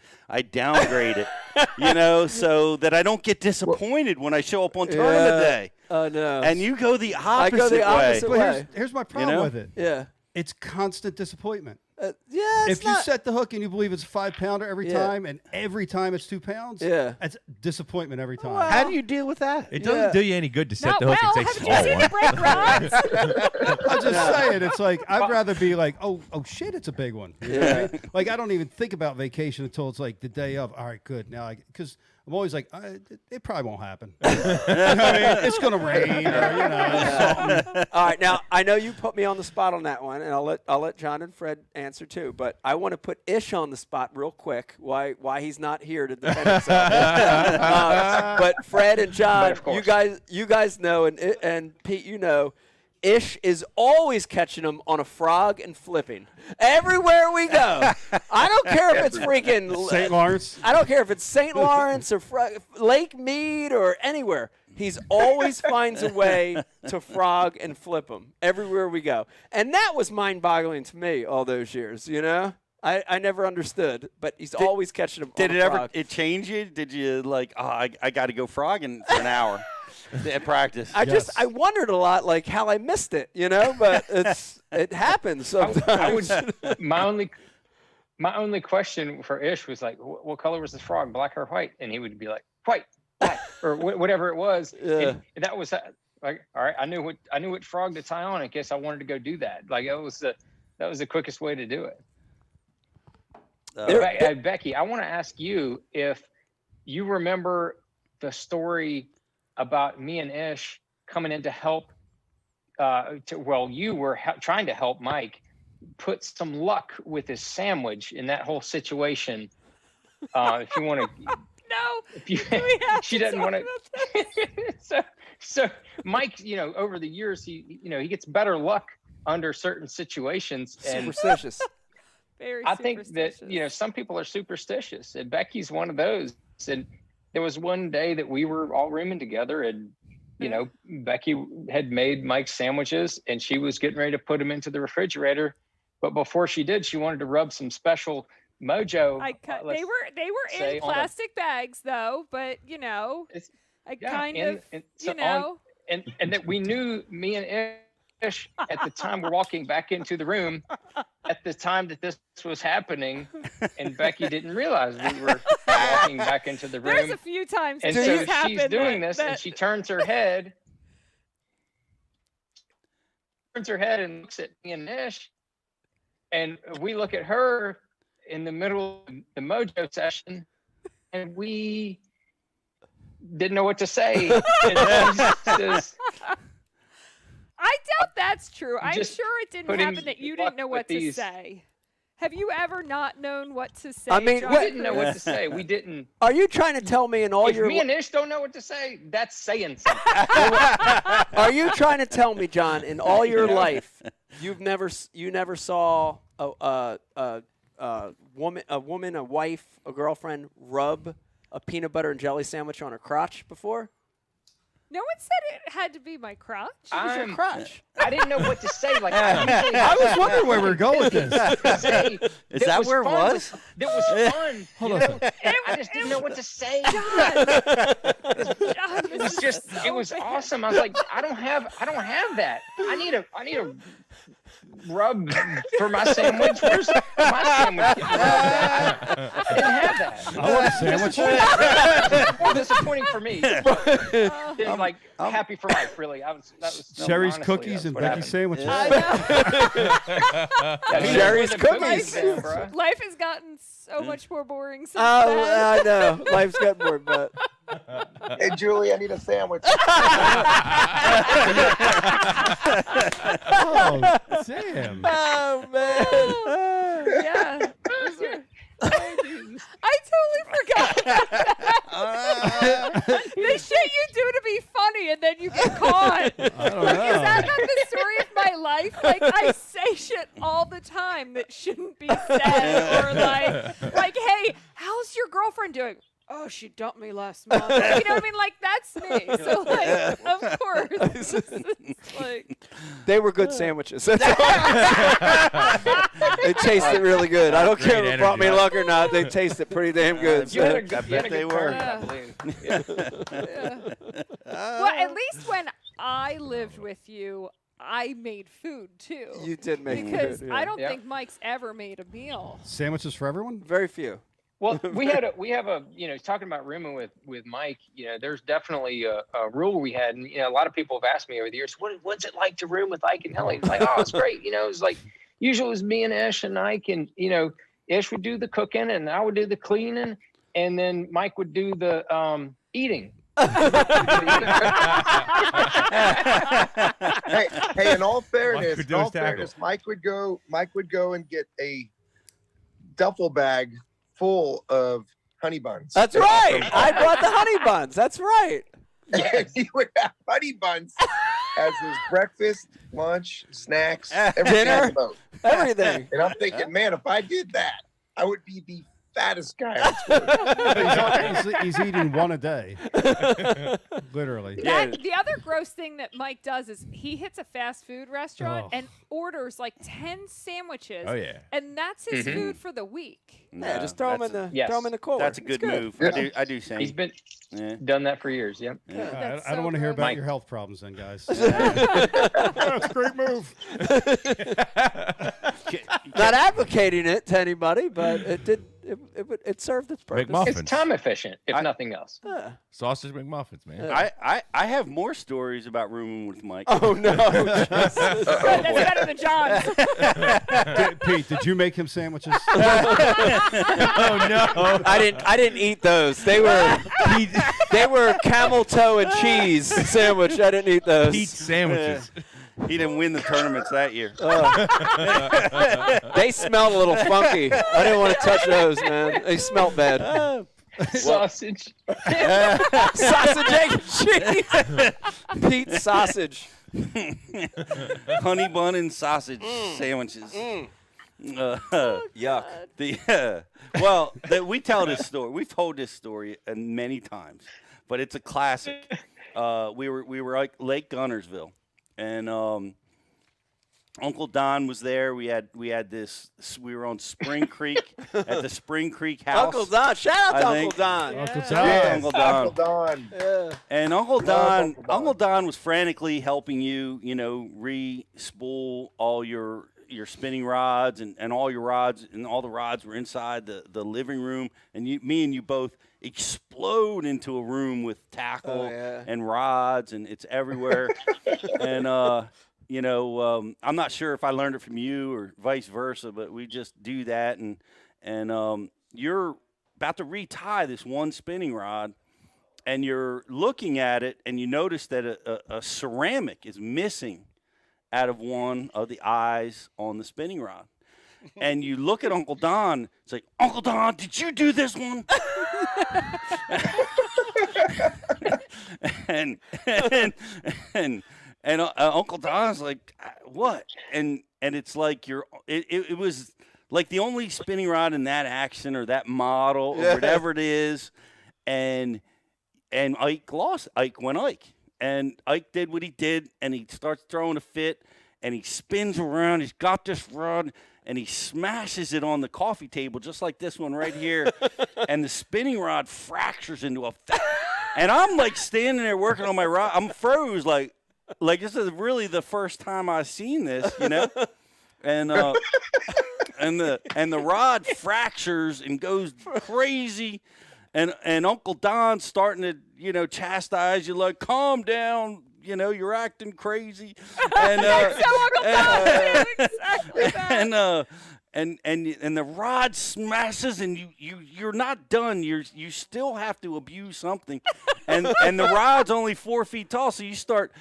So that I don't get disappointed when I show up on tournament day. Oh no. And you go the opposite, I go the opposite way. way. Here's my problem with it. Yeah. It's constant disappointment. It's if you set the hook and you believe it's a 5-pounder every time, and every time it's 2 pounds, that's disappointment every time. Well, how do you deal with that? It doesn't do you any good to set Not the hook well. and say Haven't small you seen one. the break rods? I'm just saying, it's like I'd rather be like, oh shit, it's a big one. You know what I mean? Like I don't even think about vacation until it's like the day of. All right, good. Now, because I'm always like, it probably won't happen. You know what I mean? It's gonna rain, or something. All right, now I know you put me on the spot on that one, and I'll let John and Fred answer too. But I want to put Ish on the spot real quick. Why he's not here to defend himself? But Fred and John, you guys know, and Pete, you know. Ish is always catching them on a frog and flipping. Everywhere we go. I don't care if it's freaking St. Lawrence. I don't care if it's St. Lawrence or Lake Mead or anywhere. He's always finds a way to frog and flip them everywhere we go. And that was mind-boggling to me all those years, you know? I never understood, but he's always catching them on a frog. Did it change you? Did you like, I got to go frogging for an hour? At practice. I wondered a lot, like how I missed it, you know, but it happens sometimes. My only question for Ish was like, what color was this frog, black or white? And he would be like, white, black, or whatever it was. And that was like, all right, I knew what frog to tie on in case I wanted to go do that. Like that was the quickest way to do it. Becky, I want to ask you if you remember the story about me and Ish coming in to help. You were trying to help Mike put some luck with his sandwich in that whole situation. If you want to, she doesn't want to. So Mike, you know, over the years, he gets better luck under certain situations. Superstitious. Very I think that, you know, some people are superstitious, and Becky's one of those. And there was one day that we were all rooming together, and, you know, Becky had made Mike's sandwiches, and she was getting ready to put them into the refrigerator. But before she did, she wanted to rub some special Mojo. They were in plastic bags, though, but, you know, and that we knew, me and Ish at the time we're walking back into the room at the time that this was happening, and Becky didn't realize we were walking back into the room. There's a few times and so she's doing this, and she turns her head and looks at me and Ish, and we look at her in the middle of the Mojo session, and we didn't know what to say. And she says, I doubt that's true. I'm sure it didn't happen that you didn't know what to say. Have you ever not known what to say? I mean, John? We didn't know what to say. We didn't. Are you trying to tell me if me and Ish don't know what to say, that's saying something. Are you trying to tell me, John, in all your life, you never saw a woman, a wife, a girlfriend rub a peanut butter and jelly sandwich on her crotch before? No one said it had to be my crotch. It was your crotch. I didn't know what to say. Like I was wondering where we're going with this. Is that where it was? That was fun. Hold on. I just didn't know what to say. John, It was just, it was awesome. I was like, I don't have that. I need a rub for my sandwich. Where's my sandwich? I didn't have that. I want a sandwich. More disappointing for me. Than like happy for life, really. Sherry's cookies and Becky's sandwiches. Sherry's cookies. Life has gotten so much more boring since I know. Life's got more, but. Hey, Julie, I need a sandwich. Oh, Sam. Oh, man. Yeah. I totally forgot about that. The shit you do to be funny and then you get caught. I don't know. Is that not the story of my life? Like, I say shit all the time that shouldn't be said. Or like, hey, how's your girlfriend doing? Oh, she dumped me last month. You know what I mean? Like, that's me. So, like, of course. It's like, they were good sandwiches. They tasted really good. I don't care if it brought me luck or not. They tasted pretty damn good. I bet they were. well, at least when I lived with you, I made food, too. You did make because food. Yeah. I don't think Mike's ever made a meal. Sandwiches for everyone? Very few. Well, we have a, you know, talking about rooming with Mike, you know, there's definitely a rule we had. And, you know, a lot of people have asked me over the years, what's it like to room with Iaconelli? It's like, oh, it's great. You know, it's like, usually it was me and Ish and Ike, and, you know, Ish would do the cooking and I would do the cleaning. and then Mike would do the eating. Hey, in all fairness, could do his tackle. Mike would go and get a duffel bag full of honey buns. That's right. I brought the honey buns. That's right. And he would have honey buns as his breakfast, lunch, snacks, everything on Dinner? the boat. Everything. And I'm thinking, man, if I did that, I would be the fattest guy on tour. He's eating one a day, literally. The other gross thing that Mike does is he hits a fast food restaurant and orders like 10 sandwiches. Oh, yeah. And that's his food for the week. Yeah, just throw them in the cooler. That's a good move. Yeah. I do same. He's been done that for years. Yep. Yeah, I don't want to hear about your health problems then, guys. That's a great move. Not advocating it to anybody, but it served its purpose. McMuffins. It's time efficient, if nothing else. Sausage McMuffins, man. I have more stories about rooming with Mike. Oh no! That's better than John's. Pete, did you make him sandwiches? Oh no! I didn't eat those. They were camel toe and cheese sandwich. I didn't eat those. Pete sandwiches. He didn't win the tournaments that year. They smelled a little funky. I didn't want to touch those, man. They smelled bad. Sausage. Sausage, egg, and cheese. Pete's sausage. Honey bun and sausage sandwiches. Yuck. We tell this story. We've told this story many times, but it's a classic. We were like Lake Gunnersville, and Uncle Don was there. We had this. We were on Spring Creek at the Spring Creek house. Uncle Don. Shout out to Uncle Don. Uncle Don. Yeah, Uncle Don. Uncle Don. Yeah. And Uncle Don was frantically helping you, re-spool all your spinning rods and all your rods, and all the rods were inside the living room, and me and you both explode into a room with tackle and rods, and it's everywhere. And I'm not sure if I learned it from you or vice versa, but we just do that, and you're about to retie this one spinning rod, and you're looking at it, and you notice that a ceramic is missing out of one of the eyes on the spinning rod. And you look at Uncle Don, it's like, Uncle Don, did you do this one? and Uncle Don's like, what? And it's like it was like the only spinning rod in that action or that model or whatever it is. And Ike lost. Ike went Ike. And Ike did what he did, and he starts throwing a fit, and he spins around. He's got this rod, and he smashes it on the coffee table, just like this one right here. And the spinning rod fractures into a and I'm like standing there working on my rod. I'm froze, like this is really the first time I've seen this, And the rod fractures and goes crazy. And Uncle Don's starting to, chastise you, like, calm down, you're acting crazy. And That's so Uncle Don too, exactly that. And the rod smashes, and you're not done. You still have to abuse something. And the rod's only 4 feet tall, so you start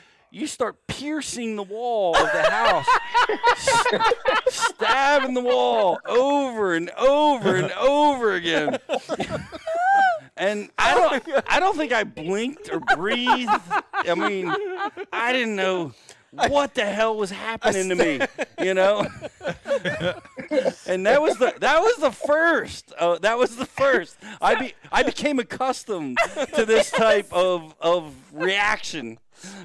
piercing the wall of the house, stabbing the wall over and over and over again. And I don't think I blinked or breathed. I mean, I didn't know what the hell was happening to me, And that was the first. That was the first. I became accustomed to this type of reaction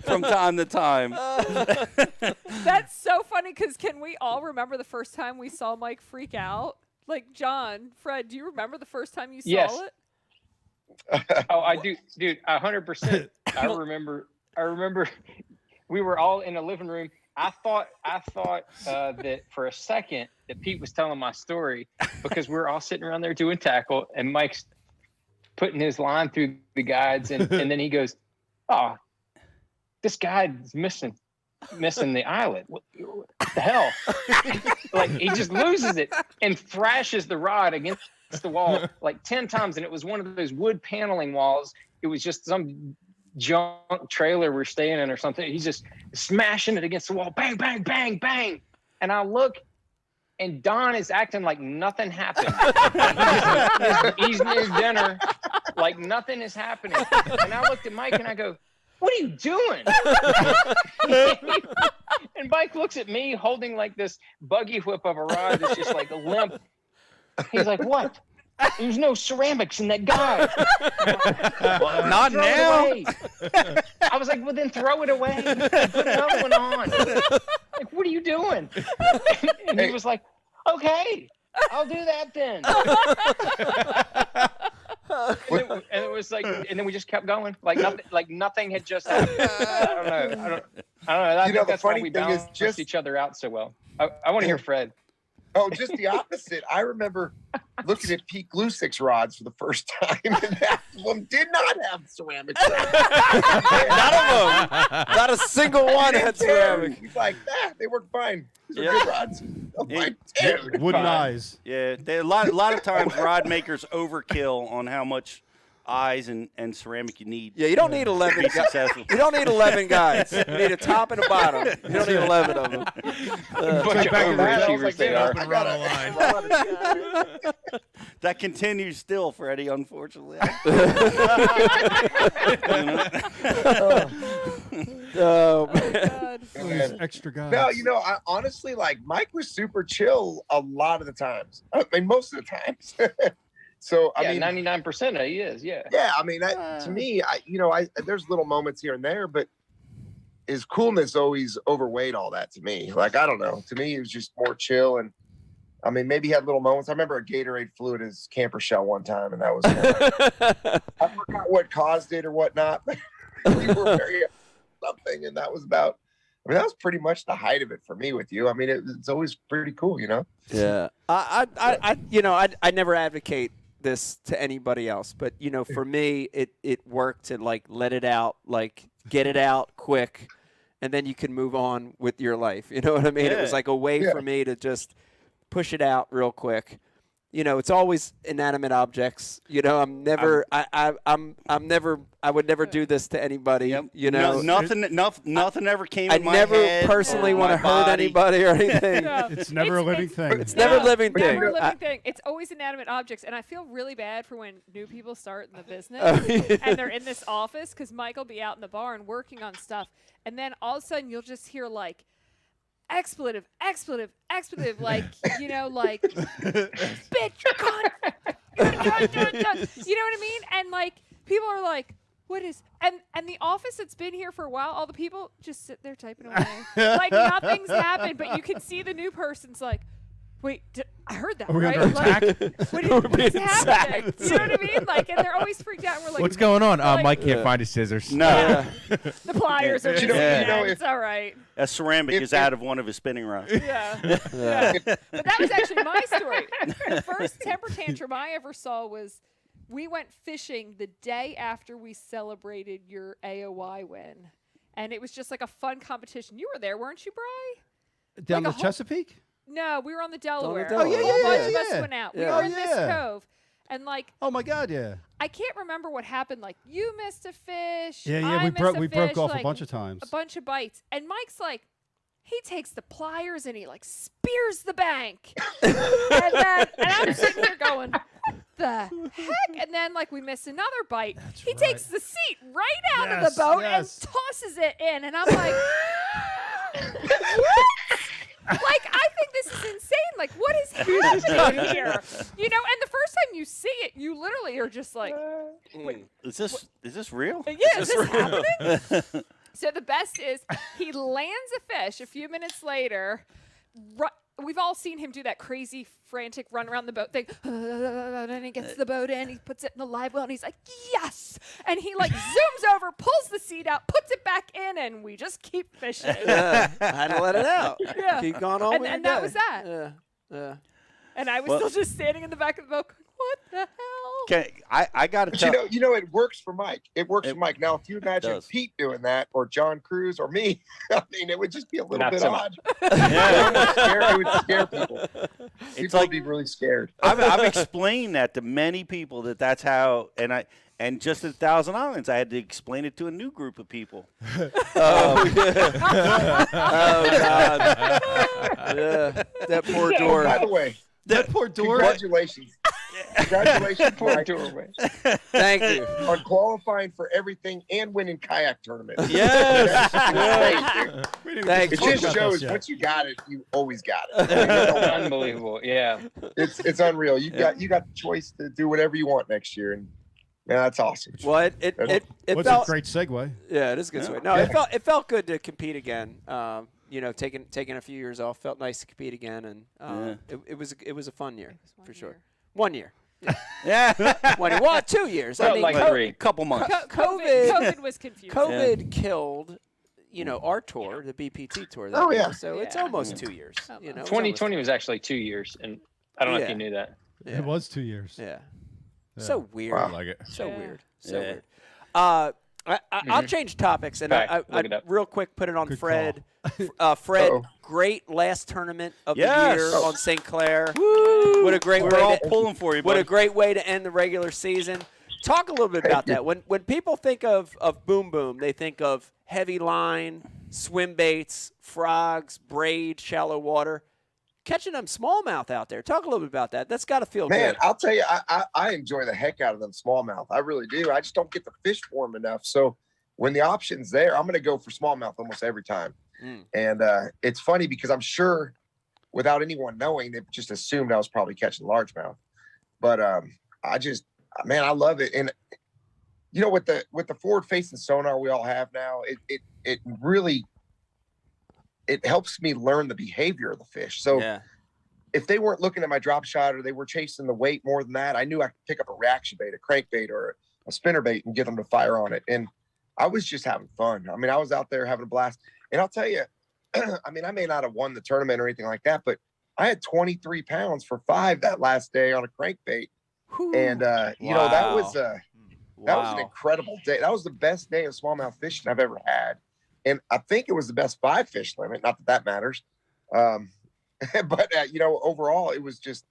from time to time. That's so funny, because can we all remember the first time we saw Mike freak out? Like, John, Fred, do you remember the first time you saw it? Oh, I do, dude. 100%. I remember. We were all in the living room. I thought that for a second that Pete was telling my story, because we were all sitting around there doing tackle, and Mike's putting his line through the guides, and then he goes, "Oh, this guide is missing. missing the eyelet. What the hell? Like, he just loses it and thrashes the rod against the wall like 10 times. And it was one of those wood paneling walls. It was just some junk trailer we're staying in or something. He's just smashing it against the wall. Bang, bang, bang, bang. And I look, and Don is acting like nothing happened. He's eating his dinner like nothing is happening. And I looked at Mike and I go, "What are you doing?" And Mike looks at me holding like this buggy whip of a rod that's just like a limp. He's like, "What? There's no ceramics in that guy." Well, not now. I was like, "Well, then throw it away. Put another one on." Like, what are you doing? And he was like, "Okay, I'll do that then." And it was like, and then we just kept going, like nothing had just happened. I don't know. I think that's why we balanced each other out so well. I want to hear Fred. Oh, just the opposite. I remember looking at Pete Glusik's rods for the first time, and half of them did not have ceramic. None of them. Not a single one had ceramic. He's like, they work fine. These are good rods. I'm like, dude. Wooden eyes. Yeah, a lot of times rod makers overkill on how much eyes and ceramic you need. Yeah, you don't need 11 guys. Successful. You don't need 11 guys. You need a top and a bottom. You don't need 11 of them. That continues still, Freddie, unfortunately. Oh, man. Extra guys. No, I honestly, like, Mike was super chill a lot of the times. I mean, most of the times. So I mean, 99% he is. Yeah. Yeah, I mean, to me, there's little moments here and there, but his coolness always overweighed all that to me. Like, I don't know. To me, he was just more chill, and I mean, maybe he had little moments. I remember a Gatorade flew at his camper shell one time, and that was I forgot what caused it or whatnot. But we were very something, and that was about. I mean, that was pretty much the height of it for me with you. I mean, it's always pretty cool, Yeah. I never advocate this to anybody else, but for me it worked to like let it out, like get it out quick, and then you can move on with your life. You know what I mean? It was like a way for me to just push it out real quick. It's always inanimate objects. I'm never I would never do this to anybody. Nothing ever came in my head. I never personally want to hurt anybody or anything. No, it's never a living thing. It's never a living thing. Never a living thing. It's always inanimate objects, and I feel really bad for when new people start in the business and they're in this office, because Mike will be out in the barn working on stuff, and then all of a sudden you'll just hear like expletive, like, like, bitch, cunt. You know what I mean? And like, people are like, what is, and the office that's been here for a while, all the people just sit there typing away. Like nothing's happened, but you can see the new person's like, wait, I heard that, right? What is happening? You know what I mean? Like, and they're always freaked out. And we're like, what's going on? Like, Mike can't find his scissors. No. The pliers are just it's all right. A ceramic is out of one of his spinning rods. Yeah. But that was actually my story. The first temper tantrum I ever saw was we went fishing the day after we celebrated your AOY win. And it was just like a fun competition. You were there, weren't you, Bri? Down the Chesapeake? No, we were on the Delaware. Oh, yeah, a whole bunch of us went out. We were in this cove. And like, oh my God, yeah. I can't remember what happened. Like, you missed a fish. Yeah, we broke off a bunch of times. A bunch of bites. And Mike's like, he takes the pliers and he like spears the bank. and I'm sitting here going, what the heck? And then like we miss another bite. He takes the seat right out of the boat and tosses it in. And I'm like, what? Like, I think this is insane. Like, what is happening here? And the first time you see it, you literally are just like, wait. Is this real? Yeah, is this happening? So the best is he lands a fish a few minutes later. We've all seen him do that crazy, frantic run around the boat thing. And he gets the boat in, he puts it in the live well, and he's like, yes! And he like zooms over, pulls the seat out, puts it back in, and we just keep fishing. I had to let it out. Yeah. Keep going on and that was that. Yeah. And I was still just standing in the back of the boat going, what the hell? I got to But tell you know, it works for Mike. It works for Mike. Now, if you imagine does. Pete doing that, or John Cruz, or me, I mean, it would just be a little Not bit so odd. Yeah. It would scare people. It's People like would be really scared. I've explained that to many people that's how, and just at Thousand Islands, I had to explain it to a new group of people. Oh God. Yeah, that poor door. By the way, That poor door. congratulations. Congratulations, Mike, Doorway. Thank you. on qualifying for everything and winning kayak tournaments. Yes. We didn't Thank even It talk just about shows this yet. once you got it, you always got it. Unbelievable. Yeah. It's unreal. You got the choice to do whatever you want next year, and man, that's awesome. Well, it What's felt a great segue? yeah, it is a good swing. No, it felt good to compete again. You know, taking a few years off felt nice to compete again, and it was a fun year for sure. 1 year. Yeah. 1 year. Well, 2 years. Felt like three. Couple months. COVID was confusing. COVID killed, our tour, the BPT tour. That Oh, year, yeah. So it's almost 2 years. You know, 2020 was actually 2 years, and I don't know if Yeah. you knew that. Yeah. It was 2 years. Yeah. So weird. I like it. So Yeah. weird. So Yeah. weird. I'll change topics, and Okay, I look it up. real quick put it on Good Fred. Fred, Uh-oh. great last tournament of Yes. the year on St. Clair. Woo! What a great We're way all to, pulling for you, What buddy. a great way to end the regular season. Talk a little bit about that. When people think of Boom Boom, they think of heavy line, swim baits, frogs, braid, shallow water. Catching them smallmouth out there. Talk a little bit about that. That's got to feel Man, good. I'll tell you, I enjoy the heck out of them smallmouth. I really do. I just don't get the fish for them enough. So when the option's there, I'm going to go for smallmouth almost every time. And it's funny because I'm sure without anyone knowing, they just assumed I was probably catching largemouth. But I love it. And you know, with the forward facing sonar we all have now, it really helps me learn the behavior of the fish. So Yeah. if they weren't looking at my drop shot or they were chasing the weight more than that, I knew I could pick up a reaction bait, a crankbait, or a spinner bait and get them to fire on it. And I was just having fun. I mean, I was out there having a blast. And I'll tell you, I mean, I may not have won the tournament or anything like that, but I had 23 pounds for 5 that last day on a crankbait. And, you know, that was an incredible day. That was the best day of smallmouth fishing I've ever had. And I think it was the best 5 fish limit. Not that matters. But, you know, overall, it was just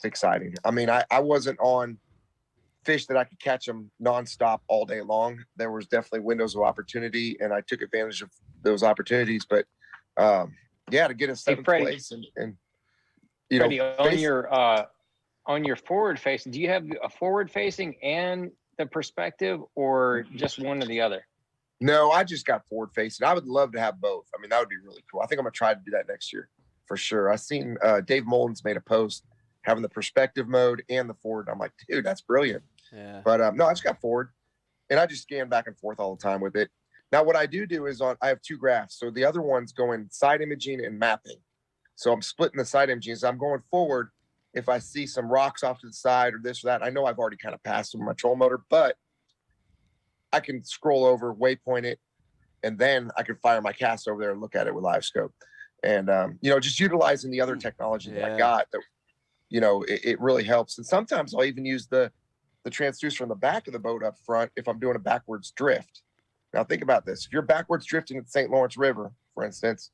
exciting. I mean, I wasn't on fish that I could catch them nonstop all day long. There was definitely windows of opportunity, and I took advantage of those opportunities. But to get a seventh place and you Freddie, know, on your forward facing, do you have a forward facing and the perspective, or just one or the other? No, I just got forward facing. I would love to have both. I mean, that would be really cool. I think I'm gonna try to do that next year for sure. I seen Dave Mullins made a post having the perspective mode and the forward. I'm like, dude, that's brilliant. Yeah. But no, I just got forward, and I just scan back and forth all the time with it. Now, what I do is I have 2 graphs. So the other one's going side imaging and mapping. So I'm splitting the side imaging. So I'm going forward. If I see some rocks off to the side or this or that, I know I've already kind of passed them with my troll motor, but I can scroll over, waypoint it, and then I can fire my cast over there and look at it with live scope. And, you know, just utilizing the other technology that I got that, you know, it really helps. And sometimes I'll even use the transducer on the back of the boat up front if I'm doing a backwards drift. Now think about this. If you're backwards drifting at the St. Lawrence River, for instance,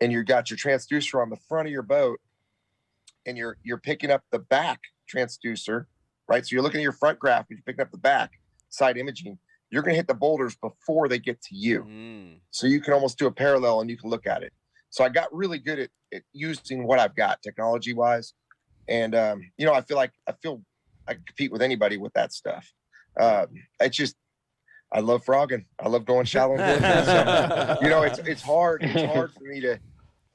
and you got your transducer on the front of your boat and you're picking up the back transducer, right? So you're looking at your front graph, but you're picking up the back side imaging, you're going to hit the boulders before they get to you. So you can almost do a parallel and you can look at it. So I got really good at using what I've got technology wise. And, you know, I feel I can compete with anybody with that stuff. It's just, I love frogging. I love going shallow. So, you know, it's hard. It's hard for me to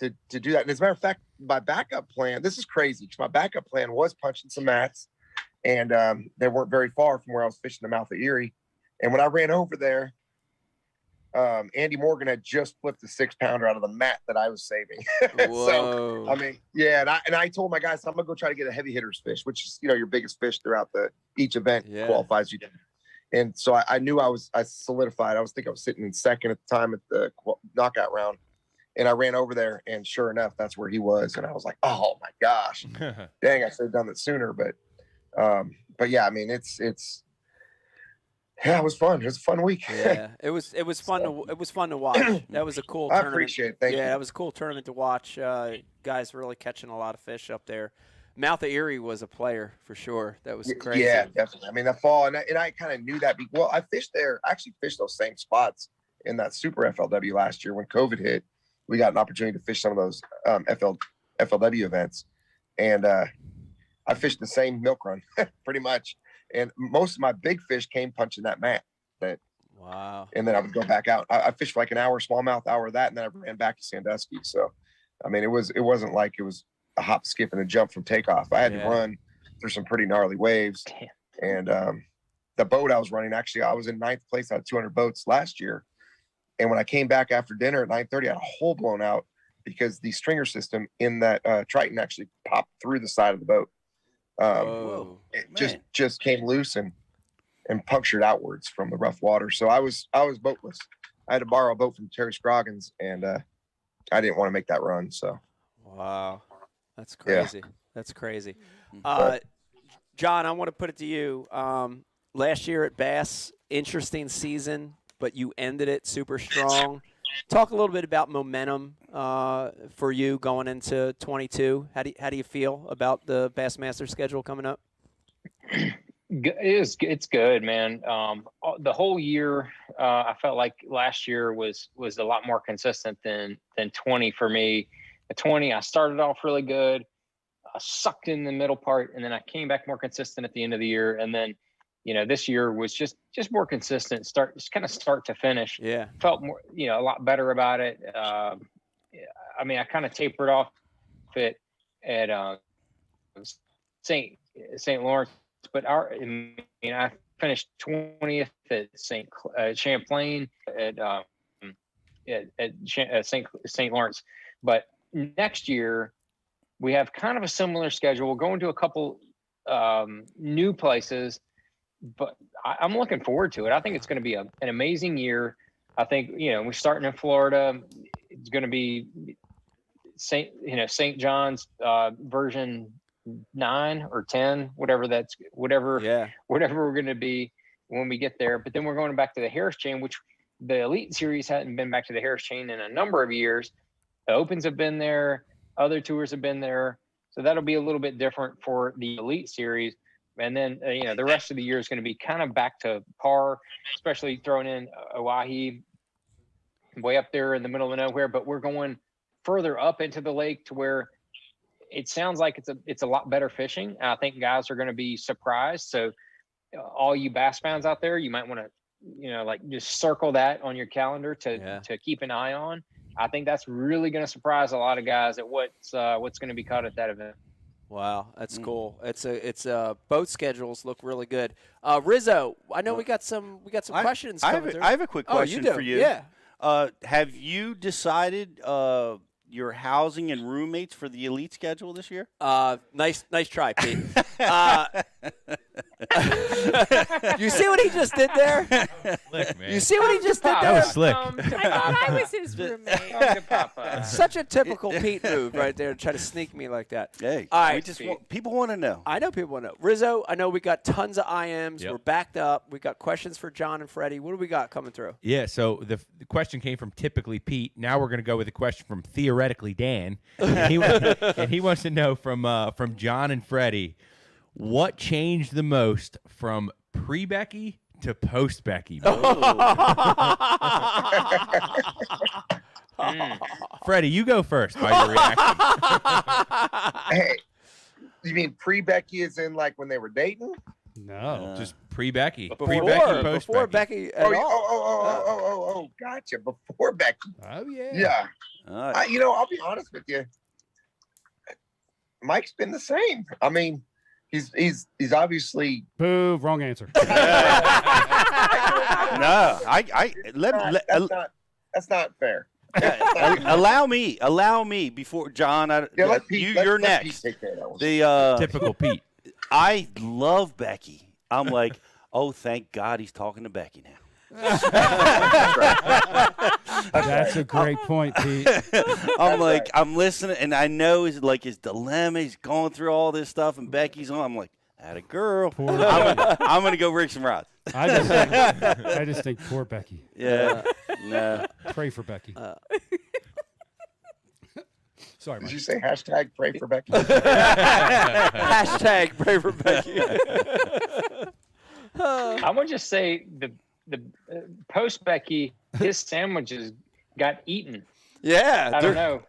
do that. And as a matter of fact, my backup plan, this is crazy because my backup plan was punching some mats, and they weren't very far from where I was fishing the mouth of Erie. And when I ran over there, Andy Morgan had just flipped a 6-pounder out of the mat that I was saving. So, I mean, yeah. And I told my guys, I'm going to go try to get a heavy hitters fish, which is, you know, your biggest fish throughout each event qualifies you. And so I knew I solidified. I was sitting in second at the time at the knockout round. And I ran over there, and sure enough, that's where he was. And I was like, oh my gosh, dang, I should have done it sooner. But yeah, I mean, yeah, it was fun. It was a fun week. Yeah, it was fun to watch. That was a cool I tournament. appreciate it. Thank you. That was a cool tournament to watch. Guys really catching a lot of fish up there. Mouth of Erie was a player for sure. That was crazy. Yeah, definitely. I mean, the fall, and I kind of knew that. Well, I fished there. I actually fished those same spots in that Super FLW last year when COVID hit. We got an opportunity to fish some of those FLW events, and I fished the same milk run pretty much. And most of my big fish came punching that mat. Wow. And then I would go back out. I fished for like an hour, smallmouth, hour of that, and then I ran back to Sandusky. So, I mean, it wasn't like it was a hop, skip, and a jump from takeoff. I had to run through some pretty gnarly waves. And the boat I was running, actually, I was in 9th place out of 200 boats last year. And when I came back after dinner at 9:30, I had a hole blown out because the stringer system in that Triton actually popped through the side of the boat. It just came loose and punctured outwards from the rough water. So I was boatless. I had to borrow a boat from Terry Scroggins, and I didn't want to make that run. So wow, that's crazy. Yeah. That's crazy. John, I want to put it to you. Last year at Bass, interesting season, but you ended it super strong. Talk a little bit about momentum for you going into 22. How do you feel about the Bassmaster schedule coming up? It's good, man. The whole year, I felt like last year was a lot more consistent than 20 for me. At 20, I started off really good. I sucked in the middle part, and then I came back more consistent at the end of the year. And then, this year was just more consistent, start to finish. Yeah. Felt more, a lot better about it. I mean, I kind of tapered off it at St. Lawrence, but I finished 20th at Champlain at St. Lawrence. But next year we have kind of a similar schedule. We're going to a couple new places, but I'm looking forward to it. I think it's going to be an amazing year. I think, we're starting in Florida. It's going to be St. John's version 9 or 10, whatever we're going to be when we get there. But then we're going back to the Harris Chain, which the Elite Series hadn't been back to the Harris Chain in a number of years. The Opens have been there. Other tours have been there. So that'll be a little bit different for the Elite Series. And then, the rest of the year is going to be kind of back to par, especially throwing in Oahe way up there in the middle of nowhere. But we're going further up into the lake to where it sounds like it's a lot better fishing. I think guys are going to be surprised. So all you bass fans out there, you might want to, just circle that on your calendar to keep an eye on. I think that's really going to surprise a lot of guys at what's going to be caught at that event. Wow, that's cool. It's boat schedules look really good. Rizzo, I know we got some questions. I have a quick question for you. Yeah. Have you decided your housing and roommates for the Elite schedule this year? Nice try, Pete. You see what he just did there? Slick, man. You see what he just did there? That was slick. I thought I was his roommate. Such a typical Pete move right there to try to sneak me like that. Hey, all right. People want to know. I know people want to know. Rizzo, I know we got tons of IMs. Yep. We're backed up. We got questions for John and Freddie. What do we got coming through? Yeah, so the question came from typically Pete. Now we're going to go with a question from theoretically Dan. And he wants to know from John and Freddie, what changed the most from pre-Becky to post-Becky? Freddie, you go first by your reaction. Hey, you mean pre-Becky is in like when they were dating? No, just pre-Becky. Pre-Becky, post-Becky. before Becky at all. Oh, gotcha. Before Becky. Oh, yeah. Yeah. All right. I'll be honest with you. Mike's been the same. I mean, he's obviously. Boo! Wrong answer. No, that's not fair. allow me before John. You're next. The typical Pete. I love Becky. I'm like, oh, thank God he's talking to Becky now. That's a great point, Pete. I'm like, I'm listening, and I know his dilemma. He's going through all this stuff, and Becky's on. I'm like, Atta girl. Poor I'm gonna go rig some rods. I just think poor Becky. Yeah. No. Pray for Becky. Sorry, Did Mike. you say hashtag pray for Becky? Hashtag pray for Becky. I'm gonna just say the post Becky, his sandwiches got eaten. Yeah, I don't know.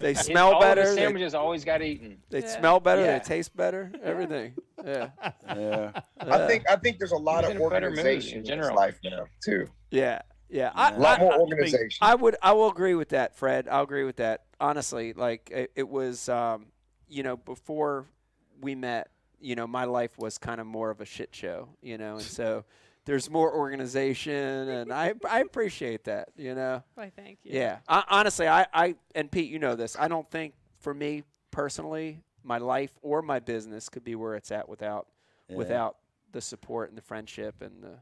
they smell all better. Of his sandwiches always got eaten. They smell better. Yeah. They taste better. Everything. Yeah. Yeah. I think there's a lot He's of in a better mood organization in in his general. life now too. Yeah. Yeah. A lot more organization. I will agree with that, Fred. I'll agree with that. Honestly, like it was, before we met, my life was kind of more of a shit show, and so there's more organization, and I appreciate that, Why, thank you. Yeah. Honestly, I and Pete, you know this. I don't think for me personally, my life or my business could be where it's at without the support and the friendship and the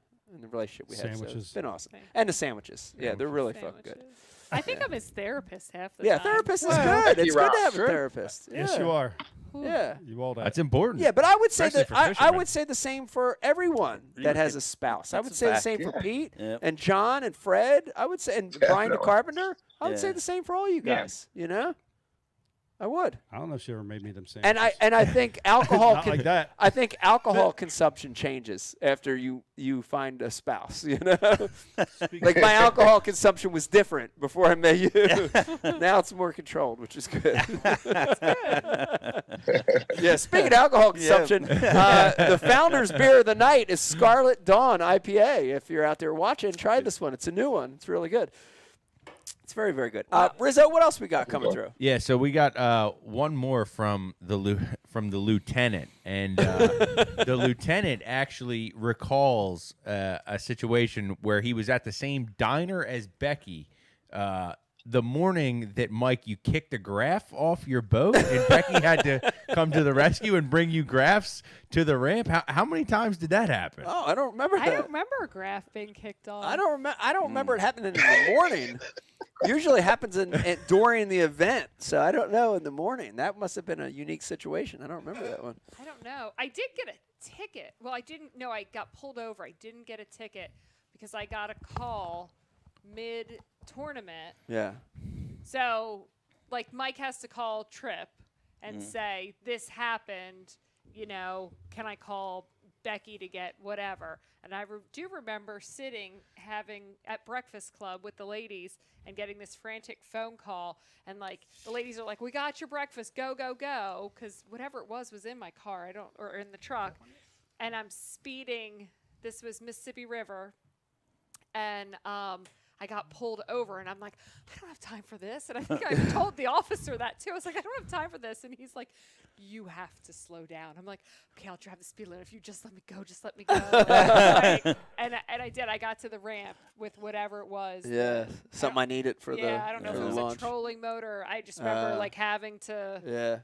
relationship we have. So it's been awesome. And the sandwiches. Yeah, they're really fucking good. I think I'm his therapist half the Yeah, time. therapist is good. It's good to have a therapist. Yes, Yeah. you are. Yeah. You all that. That's important. Yeah, but I would say Especially that for I fishermen. would say the same for everyone that has a spouse. I would say the fact. same for Pete Yep. and John and Fred. I would say and Brian the Definitely. Carpenter. I would say Yeah. the same for all you Yeah. guys. I would. I don't know if she ever made me them sandwiches. And I think alcohol Not like that. I think alcohol consumption changes after you find a spouse, Like my alcohol consumption was different before I met you. Now it's more controlled, which is good. Yeah, speaking of alcohol consumption, the founder's beer of the night is Scarlet Dawn IPA. If you're out there watching, try this one. It's a new one. It's really good. It's very, very good. Rizzo, what else we got coming through? Yeah, so we got one more from the lieutenant, and the lieutenant actually recalls a situation where he was at the same diner as Becky the morning that, Mike, you kicked a graph off your boat, and Becky had to come to the rescue and bring you graphs to the ramp. How many times did that happen? Oh, I don't remember that. I don't remember a graph being kicked off. I don't remember it happening in the morning. Usually happens during the event, so I don't know in the morning. That must have been a unique situation. I don't remember that one. I don't know. I did get a ticket. Well, I didn't know. I got pulled over. I didn't get a ticket because I got a call mid-tournament. Yeah. So, like, Mike has to call Trip and say, this happened, can I call Becky to get whatever? And I do remember having at Breakfast Club with the ladies and getting this frantic phone call. And, like, the ladies are like, we got your breakfast. Go, go, go. Because whatever it was in my car. Or in the truck. And I'm speeding. This was Mississippi River. And, I got pulled over, and I'm like, I don't have time for this. And I think I told the officer that, too. I was like, I don't have time for this. And he's like, you have to slow down. I'm like, okay, I'll drive the speed limit. If you just let me go, just let me go. and I did. I got to the ramp with whatever it was. Yeah, something I needed for the Yeah, I don't know if it was launch. a trolling motor. I just remember, like, having to. Yeah.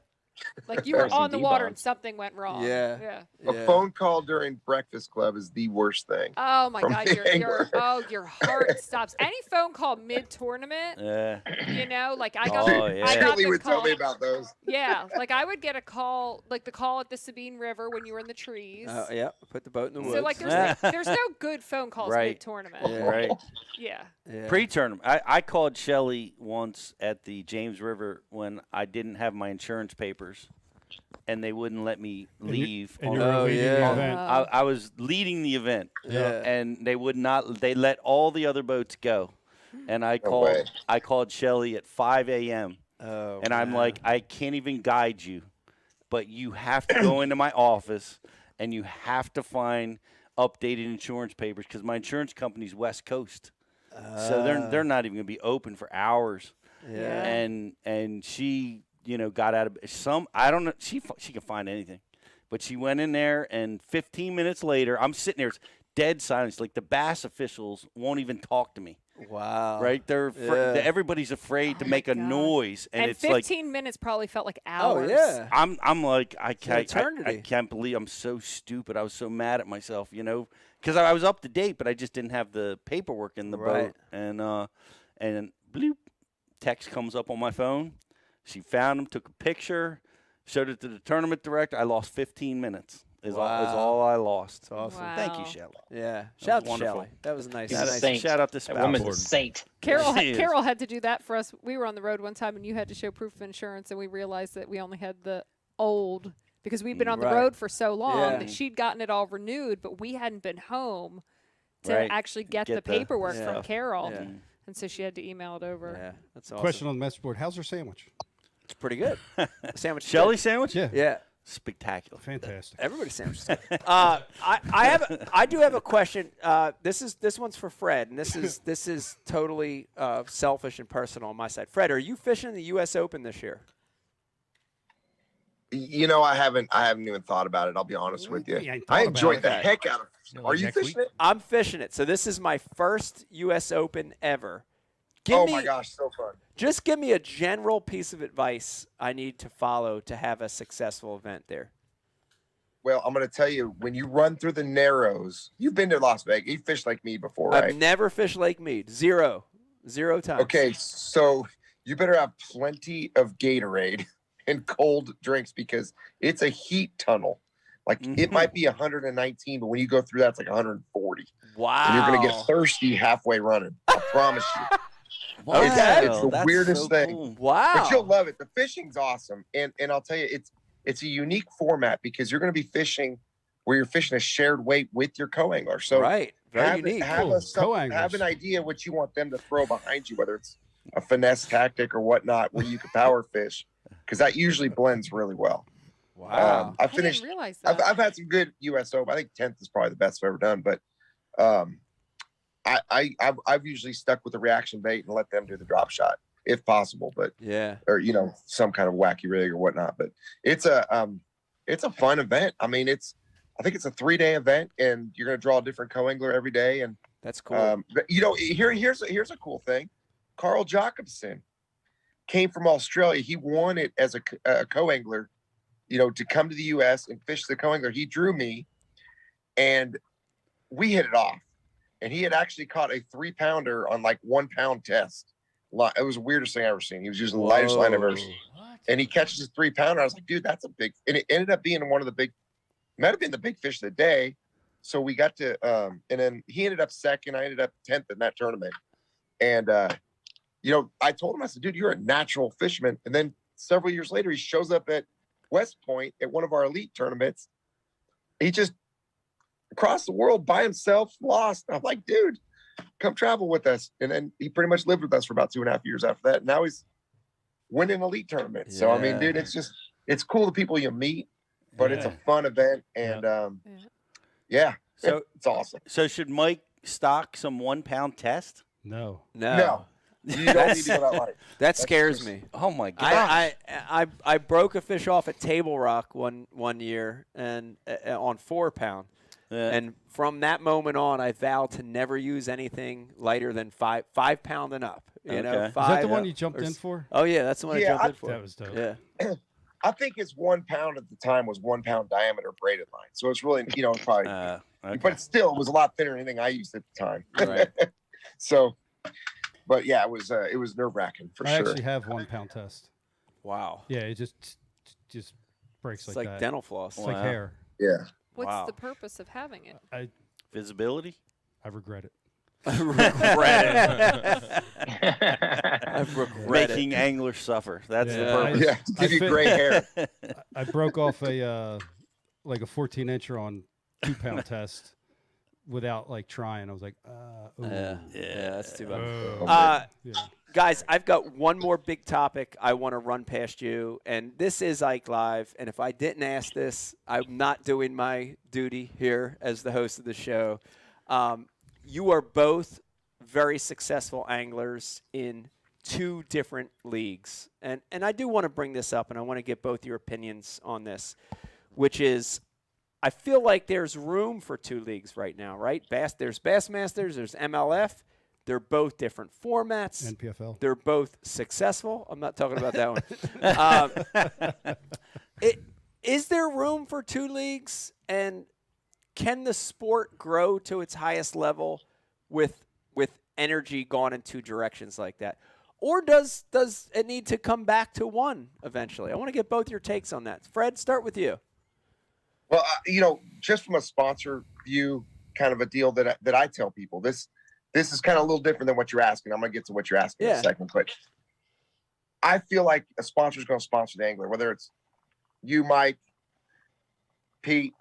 Like, you were on the water and something went wrong. Yeah. A phone call during Breakfast Club is the worst thing. Oh my from God, the angler. your heart stops. Any phone call mid-tournament, like I got, Oh, yeah. I got Shirley the would call. tell me about those. Yeah, like I would get a call, like the call at the Sabine River when you were in the trees. Yeah, put the boat in the woods. So like there's no good phone calls Right. mid-tournament. Yeah. Right. Yeah. Pre-tournament. I called Shelly once at the James River when I didn't have my insurance papers, and they wouldn't let me leave. And you were leading the event. I was leading the event, Yeah. and they would not. They let all the other boats go, and I way. called Shelly at 5 a.m. Oh, and I'm like, I can't even guide you, but you have to go into my office, and you have to find updated insurance papers because my insurance company's West Coast, so they're not even gonna be open for hours. Yeah. And she, got out of some. I don't know. She can find anything, but she went in there, and 15 minutes later, I'm sitting there. It's dead silence. Like the Bass officials won't even talk to me. Wow. Right? Everybody's afraid to make a noise, and it's 15 minutes probably felt like hours. Oh yeah. I'm like I eternity. can't believe I'm so stupid. I was so mad at myself, because I was up to date, but I just didn't have the paperwork in the boat. And bloop, text comes up on my phone. She found him, took a picture. Showed it to the tournament director. I lost 15 minutes. Is Wow. all I lost. That's awesome. Wow. Thank you, Shelly. Yeah. was Shout out to wonderful. Shelly. That was nice. She's a Nice. saint. Shout out to That woman's a Spout. saint. Carol, She is. Carol had to do that for us. We were on the road one time, and you had to show proof of insurance, and we realized that we only had the old because we'd been on the Right. road for so long Yeah. that she'd gotten it all renewed, but we hadn't been home to Right. actually get the Get the- paperwork Yeah. from Carol. Yeah. And so she had to email it over. Yeah. That's awesome. Question on the message board: how's her sandwich? It's pretty good. The sandwich. is Shelly good. sandwich? Yeah, Yeah. Spectacular. fantastic. Everybody's sandwich. I do have a question. This one's for Fred, and this is totally selfish and personal on my side. Fred, are you fishing the U.S. Open this year? You know, I haven't even thought about it. I'll be honest with you. You ain't thought I about enjoyed it. the heck out of it. Are you next fishing week? it? I'm fishing it. So this is my first U.S. Open ever. Oh my gosh, so fun. Just give me a general piece of advice I need to follow to have a successful event there. Well, I'm going to tell you, when you run through the Narrows, you've been to Las Vegas. You fished like me before, right? I've never fished Lake Mead. Zero times. Okay, so you better have plenty of Gatorade and cold drinks because it's a heat tunnel. Like it might be 119, but when you go through that, it's like 140. Wow. And you're going to get thirsty halfway running. I promise you. Wow, It's the that's weirdest so thing. cool. Wow. But you'll love it. The fishing's awesome. And I'll tell you, it's a unique format because you're going to be fishing where you're fishing a shared weight with your co-angler. So right. Very unique. Cool. have an idea what you want them to throw behind you, whether it's a finesse tactic or whatnot, where you can power fish, because that usually blends really well. Wow. I I finished. didn't realize that. I've had some good U.S. Open. I think 10th is probably the best I've ever done. But I've usually stuck with the reaction bait and let them do the drop shot if possible. But Yeah. or some kind of wacky rig or whatnot. But it's a fun event. I mean, I think it's a 3-day event, and you're going to draw a different co-angler every day. And That's cool. but, here's a cool thing. Carl Jacobson came from Australia. He wanted as a co-angler, to come to the U.S. and fish the co-angler. He drew me, and we hit it off. And he had actually caught a 3-pounder on like 1 pound test. It was the weirdest thing I've ever seen. He was using the lightest line I've ever seen. And he catches his 3-pounder. I was like, dude, that's a big. And it ended up being might have been the big fish of the day. So we got to, and then he ended up second. I ended up 10th in that tournament. And, I told him, I said, dude, you're a natural fisherman. And then several years later, he shows up at West Point at one of our elite tournaments. He just across the world by himself, lost. I'm like, dude, come travel with us. And then he pretty much lived with us for about 2.5 years after that. And now he's winning elite tournaments. So, I mean, dude, it's cool the people you meet, but it's a fun event. And, so it's awesome. So should Mike stock some 1 pound test? No. No. You don't need to go that light. That scares me. Oh my god! I broke a fish off at Table Rock one year and on 4 pound, and from that moment on, I vowed to never use anything lighter than 5 pound and up. You know, Is that the one you jumped in for? Oh yeah, that's the one I jumped in for. That was dope. Yeah. I think it's 1 pound at the time was 1 pound diameter braided line. So it's really, probably, but it still was a lot thinner than anything I used at the time. Right. So, but yeah, it was nerve wracking for I sure. actually have 1 pound test. Wow. Yeah, it just breaks It's like like that. dental floss. It's like hair. Yeah. What's the purpose of having it? Visibility? I regret it. I regret it. I regret Making anglers suffer. That's the Yeah, purpose. Give you gray hair. I broke off a 14-incher on 2 pound test without trying. I was like, yeah, that's too bad. yeah. Guys, I've got one more big topic I want to run past you, and this is Ike Live. And if I didn't ask this, I'm not doing my duty here as the host of the show. You are both very successful anglers in 2 different leagues. And I do want to bring this up, and I want to get both your opinions on this, which is I feel like there's room for 2 leagues right now, right? There's Bassmasters, there's MLF. They're both different formats. NPFL. They're both successful. I'm not talking about that one. Is there room for 2 leagues? And can the sport grow to its highest level with energy gone in 2 directions like that? Or does it need to come back to one eventually? I want to get both your takes on that. Fred, start with you. Well, just from a sponsor view, kind of a deal that I tell people, this is kind of a little different than what you're asking. I'm going to get to what you're asking in a second, but I feel like a sponsor is going to sponsor the angler, whether it's you, Mike, Pete,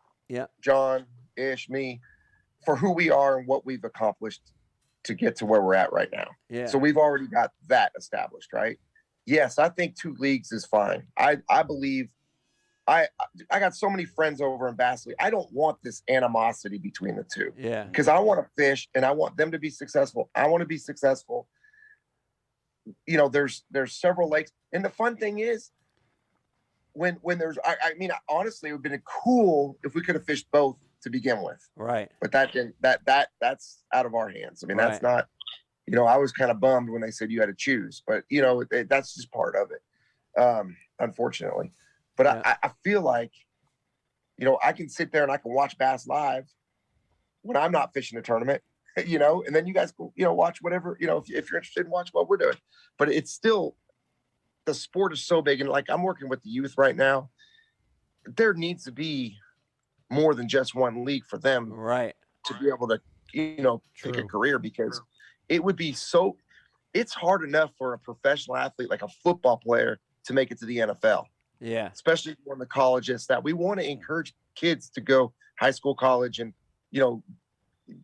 John, Ish, me, for who we are and what we've accomplished to get to where we're at right now. Yeah. So we've already got that established, right? Yes, I think 2 leagues is fine. I believe I got so many friends over in Bass League. I don't want this animosity between the two. Yeah. Because I want to fish and I want them to be successful. I want to be successful. There's several lakes. And the fun thing is when there's honestly, it would have been cool if we could have fished both to begin with. Right. But that's out of our hands. I mean, that's not, I was kind of bummed when they said you had to choose, but that's just part of it. Unfortunately. But I feel like, I can sit there and I can watch Bass live when I'm not fishing a tournament, and then you guys can, watch whatever, if you're interested in watch what we're doing. But it's still, the sport is so big. And like, I'm working with the youth right now. There needs to be more than just one league for them to be able to, pick a career, because it would be it's hard enough for a professional athlete, like a football player, to make it to the NFL. Yeah. Especially when the colleges that we want to encourage kids to go high school, college, and,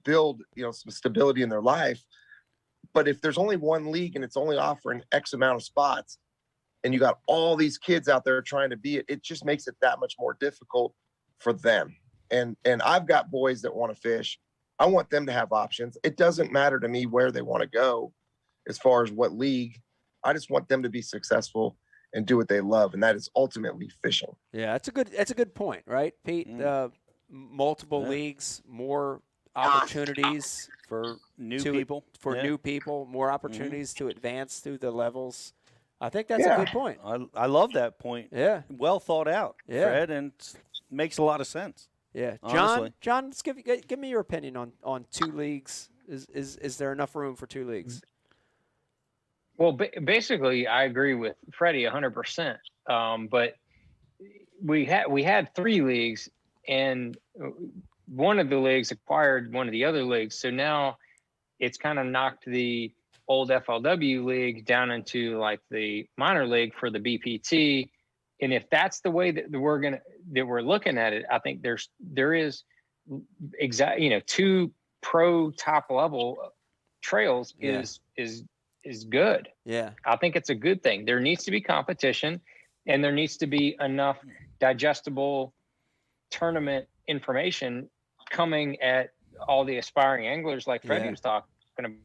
build, some stability in their life. But if there's only one league and it's only offering X amount of spots and you got all these kids out there trying to be it, it just makes it that much more difficult for them. And I've got boys that want to fish. I want them to have options. It doesn't matter to me where they want to go as far as what league. I just want them to be successful and do what they love, and that is ultimately fishing. Yeah, that's a good point, right, Pete? Multiple leagues, more opportunities for new people, more opportunities to advance through the levels. I think that's a good point. I love that point. Yeah, well thought out, Fred, and makes a lot of sense. Yeah, John, let's give me your opinion on 2 leagues. Is there enough room for 2 leagues? Well, basically, I agree with Freddie 100%. But we had 3 leagues, and one of the leagues acquired one of the other leagues. So now it's kind of knocked the old FLW league down into like the minor league for the BPT. And if that's the way that we're looking at it, I think there is 2 pro top level trails is good. Yeah. I think it's a good thing. There needs to be competition, and there needs to be enough digestible tournament information coming at all the aspiring anglers like Freddie was talking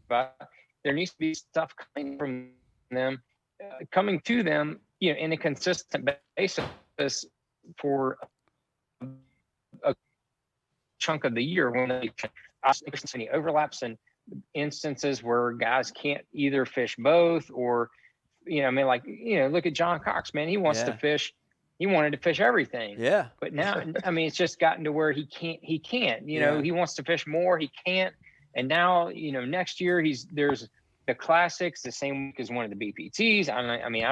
about. There needs to be stuff coming from them, coming to them, in a consistent basis for a chunk of the year when they any overlaps and instances where guys can't either fish both or, look at John Cox, man. He wants to fish. He wanted to fish everything. Yeah. But now, it's just gotten to where he can't, he wants to fish more. He can't. And now, next year there's the classics the same week as one of the BPTs. I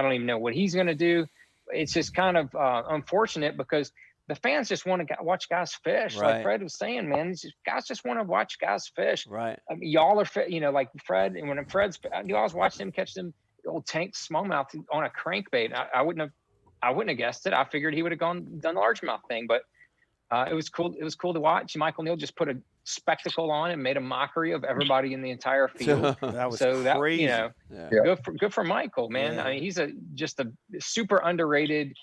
don't even know what he's going to do. It's just kind of unfortunate because the fans just want to watch guys fish. Right. Like Fred was saying, man, guys just want to watch guys fish. Right. Y'all are, like Fred, and when Fred's, you always watch him catch them old tank smallmouth on a crankbait. I wouldn't have guessed it. I figured he would have done the largemouth thing, but it was cool. It was cool to watch. Iaconelli just put a spectacle on and made a mockery of everybody in the entire field. That was crazy. That, good for Michael, man. Yeah. He's just a super underrated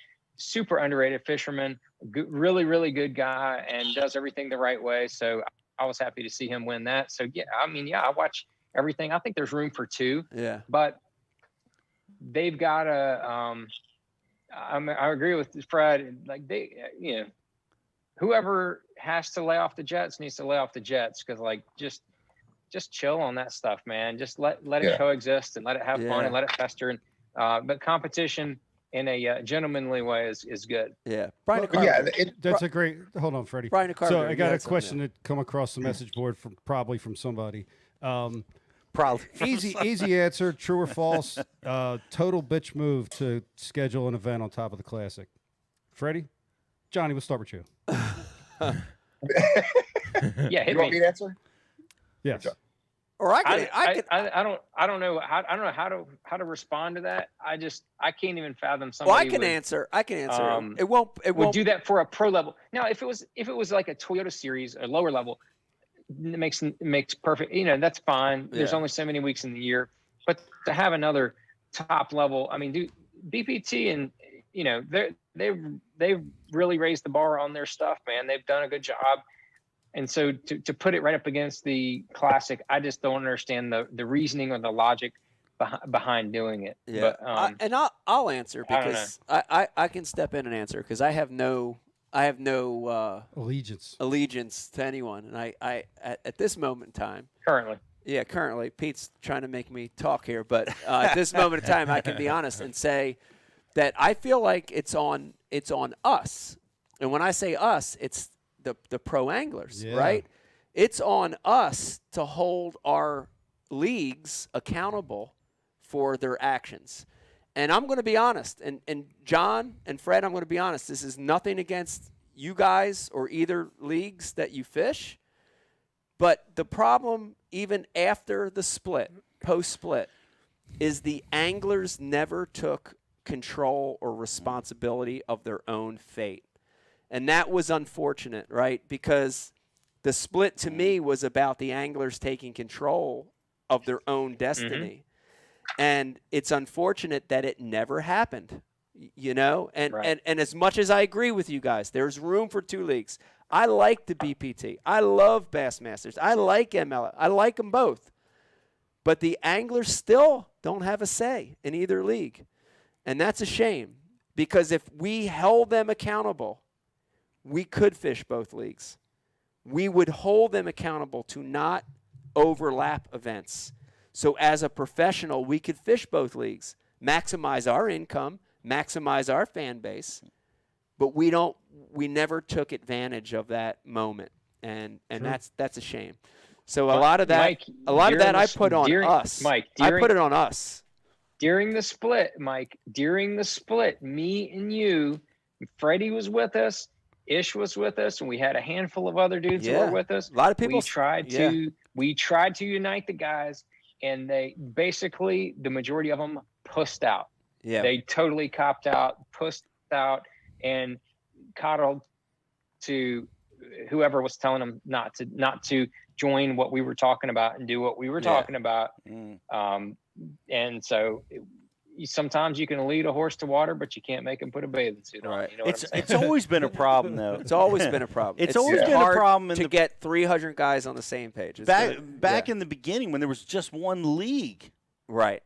fisherman, really, really good guy, and does everything the right way. So I was happy to see him win that. So I watch everything. I think there's room for 2. Yeah. But they've got to. I agree with Fred. Like whoever has to lay off the Jets needs to lay off the Jets, because just chill on that stuff, man. Just let it coexist and let it have fun and let it fester. And but competition in a gentlemanly way is good. Yeah, Brian. That's a great. Hold on, Freddie. Brian Carter, so I got a question that come across the message board from somebody. Probably. Easy answer, true or false. Total bitch move to schedule an event on top of the Classic. Freddie? Johnny, we'll start with you. Yeah, hit You want me to answer? Yes. Or I can. I don't know how to respond to that. I can't even fathom somebody. Well, I can answer. It won't. It would won't do that for a pro level. Now, if it was like a Toyota Series, a lower level, it makes perfect. That's fine. There's Yeah. only so many weeks in the year, but to have another top level, I mean, BPT and they've really raised the bar on their stuff, man. They've done a good job. And so to put it right up against the Classic, I just don't understand the reasoning or the logic behind doing it. Yeah. But, I'll answer I don't because I can step in and answer because I have no allegiance to anyone, and I at this moment in time currently Pete's trying to make me talk here, but at this moment in time I can be honest and say that I feel like it's on us, and when I say us, it's the pro anglers, right? It's on us to hold our leagues accountable for their actions. And I'm going to be honest, and John and Fred, I'm going to be honest, this is nothing against you guys or either leagues that you fish, but the problem even after the split, post-split, is the anglers never took control or responsibility of their own fate. And that was unfortunate, right? Because the split to me was about the anglers taking control of their own destiny. And it's unfortunate that it never happened, and as much as I agree with you guys, there's room for two leagues. I like the BPT. I love Bassmasters. I like ML. I like them both. But the anglers still don't have a say in either league. And that's a shame because if we held them accountable, we could fish both leagues. We would hold them accountable to not overlap events. So as a professional, we could fish both leagues, maximize our income, maximize our fan base, but we never took advantage of that moment. And that's a shame. So a lot of that I put on us. Mike, I put it on us. During the split, Mike, me and you, Freddie was with us, Ish was with us, and we had a handful of other dudes who were with us. A lot of people we tried to unite the guys, and they basically, the majority of them pussed out. Yeah. They totally copped out, pussed out, and coddled to whoever was telling them not to join what we were talking about and do what we were talking about. And so sometimes you can lead a horse to water, but you can't make him put a bathing suit on. You know what I'm saying? It's always been a problem, though. It's always been a problem. It's always been hard a problem to get 300 guys on the same page. Back in the beginning when there was just one league. Right.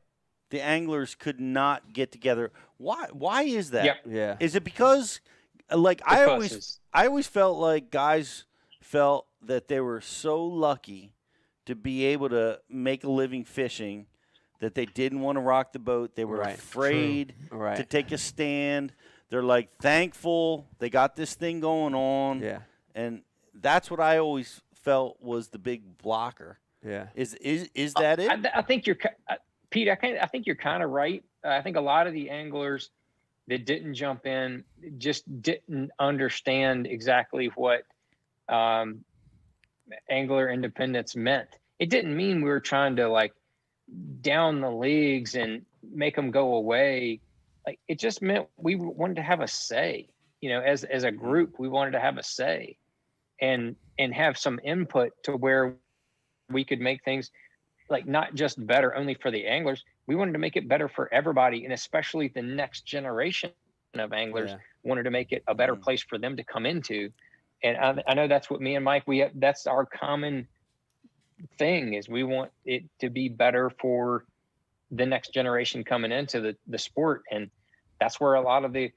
The anglers could not get together. Why is that? Yep. Yeah. Is it because I always felt like guys felt that they were so lucky to be able to make a living fishing that they didn't want to rock the boat. They were afraid to take a stand. They're like thankful they got this thing going on. Yeah. And that's what I always felt was the big blocker. Yeah. Is that it? I think you're Pete. I think you're kind of right. I think a lot of the anglers that didn't jump in just didn't understand exactly what angler independence meant. It didn't mean we were trying to down the leagues and make them go away. It just meant we wanted to have a say. As a group, we wanted to have a say and have some input to where we could make things not just better only for the anglers. We wanted to make it better for everybody, and especially the next generation of anglers wanted to make it a better place for them to come into. And I know that's what me and Mike, that's our common thing, is we want it to be better for the next generation coming into the sport. And that's where a lot of the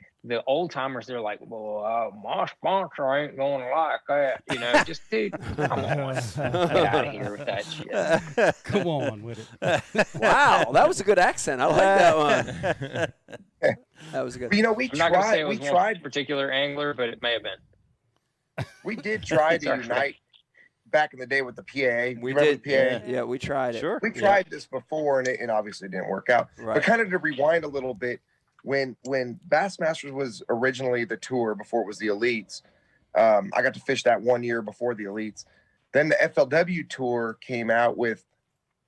old timers, they're like, well, my sponsor ain't going to like that. Just dude, come on, get out of here with that shit. Come on with it. Wow, that was a good accent. I like that one. That was good. We I'm not gonna say it was tried one particular angler, but it may have been. We did try to unite back in the day with the PAA. We Remember did. the PAA? Yeah, we tried it. Sure. We tried this before, and it obviously didn't work out. Right. But kind of to rewind a little bit, when Bassmasters was originally the tour before it was the Elites, I got to fish that 1 year before the Elites. Then the FLW tour came out with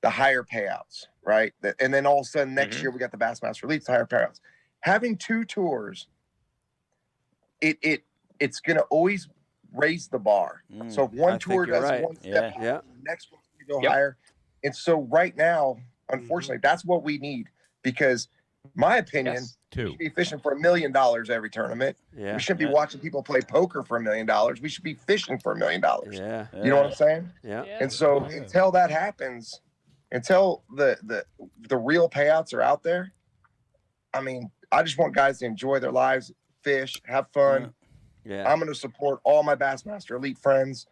the higher payouts, right? And then all of a sudden next year we got the Bassmaster Elites, higher payouts. Having two tours, it's going to always raise the bar. So if one tour does one step, the next one's going to go higher. And so right now, unfortunately, that's what we need, because my opinion, we should be fishing for $1 million every tournament. We shouldn't be watching people play poker for $1 million. We should be fishing for $1 million. You know what I'm saying? And so until that happens, until the real payouts are out there, I mean, I just want guys to enjoy their lives, fish, have fun. I'm going to support all my Bassmaster Elite friends,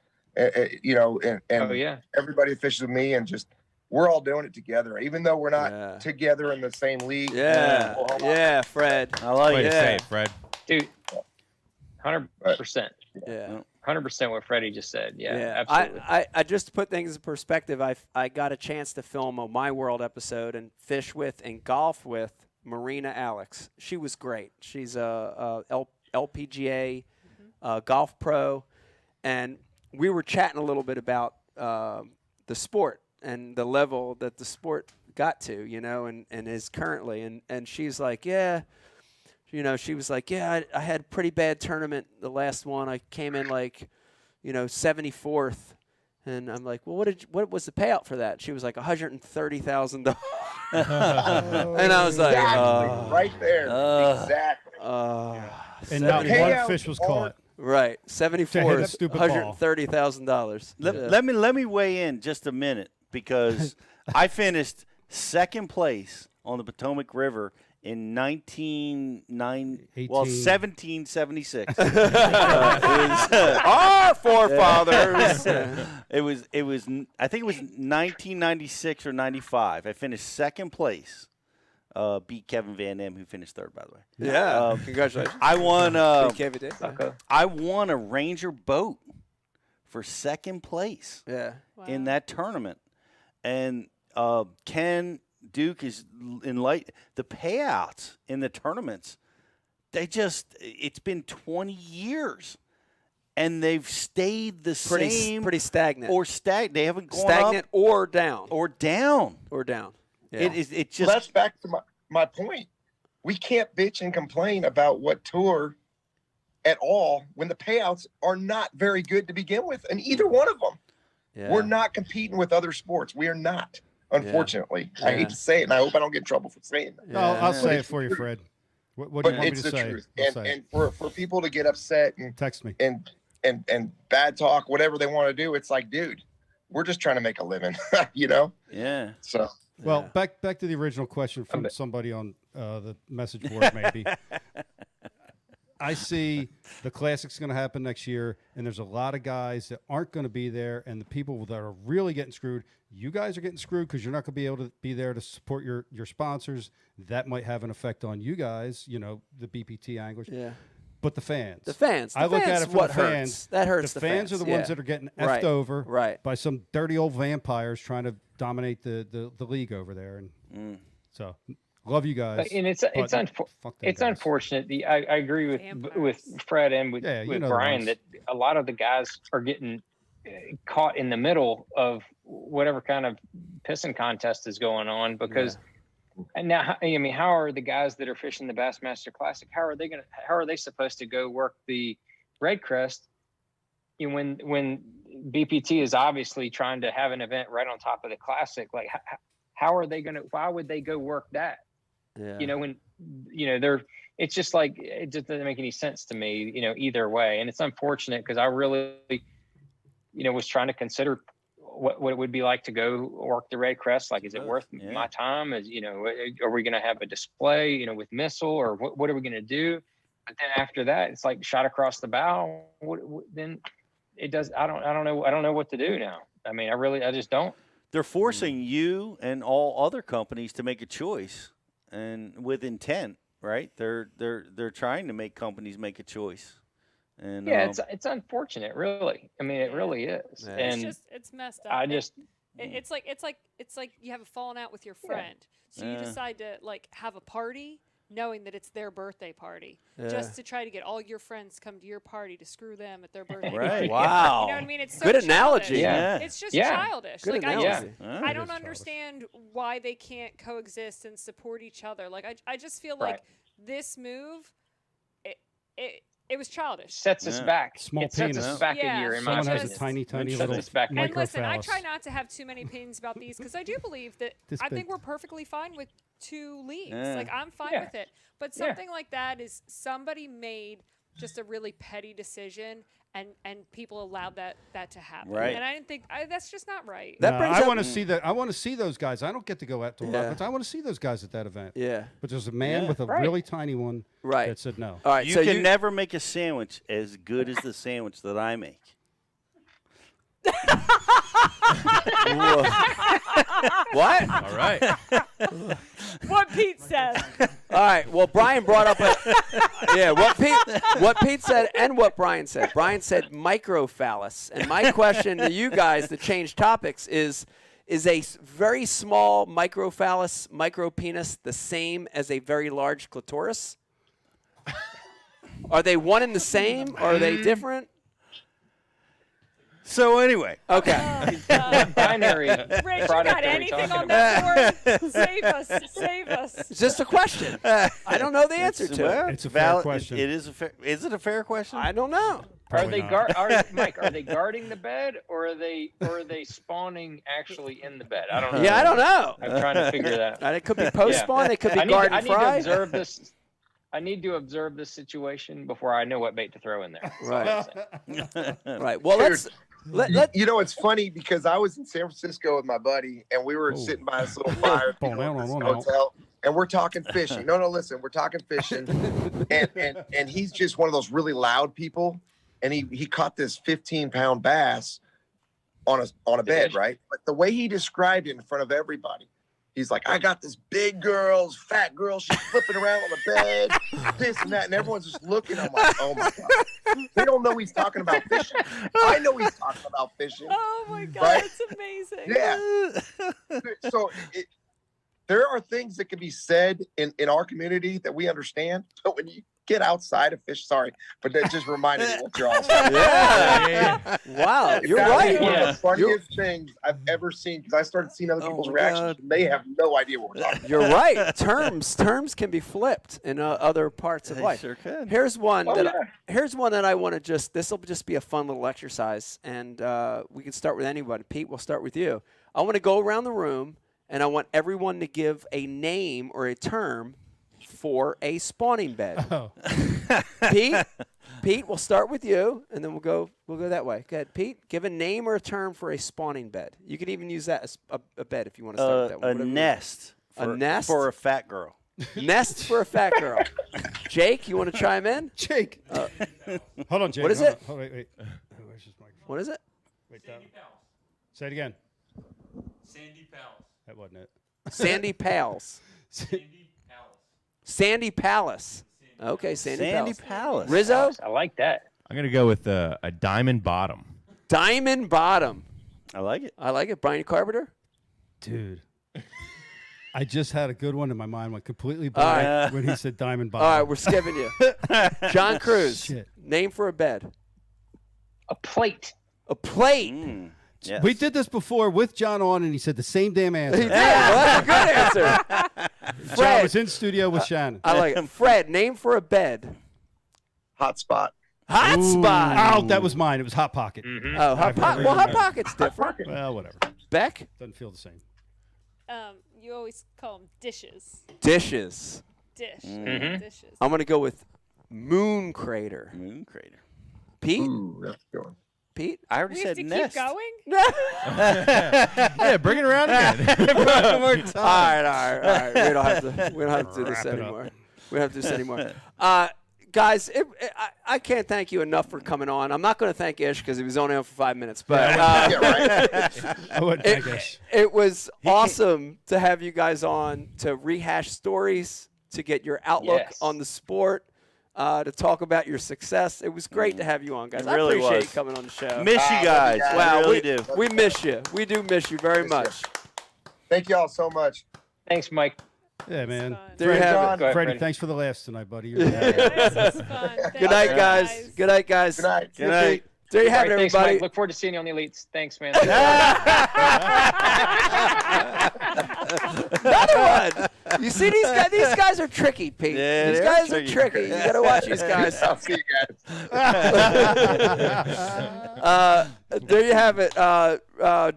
you know, and everybody that fishes with me, and just we're all doing it together, even though we're not together in the same league. Fred. I like Way to say it, Fred. Dude, 100%. 100% what Freddie just said. Absolutely. I just to put things in perspective, I got a chance to film a My World episode and fish with and golf with Marina Alex. She was great. She's a LPGA golf pro, and we were chatting a little bit about the sport and the level that the sport got to, you know, and is currently. And she's like, you know, she was like, I had a pretty bad tournament, the last one. I came in like, you know, 74th. And I'm like, well, what was the payout for that? She was like $130,000. And I was like, right there. Exactly. And not one fish was caught. Right. 74 is stupid ball. $130,000. Let me weigh in just a minute, because I finished second place on the Potomac River in 1776. It was our forefathers. It was I think it was 1996 or 95. I finished second place. Beat Kevin Van Dam, who finished third, by the way. Congratulations. I won. I won a Ranger boat for second place. In that tournament, and Ken Duke is in light. The payouts in the tournaments, it's been 20 years, and they've stayed the same. Pretty stagnant. They haven't gone stagnant up or down. It just. Well, that's back to my point. We can't bitch and complain about what tour at all when the payouts are not very good to begin with, and either one of them. We're not competing with other sports. We are not. Unfortunately, I hate to say it, and I hope I don't get in trouble for saying it. No, I'll say it for you, Fred. What do you want me to say? Truth. And for people to get upset and text me and bad talk, whatever they want to do, it's like, dude, we're just trying to make a living, you know? Yeah. So, well, back to the original question from somebody on the message board, maybe. I see the Classic's going to happen next year, and there's a lot of guys that aren't going to be there, and the people that are really getting screwed, you guys are getting screwed because you're not going to be able to be there to support your sponsors. That might have an effect on you guys, you know, the BPT anglers. But the fans. I look at it from the fans. That hurts the fans. Are the ones that are getting effed over by some dirty old vampires trying to dominate the league over there. And so... Love you guys. And it's unfortunate. I agree with Fred and with Brian that a lot of the guys are getting caught in the middle of whatever kind of pissing contest is going on, because and now, I mean, how are the guys that are fishing the Bassmaster Classic, how are they supposed to go work the Red Crest when BPT is obviously trying to have an event right on top of the Classic? Like, how are they why would they go work that? You know, when, you know, it's just like, it just doesn't make any sense to me, you know, either way. And it's unfortunate, because I really, you know, was trying to consider what it would be like to go work the Red Crest. Like, is it worth my time? Is, you know, are we going to have a display, you know, with missile, or what are we going to do? But then after that, it's like shot across the bow. Then it does. I don't know what to do now. I mean, I just don't. They're forcing you and all other companies to make a choice. And with intent, right? They're trying to make companies make a choice, And Yeah, it's unfortunate, really. I mean, it really is. Yeah. And It's messed up. I just It's like you have a falling out with your friend, so you decide to like have a party, knowing that it's their birthday party, just to try to get all your friends come to your party to screw them at their birthday party. Wow. You know what I mean? It's so good childish. analogy. Yeah. It's just Yeah. childish. Good Like analogy. I don't understand why they can't coexist and support each other. Like I just feel like this move, it was childish. sets us back. Small it sets penis. us back Yeah. a year, in my Someone has opinion. a tiny, tiny Sets little us back. And micro listen, I phallus. try not to have too many opinions about these because I do believe that This I think big. we're perfectly fine with 2 leagues. Yeah. Like I'm fine Yeah. with it. But something like that is somebody made just a really petty decision and people allowed that to happen. Right. And I didn't think that's just not right. That No, brings I up- want to see that. I want to see those guys. I don't get to go out to a lot, Yeah. but I want to see those guys at that event. Yeah. But there's a man Yeah. with a Right. really tiny one Right. that said no. All right. you so can never make a sandwich as good as the sandwich that I make. What? All right. What Pete said. All right. Well, Brian brought up what Pete said and what Brian said. Brian said microphallus, and my question to you guys to change topics is a very small microphallus, micropenis, the same as a very large clitoris? Are they one and the same? Or are they different? So anyway, Okay. Binary Rich, you product got are we anything talking on about? that board? Save us. Save us. It's just a question. I don't know the answer to well, it. It's a fair valid- question. It is a fair. Is it a fair question? I don't know. Are Probably they not. Mike? Are they guarding the bed, or are they spawning actually in the bed? I don't know. Yeah, I don't know. I'm trying to figure that out. And it could be post-spawn. It could be I garden need to fry. observe this. I need to observe this situation before I know what bait to throw in there. That's all I'm saying. Right. Well, Dude, let you know, it's funny because I was in San Francisco with my buddy, and we were sitting by this little fire at this hotel, and we're talking fishing. No, listen, we're talking fishing, and he's just one of those really loud people, and he caught this 15-pound bass on a bed, right? But the way he described it in front of everybody, he's like, I got this big girl, fat girl, she's flipping around on the bed, this and that, and everyone's just looking. I'm like, oh my God. They don't know he's talking about fishing. I know he's talking about fishing. Oh my God, Right? that's amazing. Yeah. So there are things that can be said in our community that we understand, but when you get outside of fish, sorry, but that just reminded me what you're all saying. Yeah. Wow, you're That right. is one of the funniest things I've ever seen because I started seeing other people's reactions. And they have no idea what we're talking about. You're right. Terms can be flipped in other parts of They life. sure can. Here's one Oh, that yeah. here's one that I want to just. This will just be a fun little exercise, and we can start with anyone. Pete, we'll start with you. I want to go around the room, and I want everyone to give a name or a term for a spawning bed. Oh. Pete, we'll start with you, and then we'll go that way. Go ahead, Pete. Give a name or a term for a spawning bed. You can even use that as a bed if you want to start with that one. A Whatever. nest. A for- nest? for a fat girl. Nest for a fat girl. Jake, you want to chime in? Jake. Hold on, Jake. What is hold it? on. Hold, wait. Where's his microphone? What is it? Wait, say it again. Sandy Palace. That wasn't it. Sandy Pals. Sandy Palace. Sandy Palace. Okay, Sandy, Sandy Palace. Palace. Rizzo? I like that. I'm gonna go with a diamond bottom. Diamond Bottom. I like it. I like it. Brian Carpenter? Dude. I just had a good one in my mind. Went completely All right. blank when he said diamond All bottom. right, we're skipping you. John Cruz. Shit. Name for a bed. A plate. A plate. Yes. We did this before with John on, and he said the same damn He answer. did. Well, that's a good answer. John was in studio with Shannon. I like it. Fred, name for a bed. Hotspot. Hot Ooh. spot. Oh, that was mine. It was Hot Pocket. Oh, Hot Pocket. Well, Hot Pocket's different. Well, whatever. Beck? Doesn't feel the same. You always call them dishes. Dishes. Dish. Dishes. I'm going to go with Moon Crater. Moon crater. Pete? Ooh, that's a good one. Pete? I already We have said to nest. keep going? Yeah, bring it around again. All right. We don't have to do this Wrap it up. anymore. We don't have to do this anymore. Guys, I can't thank you enough for coming on. I'm not going to thank Ish because he was only on for 5 minutes, but Yeah, right. I wouldn't think this. it was awesome to have you guys on to rehash stories, to get your outlook Yes. on the sport. to talk about your success. It was great to have you on, guys. It really I appreciate was. you coming on the show. Miss you guys. Wow, I really do. We miss you. We do miss you very much. Thank you all so much. Thanks, Mike. Yeah, man. There you have Go it. ahead, Freddie, Freddie. thanks for the laughs tonight, buddy. This was fun. Good night, guys. Good night, guys. Good night. Good night. There you have All it, right, thanks, everybody. Mike. Look forward to seeing you on the Elites. Thanks, man. Another one. You see these guys? These guys are tricky, Pete. Yeah, these they're guys tricky. are tricky. You got to watch these guys. I'll see you guys. There you have it.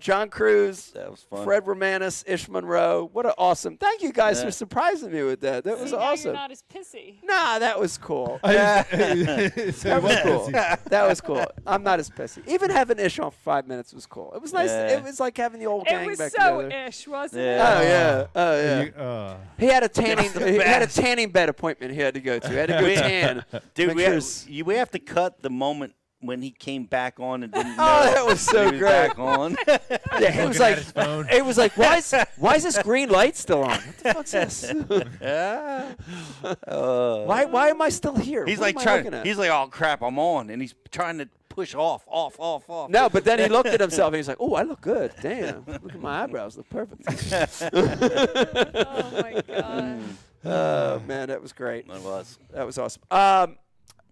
John Cruz, That was fun. Fred Romanis, Ish Monroe. What an awesome. Thank you guys for surprising me with that. That was Now awesome. You're not as pissy. Nah, that was cool. That That was cool. That was cool. I'm not as pissy. Even having Ish on for 5 minutes was cool. It was nice. Yeah. It was like having the old It gang was back so together. ish, wasn't Yeah. Oh yeah. Oh yeah. You, He had a tanning. He had a tanning bed appointment he had to go to. He had to go tan. Dude, Make we have to cut the moment when he came back on and didn't know. Oh, that was so he was great. Back on. Yeah, he was like, it was like, why is this green light still on? What the fuck's this? Why am I still here? He's What like am I trying. looking at? He's like, oh crap, I'm on, and he's trying to push off. No, but then he looked at himself and he's like, oh, I look good. Damn, look at my eyebrows, look perfect. Oh my god. Oh man, that was great. That was. That was awesome.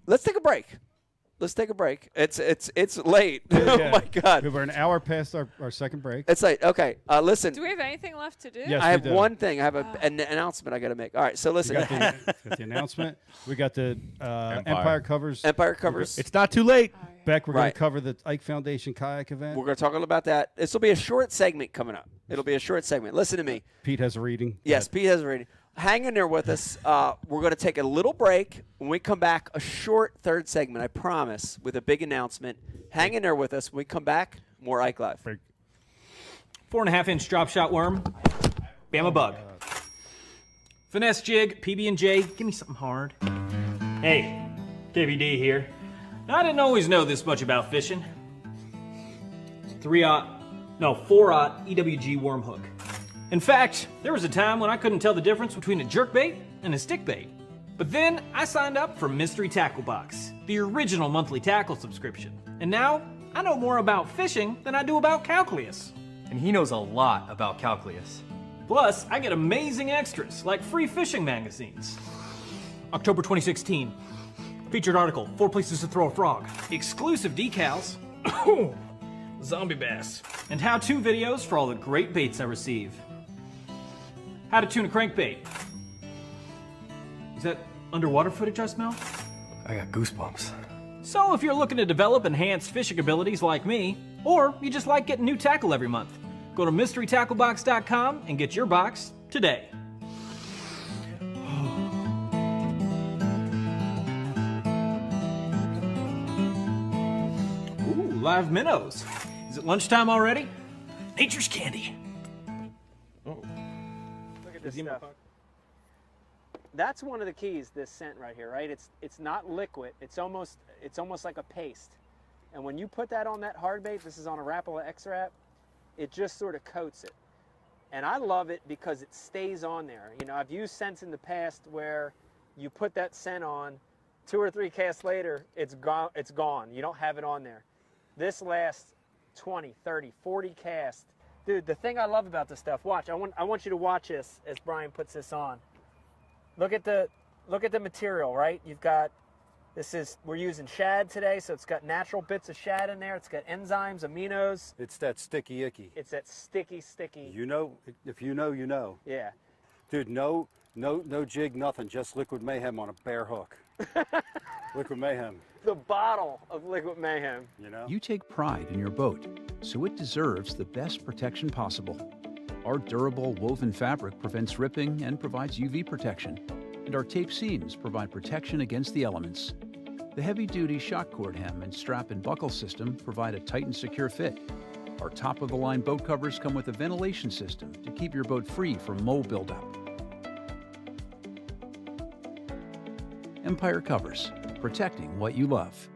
Let's take a break. It's late. Oh my God. We're an hour past our second break. It's late. Okay. Listen. Do we have anything left to do? Yes, I have we do. one thing. I have an announcement I got to make. All right. So We listen. got the announcement. We got the Empire covers. Empire covers. It's not too late. Beck, we're going Right. to cover the Ike Foundation kayak event. We're going to talk all about that. This will be a short segment coming up. It'll be a short segment. Listen to me. Pete has a reading. Yes, Pete has a reading. Hang in there with us. We're going to take a little break. When we come back, a short third segment, I promise, with a big announcement. Hang in there with us. When we come back, more Ike Live. 4.5-inch drop shot worm. Bama bug. Finesse jig, PB&J. Give me something hard. Hey, KVD here. Now, I didn't always know this much about fishing. 4-aught EWG worm hook. In fact, there was a time when I couldn't tell the difference between a jerkbait and a stickbait. But then I signed up for Mystery Tackle Box, the original monthly tackle subscription. And now I know more about fishing than I do about calculus. And he knows a lot about calculus. Plus, I get amazing extras like free fishing magazines. October 2016. Featured article, 4 places to throw a frog. Exclusive decals. Zombie bass. And how-to videos for all the great baits I receive. How to tune a crankbait. Is that underwater footage I smell? I got goosebumps. So if you're looking to develop enhanced fishing abilities like me, or you just like getting new tackle every month, go to mysterytacklebox.com and get your box today. Ooh, live minnows. Is it lunchtime already? Nature's candy. Look at this stuff. That's one of the keys, this scent right here, right? It's not liquid. It's almost like a paste. And when you put that on that hard bait, this is on a Rapala X-Wrap, it just sort of coats it. And I love it because it stays on there. You know, I've used scents in the past where you put that scent on, 2 or 3 casts later, it's gone. You don't have it on there. This lasts 20, 30, 40 casts. Dude, the thing I love about this stuff, watch, I want you to watch this as Brian puts this on. Look at the material, right? You've got, we're using shad today, so it's got natural bits of shad in there. It's got enzymes, aminos. It's that sticky icky. It's that sticky. You know, if you know, you know. Yeah. Dude, no jig, nothing. Just Liquid Mayhem on a bare hook. Liquid Mayhem. The bottle of Liquid Mayhem. You know? You take pride in your boat, so it deserves the best protection possible. Our durable woven fabric prevents ripping and provides UV protection, and our tape seams provide protection against the elements. The heavy-duty shock cord hem and strap and buckle system provide a tight and secure fit. Our top-of-the-line boat covers come with a ventilation system to keep your boat free from mold buildup. Empire Covers, protecting what you love.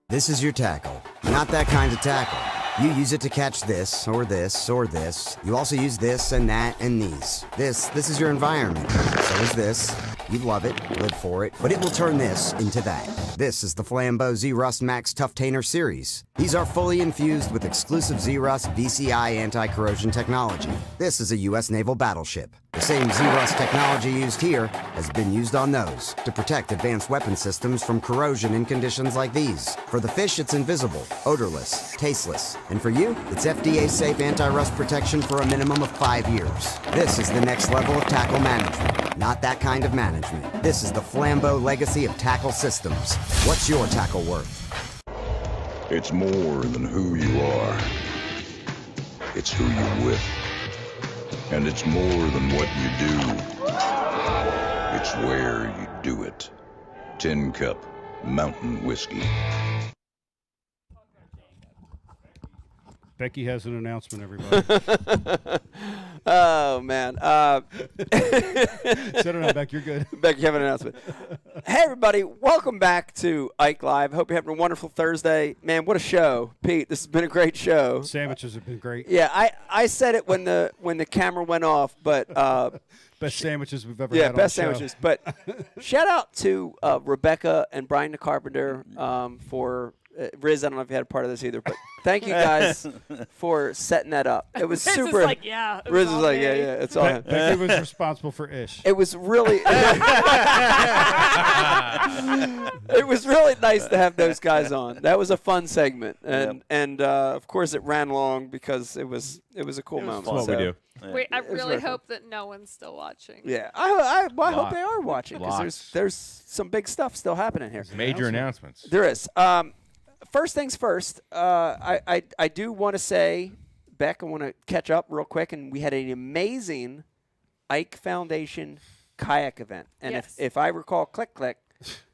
This is your tackle. Not that kind of tackle. You use it to catch this, or this, or this. You also use this and that and these. This is your environment. So is this. You love it, live for it, but it will turn this into that. This is the Flambeau Z-Rust Max Tough-Tainer series. These are fully infused with exclusive Z-Rust VCI anti-corrosion technology. This is a U.S. naval battleship. The same Z-Rust technology used here has been used on those to protect advanced weapon systems from corrosion in conditions like these. For the fish, it's invisible, odorless, tasteless. And for you, it's FDA-safe anti-rust protection for a minimum of 5 years. This is the next level of tackle management, not that kind of management. This is the Flambeau legacy of tackle systems. What's your tackle worth? It's more than who you are. It's who you're with. And it's more than what you do. It's where you do it. Tin Cup Mountain Whiskey. Becky has an announcement, everybody. Oh, man. Sit down, Beck. You're good. Becky, you have an announcement. Hey, everybody. Welcome back to Ike Live. Hope you're having a wonderful Thursday. Man, what a show. Pete, this has been a great show. Sandwiches have been great. Yeah, I said it when the camera went off, but best sandwiches we've ever had on best the show. sandwiches. But shout out to Rebecca and Brian the Carpenter for Riz. I don't know if you had a part of this either, but thank you guys for setting that up. It was Riz is super. like, yeah, it was Riz was all like, me. yeah, it's all him. Becky was responsible for Ish. It was really. It was really nice to have those guys on. That was a fun segment, and of course it ran long because it was a cool moment. That's what we do. Wait, I It was really very fun. hope that no one's still watching. Yeah, I hope they are watching because Lots. there's some big stuff still happening here. Major announcements. There is. First things first. I do want to say, Beck, I want to catch up real quick, and we had an amazing Ike Foundation kayak event, and Yes. if I recall, click,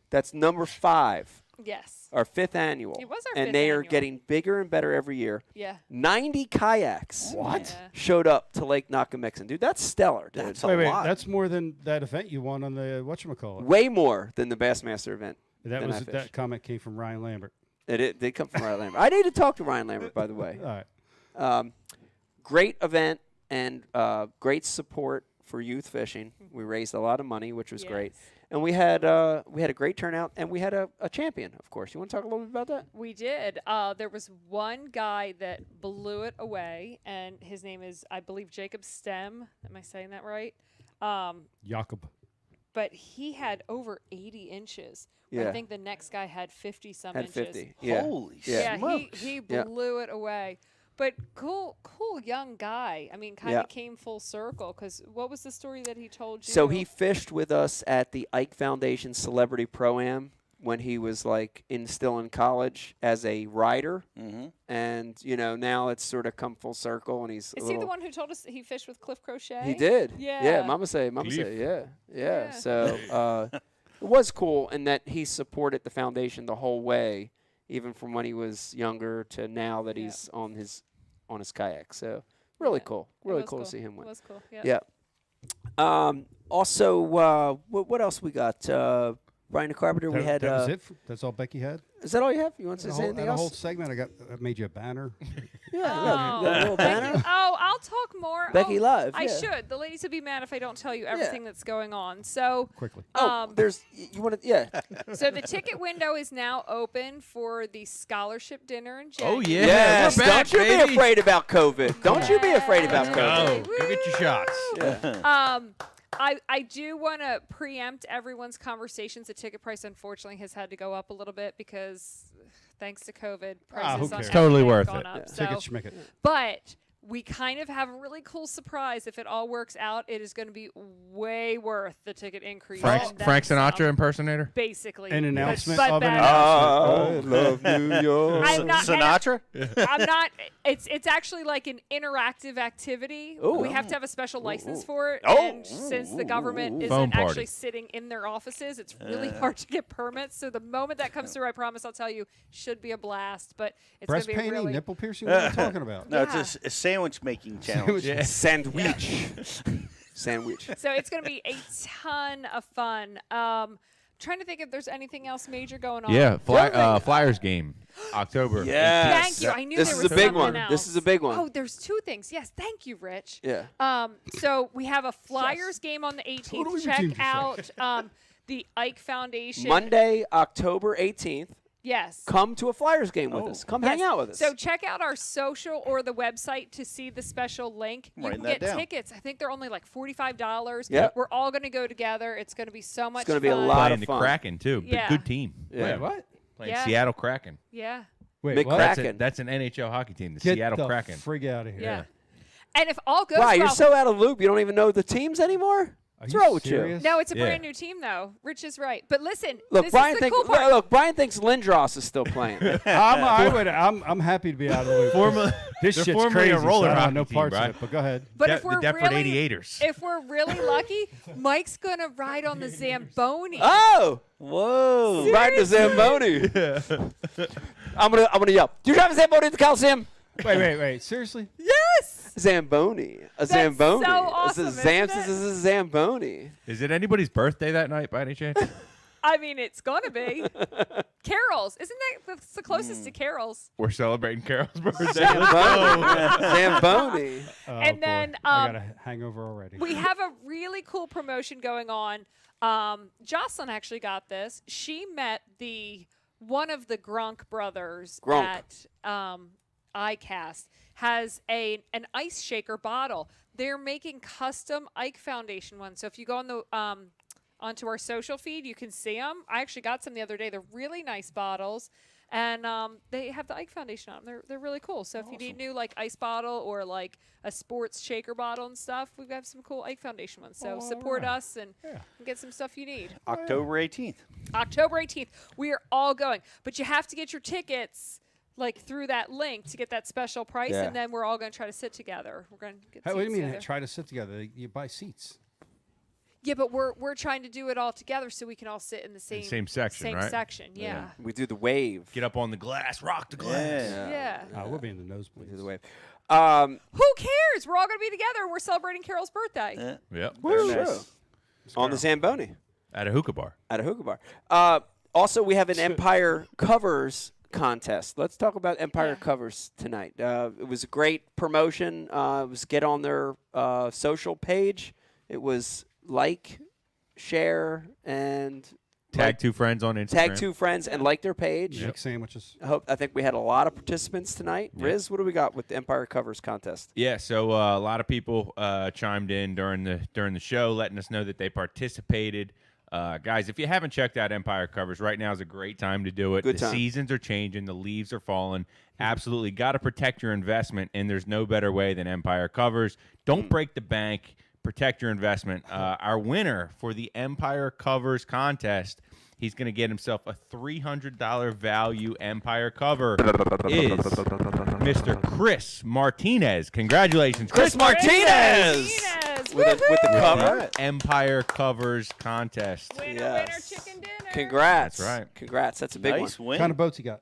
that's number 5. Yes. Our 5th annual. It was our and 5th they are annual. getting bigger and better every year. Yeah. 90 kayaks. What? Showed up to Lake Nakamixon. Dude, that's stellar, dude. Wait, that's more than that event you won on the whatchamacallit. Way more than the Bassmaster event. That comment came from Ryan Lambert. It did come from Ryan Lambert. I need to talk to Ryan Lambert, by the way. All right. Great event and great support for youth fishing. We raised a lot of money, which was great. And we had a great turnout, and we had a champion, of course. You want to talk a little bit about that? We did. There was one guy that blew it away, and his name is, I believe, Jacob Stem. Am I saying that right? Jakob. But he had over 80 inches. Yeah. I think the next guy had 50-some Had inches. 50. Yeah. Holy Yeah. smokes. He Yeah. blew it away. But cool young guy. I mean, kind Yeah. of came full circle. Because what was the story that he told you? So he fished with us at the Ike Foundation Celebrity Pro-Am when he was still in college as a rider. Mm-hmm. And, now it's sort of come full circle, and he's Is he the one who told us that he fished with Cliff Crochet? He did. Yeah. Yeah, Mama say, yeah. So it was cool in that he supported the foundation the whole way, even from when he was younger to now that he's on his kayak. So really cool. Really cool to see him win. It was cool. Yeah. Also, what else we got? Brian the Carpenter. We had. That was it. That's all Becky had. Is that all you have? You want to say anything a else? whole segment. I made you a banner. Yeah, you got a little banner. Oh, I'll talk more. Becky Live, I yeah. should. The ladies would be mad if I don't tell you everything that's going on. So quickly. There's you want to So the ticket window is now open for the scholarship dinner in January. Oh, yeah. Yes, We're back, don't you baby. be afraid about COVID. Don't you be afraid about COVID. Go get your shots. I do want to preempt everyone's conversations. The ticket price, unfortunately, has had to go up a little bit because, thanks to COVID, prices on It's totally everything have worth gone it. up. So, Ticket schmicket. but we kind of have a really cool surprise. If it all works out, it is going to be way worth the ticket increase. Frank and then Sinatra some. impersonator? Basically. An announcement But of an better. announcement. I love New York. I'm not Sinatra? I'm not. It's actually like an interactive activity. Ooh. We have to have a special license for it. Oh. And since the government Phone isn't party. actually sitting in their offices, it's really hard to get permits. So the moment that comes through, I promise I'll tell you, should be a blast. But it's going Breast to be painting, really. nipple piercing. What are you talking about? No, it's a sandwich making challenge. Sandwich. Sandwich. So it's going to be a ton of fun. Trying to think if there's anything else major going on. Yeah, Flyers game. October. Yes. Thank you. I knew This there is was a big something one. else. This is a big one. Oh, there's two things. Yes, thank you, Rich. Yeah. So we have a Flyers game on the 18th. Totally Check redeemed out the Ike Foundation. Monday, October 18th. Yes. Come to a Flyers game with us. Come hang Yes. out with us. So check out our social or the website to see the special link. You Writing can that get down. tickets. I think they're only like $45. Yep. We're all going to go together. It's going to be so much gonna fun. be a lot Playing the Kraken too. Yeah. Good team. Yeah. Wait, what? Playing Yeah. Seattle Kraken. Yeah. Wait, what? That's an NHL hockey team. The Get Seattle the Kraken. frig out of here. Yeah. And if all goes wow, well, you're so out of loop. You don't even know the teams anymore? What's you wrong with serious? No, it's a Yeah. brand new team though. Rich is right. But listen, Look, this Brian is the thinks. cool part. Look, Brian thinks Lindros is still playing. I'm happy to be out of the loop. This they're shit's formerly crazy. a roller so I don't hockey know team, parts Brian. of it, but go ahead. But if we're the Deptford really, 88ers. if we're really lucky, Mike's gonna ride on the Zamboni. Oh, whoa! Ride the Zamboni. I'm gonna yell. Do you drive a Zamboni at the Coliseum? Wait. Seriously? Yes. Zamboni. A That's Zamboni. so awesome, This is Zams. isn't it? This is a Zamboni. Is it anybody's birthday that night by any chance? I mean, it's gonna be. Carol's. Isn't that that's the closest to Carol's? We're celebrating Carol's birthday. Zamboni. Oh, And boy. then, I got a hangover already. We have a really cool promotion going on. Jocelyn actually got this. She met one of the Gronk brothers Gronk. at iCast has an ice shaker bottle. They're making custom Ike Foundation ones. So if you go on the onto our social feed, you can see them. I actually got some the other day. They're really nice bottles. And they have the Ike Foundation on them. They're really cool. So if you need new like ice bottle or like a sports shaker bottle and stuff, we've got some cool Ike Foundation ones. So support us and get some stuff you need. October 18th. October 18th. We are all going. But you have to get your tickets like through that link to get that special price. Yeah. And then we're all going to try to sit together. We're going to get What do you seats mean? together. Try to sit together. You buy seats. Yeah, but we're trying to do it all together so we can all sit in the same section, Same right? section, yeah. We do the wave. Get up on the glass, rock the glass. Yeah. We'll be in the nosebleeds. Do the wave. Who cares? We're all going to be together and we're celebrating Carol's birthday. Yep. Woo. Very nice. On the Zamboni. At a hookah bar. At a hookah bar. Also, we have an Empire Covers contest. Let's talk about Empire Covers tonight. It was a great promotion. It was get on their social page. It was like, share, and Tag two friends on Instagram. Tag two friends and like their page. Make sandwiches. I think we had a lot of participants tonight. Riz, what do we got with the Empire Covers contest? Yeah, so a lot of people chimed in during the show, letting us know that they participated. Guys, if you haven't checked out Empire Covers, right now is a great time to do it. Good the time. seasons are changing, the leaves are falling. Absolutely, got to protect your investment, and there's no better way than Empire Covers. Don't break the bank. Protect your investment. Our winner for the Empire Covers contest, he's going to get himself a $300 value Empire cover, is Mr. Chris Martinez. Congratulations, Chris Martinez! With the cover. Empire Covers contest. Congrats. That's right. Congrats. That's a big Nice one. win. What kind of boats you got?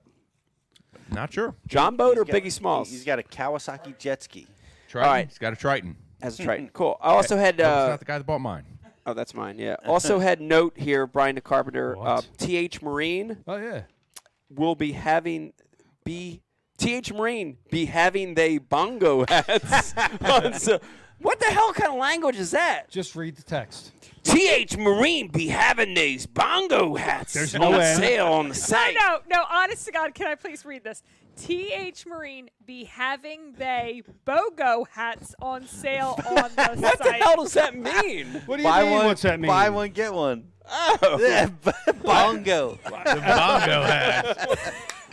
Not sure. John boat or He's got- Biggie Smalls? He's got a Kawasaki jet ski. Triton. All right. He's got a Triton. As a Triton. Cool. I also had. Hope it's not the guy that bought mine. Oh, that's mine. Yeah. Also had note here, Brian the Carpenter. TH Marine. Oh yeah. Will be having TH Marine be having they bongo hats. What the hell kind of language is that? Just read the text. TH Marine be having these bongo hats There's on no end. sale on the site. No, honest to God, can I please read this? TH Marine be having they BOGO hats on sale on the site. What the hell does that mean? What do you mean? What's that mean? Buy one, get one. Oh. Yeah, bongo. The bongo hat.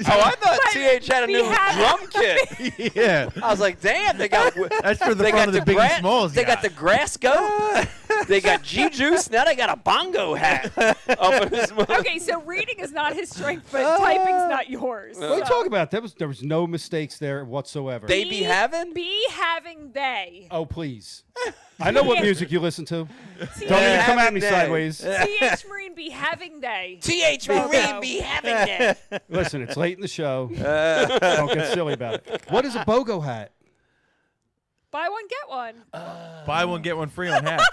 Oh, I thought TH had a new drum kit. Yeah. I was like, damn, they got. That's for the they front got of the Biggie Smalls They guy. got the grass goat. They got G Juice. Now they got a bongo hat up in his mouth. Okay, so reading is not his strength, but typing's not yours. What are you talking about? There was no mistakes there whatsoever. They be having? Be having they. Oh please. I know what music you listen to. Don't even come at me sideways. TH Marine be having they. TH Marine be having that. Listen, it's late in the show. Don't get silly about it. What is a BOGO hat? Buy one, get one. Buy one, get one free on hats.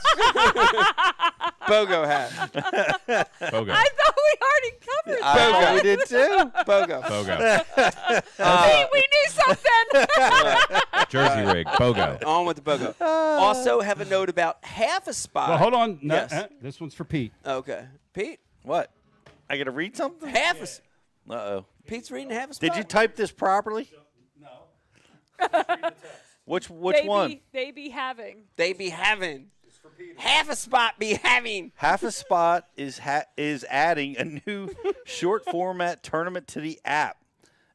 BOGO hat. BOGO. I thought we already covered that. BOGO. We did too. BOGO. BOGO. We knew something. Jersey rig. BOGO. On with the BOGO. Also have a note about half a spot. Well, hold on. No, Yes. this one's for Pete. Okay. Pete? What? I got to read something? Half a Uh-oh. Pete's reading half a spot. Did you type this properly? No. Which one? They be having. They be having. Half a spot be having. Half a Spot is adding a new short format tournament to the app.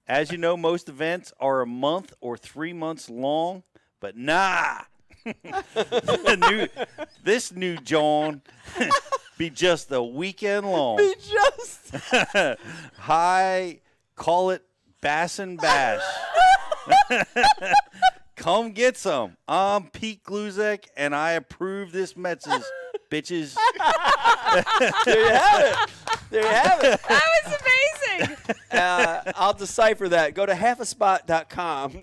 As you know, most events are a month or 3 months long, but nah. This new John be just a weekend long. Be just. Hi, call it Bass and Bash. Come get some. I'm Pete Gluzek, and I approve this message, bitches. There you have it. There you have it. That was amazing. I'll decipher that. Go to halfaspot.com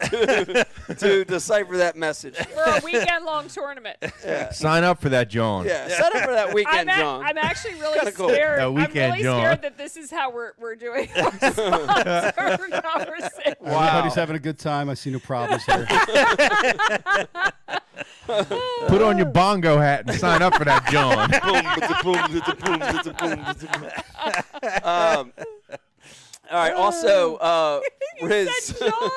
to decipher that message. For a weekend-long tournament. Yeah. Sign up for that, John. Yeah, sign up for that weekend, John. I'm actually really Kinda cool. scared. That weekend, I'm really John. scared that this is how we're doing our sponsor conversation. Everybody's having a good time. I see no problems here. Put on your bongo hat and sign up for that, John. All right. Also, Riz. Said John.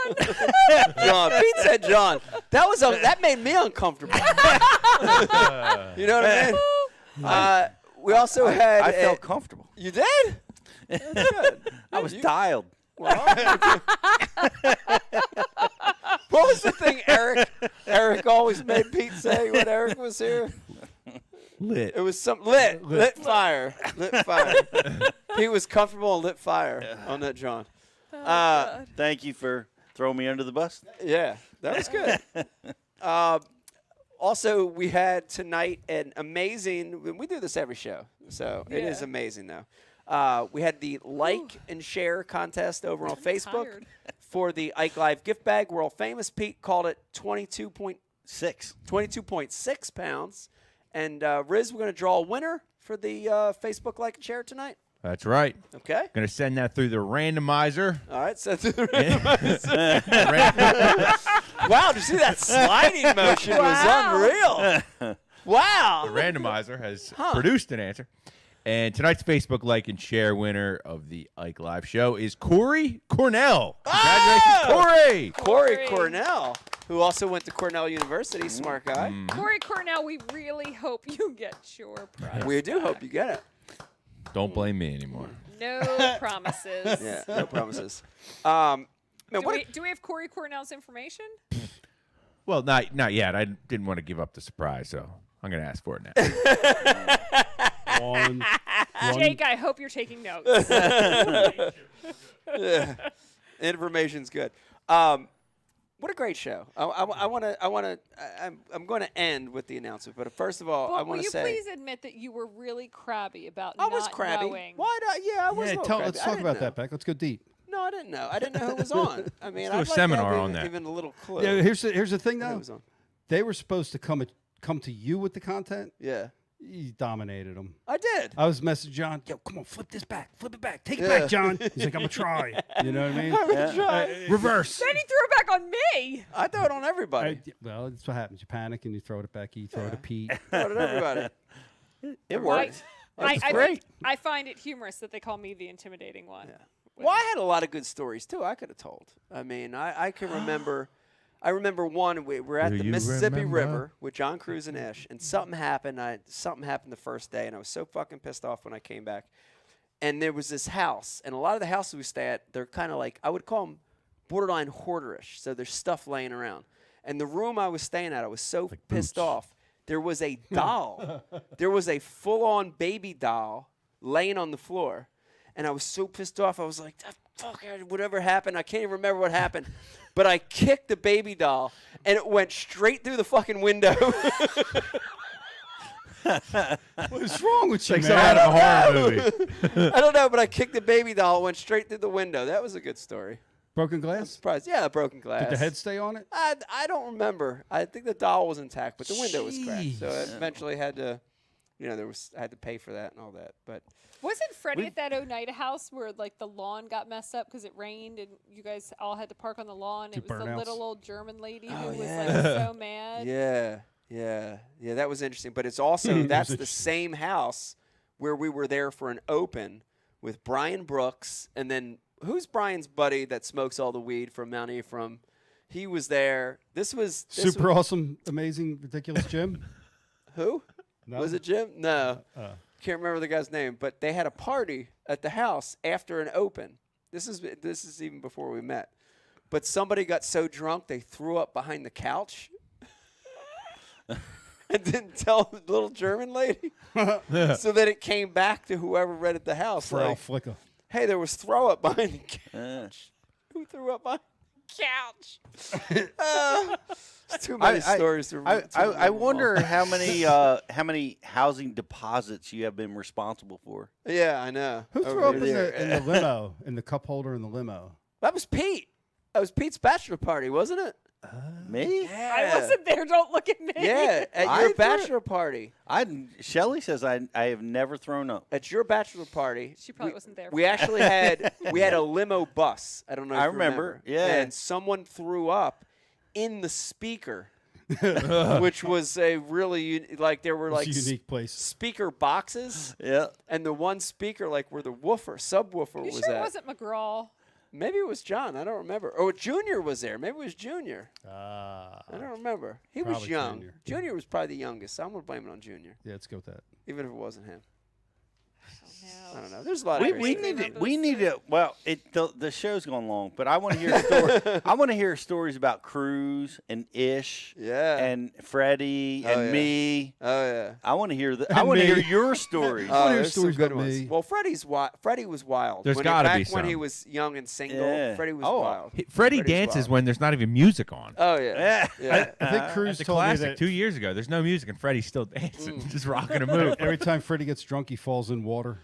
John. Pete said John. That made me uncomfortable. You know what I mean? We also had. I felt comfortable. You did? Good. I was dialed. Well, what was the thing Eric always made Pete say when Eric was here? Lit. It was some lit fire. Pete was comfortable and lit fire on that John. Thank you for throwing me under the bus. Yeah, that was good. Also, we had tonight an amazing. We do this every show, so it is amazing though. We had the like and share contest over on Facebook for the Ike Live gift bag. World famous Pete called it 22.6 pounds. And Riz, we're going to draw a winner for the Facebook like and share tonight. That's right. Okay. Going to send that through the randomizer. All right, send through the randomizer. Wow, did you see that sliding motion? Was unreal. Wow. The randomizer has produced an answer. And tonight's Facebook like and share winner of the Ike Live show is Corey Cornell. Congratulations, Corey Cornell, who also went to Cornell University. Smart guy. Corey Cornell, we really hope you get your prize. We do hope you get it. Don't blame me anymore. No promises. Yeah, no promises. Do we have Corey Cornell's information? Well, not yet. I didn't want to give up the surprise, so I'm going to ask for it now. Jake, I hope you're taking notes. Yeah. Information's good. What a great show. I'm going to end with the announcement, but first of all, I want to say. Will you please admit that you were really crabby about I was not crabby. knowing? Why not? Yeah, I was. a little crabby. Let's I talk didn't about know. that, Beck. Let's go deep. No, I didn't know. I didn't know who was on. I mean, Let's do a I'd like to seminar have on that. even a little clue. Yeah, here's the thing Who though. was on. They were supposed to come to you with the content. Yeah. You dominated them. I did. I was messaging John. Yo, come on, flip this back, flip it back, take it back, John. He's like, I'm gonna try. You know what I mean? I'm gonna try. Reverse. Then he threw it back on me. I throw it on everybody. Well, that's what happens. You panic and you throw it at Becky. You throw it at Pete. Throw it at everybody. It Right. worked. I find it humorous that they call me the intimidating one. Yeah. Well, I had a lot of good stories too. I could have told. I mean, I can remember. I remember one. We were at the Mississippi River with John Cruz and Ish, and something happened. Something happened the first day, and I was so fucking pissed off when I came back. And there was this house, and a lot of the houses we stay at, they're kind of like, I would call them borderline hoarderish. So there's stuff laying around. And the room I was staying at, I was so pissed off. There was a doll. There was a full-on baby doll laying on the floor. And I was so pissed off. I was like, fuck, whatever happened. I can't even remember what happened. But I kicked the baby doll, and it went straight through the fucking window. What's wrong with you, Like man? some out of a horror movie. I don't know, but I kicked the baby doll, it went straight through the window. That was a good story. Broken I'm glass? surprised. Yeah, broken glass. Did the head stay on it? I don't remember. I think the doll was intact, but the window was cracked. So I eventually had to, I had to pay for that and all that. But Wasn't Freddie at that Oneida house where like the lawn got messed up because it rained and you guys all had to park on the lawn? It was the burnouts. little old German lady who was yeah. like so mad. Yeah. That was interesting. But it's also that's the same house where we were there for an open with Brian Brooks, and then who's Brian's buddy that smokes all the weed from Mount Ephraim? He was there. This was Super awesome, amazing, ridiculous Jim. Who? No? Was it Jim? No. Can't remember the guy's name, but they had a party at the house after an open. This is even before we met. But somebody got so drunk they threw up behind the couch and didn't tell the little German lady. So that it came back to whoever rented the house. Frau Like, Flicker. hey, there was throw up behind the couch. Who threw up behind the couch? There's too many stories to I wonder how many housing deposits you have been responsible for. Yeah, I know. Who threw up in the limo, in the cup holder in the limo? That was Pete. That was Pete's bachelor party, wasn't it? Me? Yeah. I wasn't there. Don't look at me. Yeah, at your bachelor party. Shelley says I have never thrown up. At your bachelor party. She probably wasn't there. We actually had a limo bus. I don't know if I you remember. Yeah. And someone threw up in the speaker. Which was a really there were like unique place. Speaker boxes. Yeah. And the one speaker where the subwoofer You was sure at. it wasn't McGraw? Maybe it was John. I don't remember. Oh, Junior was there. Maybe it was Junior. I I don't remember. He was probably young. Junior. Junior was probably the youngest. So I'm going to blame it on Junior. Yeah, let's go with that. Even if it wasn't him. No. I don't know. There's a lot of We need to. Well, the show's gone long, but I want to hear stories. I want to hear stories about Cruz and Ish, and Freddie and me. Oh yeah. I want to hear I want to hear your stories. There's some good ones. Well, Freddie was wild. There's When gotta be back when some. he was young and single. Yeah. Freddie was Oh. wild. Freddie Freddie's dances wild. when there's not even music on. Oh yeah. I think Cruz At the told me Classic that 2 years ago, there's no music and Freddie's still dancing, just rocking a move. every time Freddie gets drunk, he falls in water.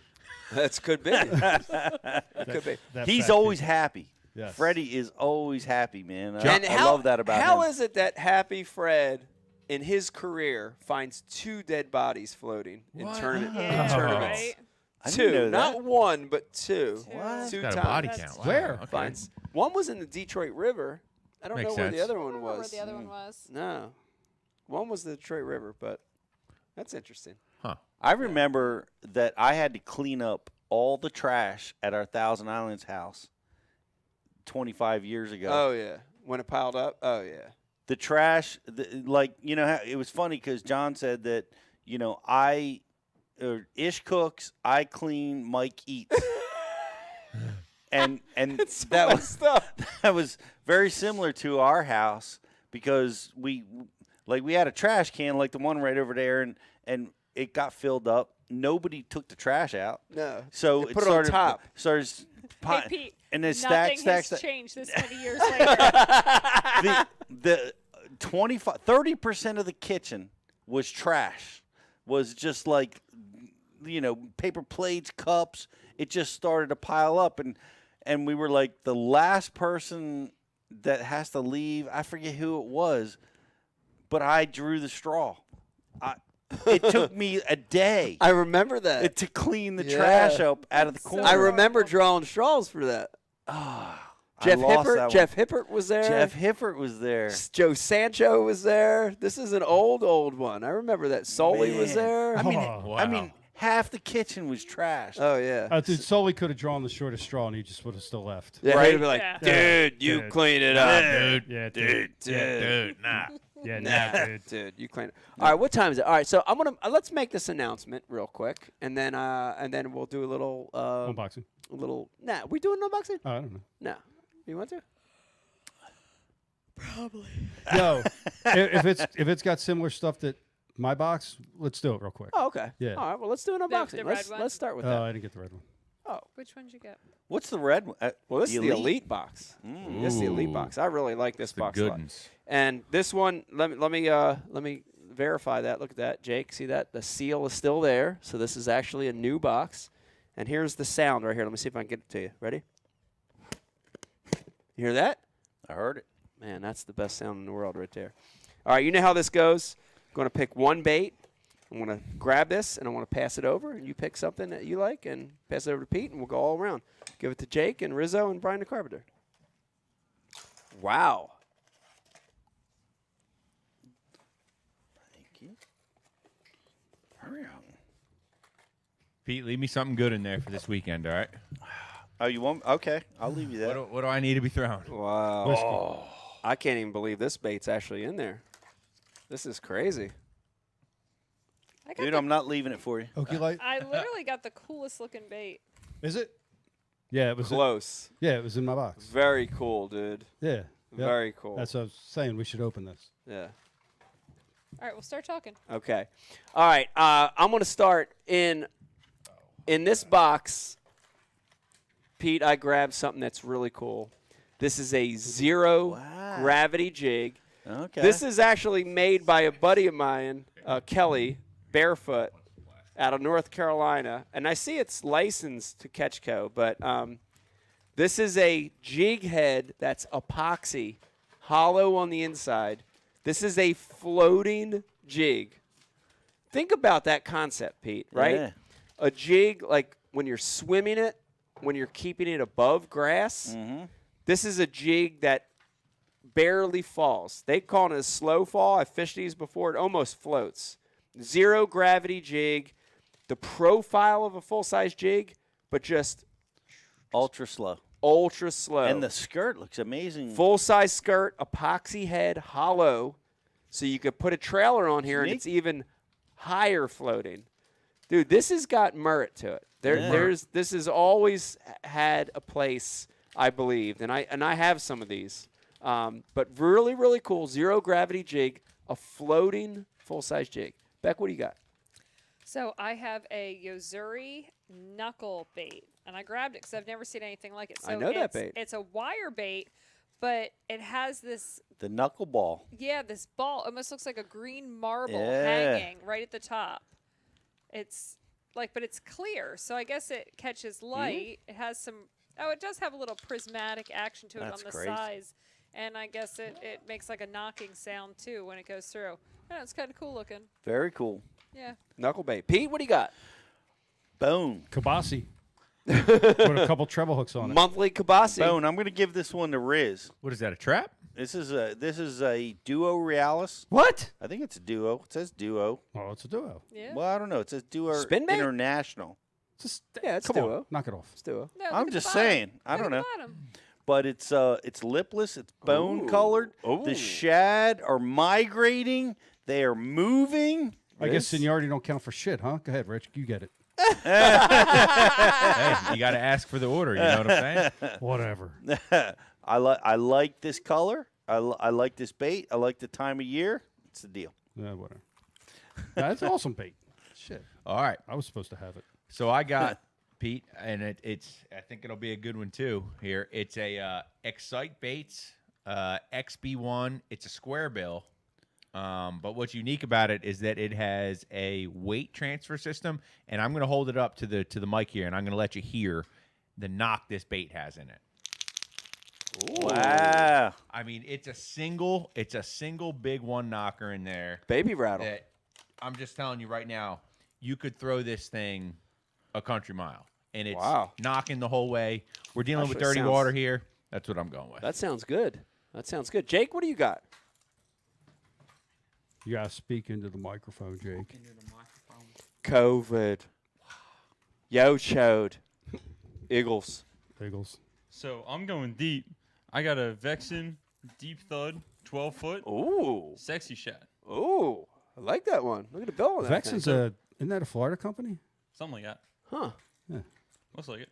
That's could be. Could be. He's always happy. Yes. Freddie is always happy, man. And I love that about him. How is it that Happy Fred, in his career, finds 2 dead bodies floating in tournaments? Right? I didn't Two, know that. not one, but 2. What? 2 Got times. a body count. Wow. Where? Okay. Finds. One was in the Detroit River. I don't Makes know where sense. the other I one don't remember was. where the other one was. No. One was the Detroit River, but that's interesting. Huh. I remember that I had to clean up all the trash at our Thousand Islands house 25 years ago. Oh, yeah. When it piled up? Oh, yeah. The trash, it was funny because John said that, Ish cooks, I clean, Mike eats. and that was very similar to our house because we had a trash can like the one right over there and it got filled up. Nobody took the trash out. No. So They put it on top. Started Hey, Pete, and then nothing stack. has changed this many years later. The 30% of the kitchen was trash. Was just like, paper plates, cups. It just started to pile up, and we were like the last person that has to leave. I forget who it was, but I drew the straw. It took me a day. I remember that. To clean the trash up out of the corner. I remember drawing straws for that. Jeff Hippert was there. Jeff Hippert was there. Joe Sancho was there. This is an old one. I remember that. Sully was there. I mean, half the kitchen was trash. Oh yeah. Dude, Sully could have drawn the shortest straw, and he just would have still left. Yeah, Right? he'd be like, dude, you clean it up. Yeah, Dude, nah. Yeah, Nah, dude. dude, you clean it. All right, what time is it? All right, so I'm gonna let's make this announcement real quick, and then we'll do a little Unboxing. Nah, we doing an unboxing? Oh, I don't know. No, you want to? Yo, if it's got similar stuff that my box, let's do it real quick. Oh, okay. Yeah. All right, well, let's do an The unboxing. red one? Let's start with Oh, that. I didn't get the red one. Oh, Which one did you get? What's the red one? well, this is the elite box. This is the elite box. I really like this The box a lot. goodness. And this one, let me verify that. Look at that, Jake. See that? The seal is still there. So this is actually a new box. And here's the sound right here. Let me see if I can get it to you. Ready? You hear that? I heard it. Man, that's the best sound in the world right there. All right, you know how this goes. I'm going to pick one bait. I'm going to grab this, and I want to pass it over. And you pick something that you like and pass it over to Pete, and we'll go all around. Give it to Jake and Rizzo and Brian the Carpenter. Wow. Thank you. Hurry up. Pete, leave me something good in there for this weekend, all right? Oh, you want? Okay, I'll leave you that. What do I need to be thrown? Wow. Whiskey. I can't even believe this bait's actually in there. This is crazy. Dude, I'm not leaving it for you. Okie light. I literally got the coolest looking bait. Is it? Yeah, it was Close. yeah, it was in my box. Very cool, dude. Yeah. Yep. Very cool. That's what I was saying. We should open this. Yeah. All right, we'll start talking. Okay. All right. I'm going to start in this box. Pete, I grabbed something that's really cool. This is a zero gravity jig. Okay. This is actually made by a buddy of mine, Kelly, barefoot, out of North Carolina. And I see it's licensed to Ketchco, but this is a jig head that's epoxy, hollow on the inside. This is a floating jig. Think about that concept, Pete, right? Yeah. A jig, like when you're swimming it, when you're keeping it above grass, this is a jig that barely falls. They call it a slow fall. I've fished these before. It almost floats. Zero gravity jig, the profile of a full-size jig, but just ultra slow. Ultra slow. And the skirt looks amazing. Full-size skirt, epoxy head, hollow, so you could put a trailer on here and Neat. it's even higher floating. Dude, this has got merit to it. This has always had a place, I believe, and I have some of these. But really, really cool. Zero gravity jig, a floating full-size jig. Beck, what do you got? So I have a Yozuri knuckle bait, and I grabbed it because I've never seen anything like it. So I know that bait. It's a wire bait, but it has this, The knuckleball. this ball. Almost looks like a green marble Yeah. hanging right at the top. It's like, but it's clear, so I guess it catches light. It has some, it does have a little prismatic action to it That's on the crazy. sides, and I guess it makes like a knocking sound too when it goes through. I know, it's kind of cool looking. Very cool. Yeah. Knuckle bait. Pete, what do you got? Bone. Kabasi. Put a couple treble hooks on it. Monthly Kabasi. Bone. I'm going to give this one to Riz. What is that, a trap? This is a Duo Realis. What? I think it's a Duo. It says Duo. Oh, it's a duo. Yeah. Well, I don't know. It says Duo Spin bait? International. Yeah, it's Come duo. on, knock it off. It's duo. No, look I'm at just the bottom. saying. I Look don't at know. the bottom. But it's lipless. It's bone colored. Ooh. The shad are migrating. They are moving. I guess seniority don't count for shit, huh? Go ahead, Rich. You get it. Hey, you got to ask for the order. You know what I'm saying? Whatever. I like this color. I like this bait. I like the time of year. It's the deal. Yeah, whatever. That's awesome bait. Shit. All right. I was supposed to have it. So I got Pete, and it's I think it'll be a good one too. Here, it's a Excite Baits XB1. It's a square bill, but what's unique about it is that it has a weight transfer system, and I'm going to hold it up to the mic here, and I'm going to let you hear the knock this bait has in it. Ooh. Wow! I mean, it's a single big one knocker in there. Baby rattle. That I'm just telling you right now, you could throw this thing a country mile, and it's knocking the whole way. We're dealing with dirty water here. That's what I'm going with. That sounds good. That sounds good. Jake, what do you got? You gotta speak into the microphone, Jake. COVID. Yo, chode. Eagles. Eagles. So I'm going deep. I got a Vexen Deep Thud 12-foot. Ooh. Sexy shad. Ooh. I like that one. Look at the bill on that Vexen's thing. isn't that a Florida company? Something like that. Huh. Yeah. Looks like it.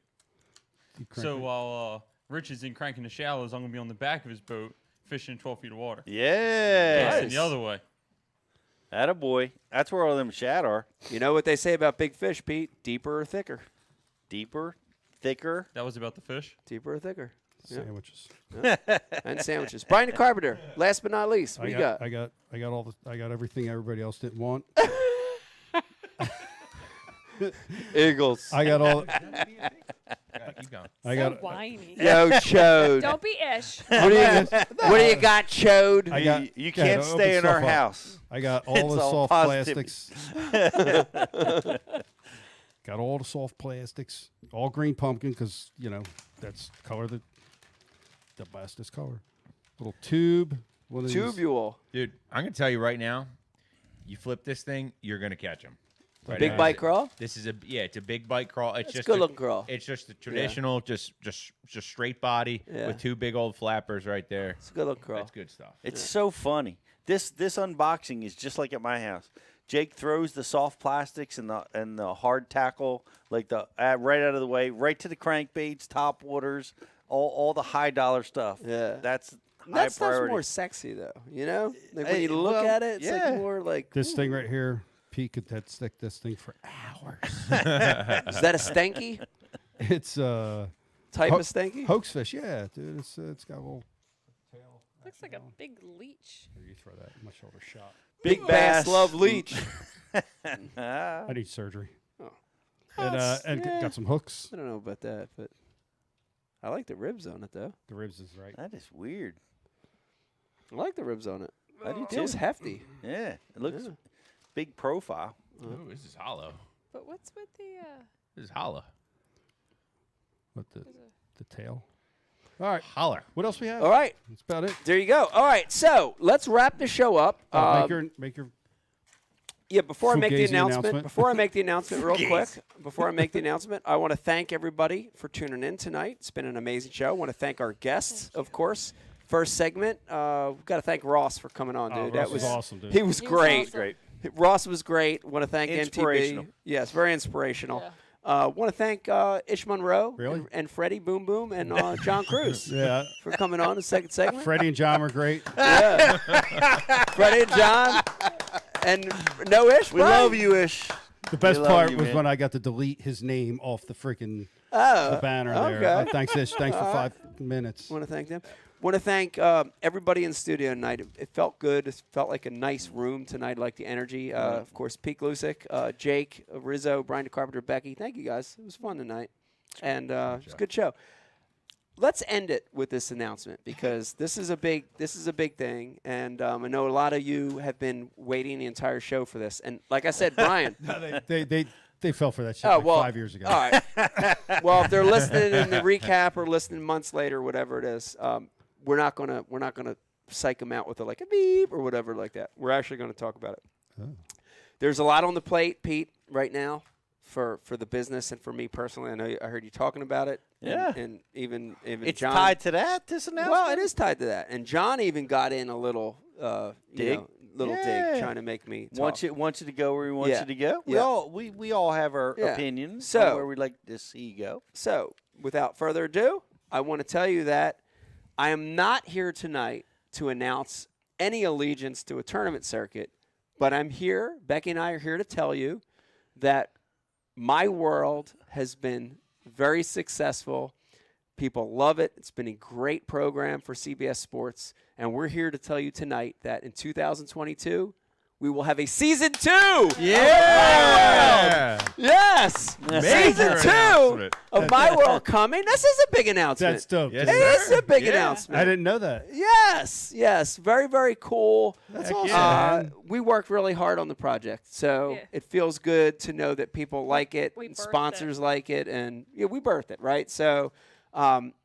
crank So it. while Rich is in cranking the shallows, I'm going to be on the back of his boat fishing 12 feet of water. Yeah. Facing the other way. Attaboy. That's where all them shad are. You know what they say about big fish, Pete? Deeper or thicker? Deeper, thicker. That was about the fish. Deeper or thicker? Yeah. Sandwiches. Yeah. And sandwiches. Brian the Carpenter, last but not least, what do you got? I got everything everybody else didn't want. Eagles. I got all. keep going. I So got whiny. Yo, Chode. Don't be ish. What do you got, Chode? I got You can't stay in our house. I got all It's the all soft positivity. plastics. Got all the soft plastics. All green pumpkin because that's the color the bestest color. Little tube. One of these- Tubule. Dude, I'm gonna tell you right now. You flip this thing, you're gonna catch them. Big bite crawl. This is it's a big bite crawl. It's just good looking crawl. It's just the traditional, just straight body with two big old flappers right there. It's a good looking crawl. That's good stuff. It's so funny. This unboxing is just like at my house. Jake throws the soft plastics and the hard tackle like right out of the way, right to the crankbaits, top waters, all the high dollar stuff. Yeah, that's that high stuff's priority. more sexy though. Like when you look at it, it's like more like this thing right here. Pete could stick this thing for hours. Is that a stanky? It's type of stanky? Hoax fish, yeah, dude. It's got a little tail. Looks like a big leech. Here, you throw that in my shoulder shot. Big bass love leech. I need surgery. Oh. And got some hooks. I don't know about that, but I like the ribs on it though. The ribs is right. That is weird. I like the ribs on it. I do too. Feels hefty. Yeah, it looks big profile. Ooh, this is hollow. But what's with the? This is hollow. What the tail? All right, holler. What else we have? All right, that's about it. There you go. All right, so let's wrap the show up. Make your. Yeah, before I make the Fugazi announcement, before I make the announcement real quick, Fugazi. before I make the announcement, I want to thank everybody for tuning in tonight. It's been an amazing show. I want to thank our guests, of course. First segment, we've got to thank Ross for coming on, dude. Ross was awesome, dude. He was great. Great. Ross was great. Want to thank Inspirational. MTV. Yes, very inspirational. Want to thank Ish Monroe and Freddie Boom Boom and John Cruz Yeah. for coming on the second segment. Freddie and John were great. Yeah. Freddie and John and no Ish. We Brian? love you, Ish. The best We love part you, was man. when I got to delete his name off the freaking Oh, banner okay. there. Thanks, Ish. Thanks for All right. 5 minutes. Want to thank them. Want to thank everybody in studio tonight. It felt good. It felt like a nice room tonight. I like the energy. Of course, Pete Lusick, Jake, Rizzo, Brian DeCarpenter, Becky. Thank you guys. It was fun tonight, and it was a good show. Let's end it with this announcement because this is a big thing, and I know a lot of you have been waiting the entire show for this. And like I said, Brian, They fell for that shit Oh, like well, 5 years ago. All right. Well, if they're listening in the recap or listening months later, whatever it is, we're not gonna psych them out with like a beep or whatever like that. We're actually going to talk about it. Oh. There's a lot on the plate, Pete, right now for the business and for me personally. I know I heard you talking about it. Yeah. And even It's John. tied to that. This announcement. Well, it is tied to that. And John even got in a little Dig? dig, Yeah. trying to make me talk. Want you to go where he wants Yeah. you to go. Yeah. We all have our Yeah. opinions So- on where we'd like to see you go. So, without further ado, I want to tell you that I am not here tonight to announce any allegiance to a tournament circuit, but I'm here, Becky and I are here to tell you that my world has been very successful. People love it. It's been a great program for CBS Sports, and we're here to tell you tonight that in 2022, we will have a season 2. Yeah. Yes. Season 2 announcement. of My World coming. This is a big announcement. That's dope. Yes, It dude. is a big Yeah. announcement. I didn't know that. Yes. Very, very cool. That's Heck awesome. yeah. man. We worked really hard on the project, so Yeah. it feels good to know that people like it, We and birthed sponsors like it, and we birthed it, right? So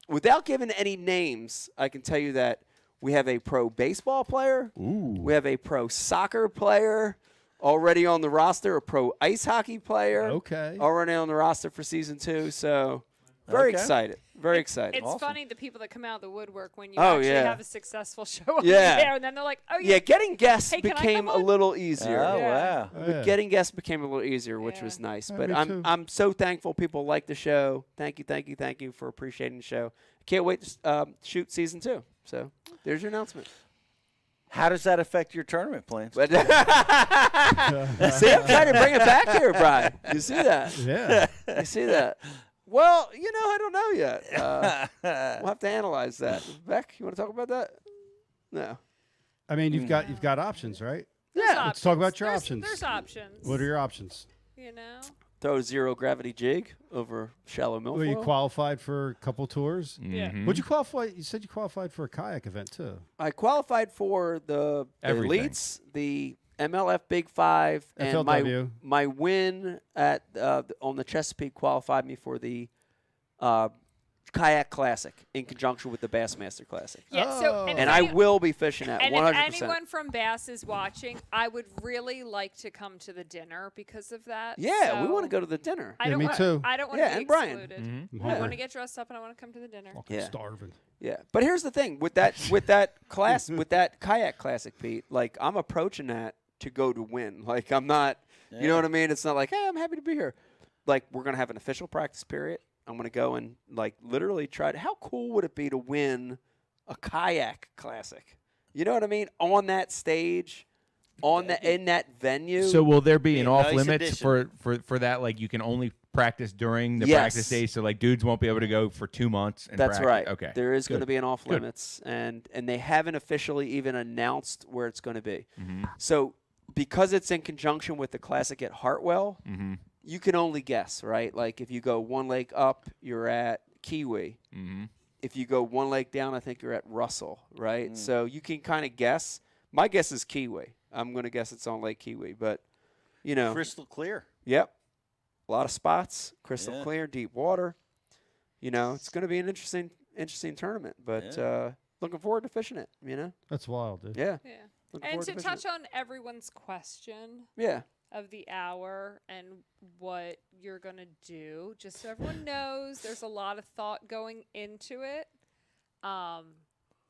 without giving any names, I can tell you that we have a pro baseball player. We have a pro soccer player already on the roster, a pro ice hockey player Okay. already on the roster for season 2. So very Okay. excited. Very excited. It's funny the people that come out of the woodwork when you Oh, actually yeah. have a successful show on Yeah. there, and then they're like, "Oh Yeah, getting guests Hey, can I became come a on? little easier. Oh, Yeah. wow. Oh, yeah. Getting guests became a little easier, which Yeah. was nice. Yeah, But me too. I'm so thankful people like the show. Thank you for appreciating the show. Can't wait to shoot season 2. So there's your announcement. How does that affect your tournament plans? But see, I'm trying to bring it back here, Brian. You see that? Yeah. You see that? Well, I don't know yet. We'll have to analyze that. Beck, you want to talk about that? No. I mean, you've got options, right? There's Let's talk about your There's- options. There's options. What are your options? You know, throw a zero gravity jig over shallow Well, milfoil. you qualified for a couple tours. Yeah. Would you qualify? You said you qualified for a kayak event too. I qualified for the Everything. elites, the MLF Big Five, and FLW. my win at on the Chesapeake qualified me for the Kayak Classic in conjunction with the Bassmaster Classic. Yeah, so and I will be fishing at and 100%. if anyone from Bass is watching, I would really like to come to the dinner because of that. Yeah, we so want to go to the dinner. I don't me want, too. I don't want Yeah, to be and Brian. excluded. I'm I hungry. want to get dressed up and I want to come to the dinner. Fucking Yeah. starving. Yeah, but here's the thing with that class with that Kayak Classic, Pete. Like I'm approaching that to go to win. Like I'm not, you know what I mean? It's not like, hey, I'm happy to be here. Like we're gonna have an official practice period. I'm gonna go and like literally try to. How cool would it be to win a Kayak Classic? You know what I mean? On that stage, in that venue. So will there be an off nice limits addition. for that? Like you can only practice during the Yes. practice days, so like dudes won't be able to go for 2 months. And That's practice. right. Okay. There is going to Good. be an off Good. limits, and they haven't officially even announced where it's going to be. Mm-hmm. So because it's in conjunction with the Classic at Hartwell, Mm-hmm. you can only guess, right? Like if you go one lake up, you're at Kiwi. Mm-hmm. If you go one lake down, I think you're at Russell, right? Mm. So you can kind of guess. My guess is Kiwi. I'm going to guess it's on Lake Kiwi, but you know, Crystal clear. yep, a lot of spots, crystal Yeah. clear, deep water. You know, it's going to be an interesting tournament, but looking forward to fishing it. You know, That's wild, dude. yeah. Yeah. Looking And forward to fishing touch it. on everyone's question Yeah. of the hour and what you're going to do, just so everyone knows, there's a lot of thought going into it.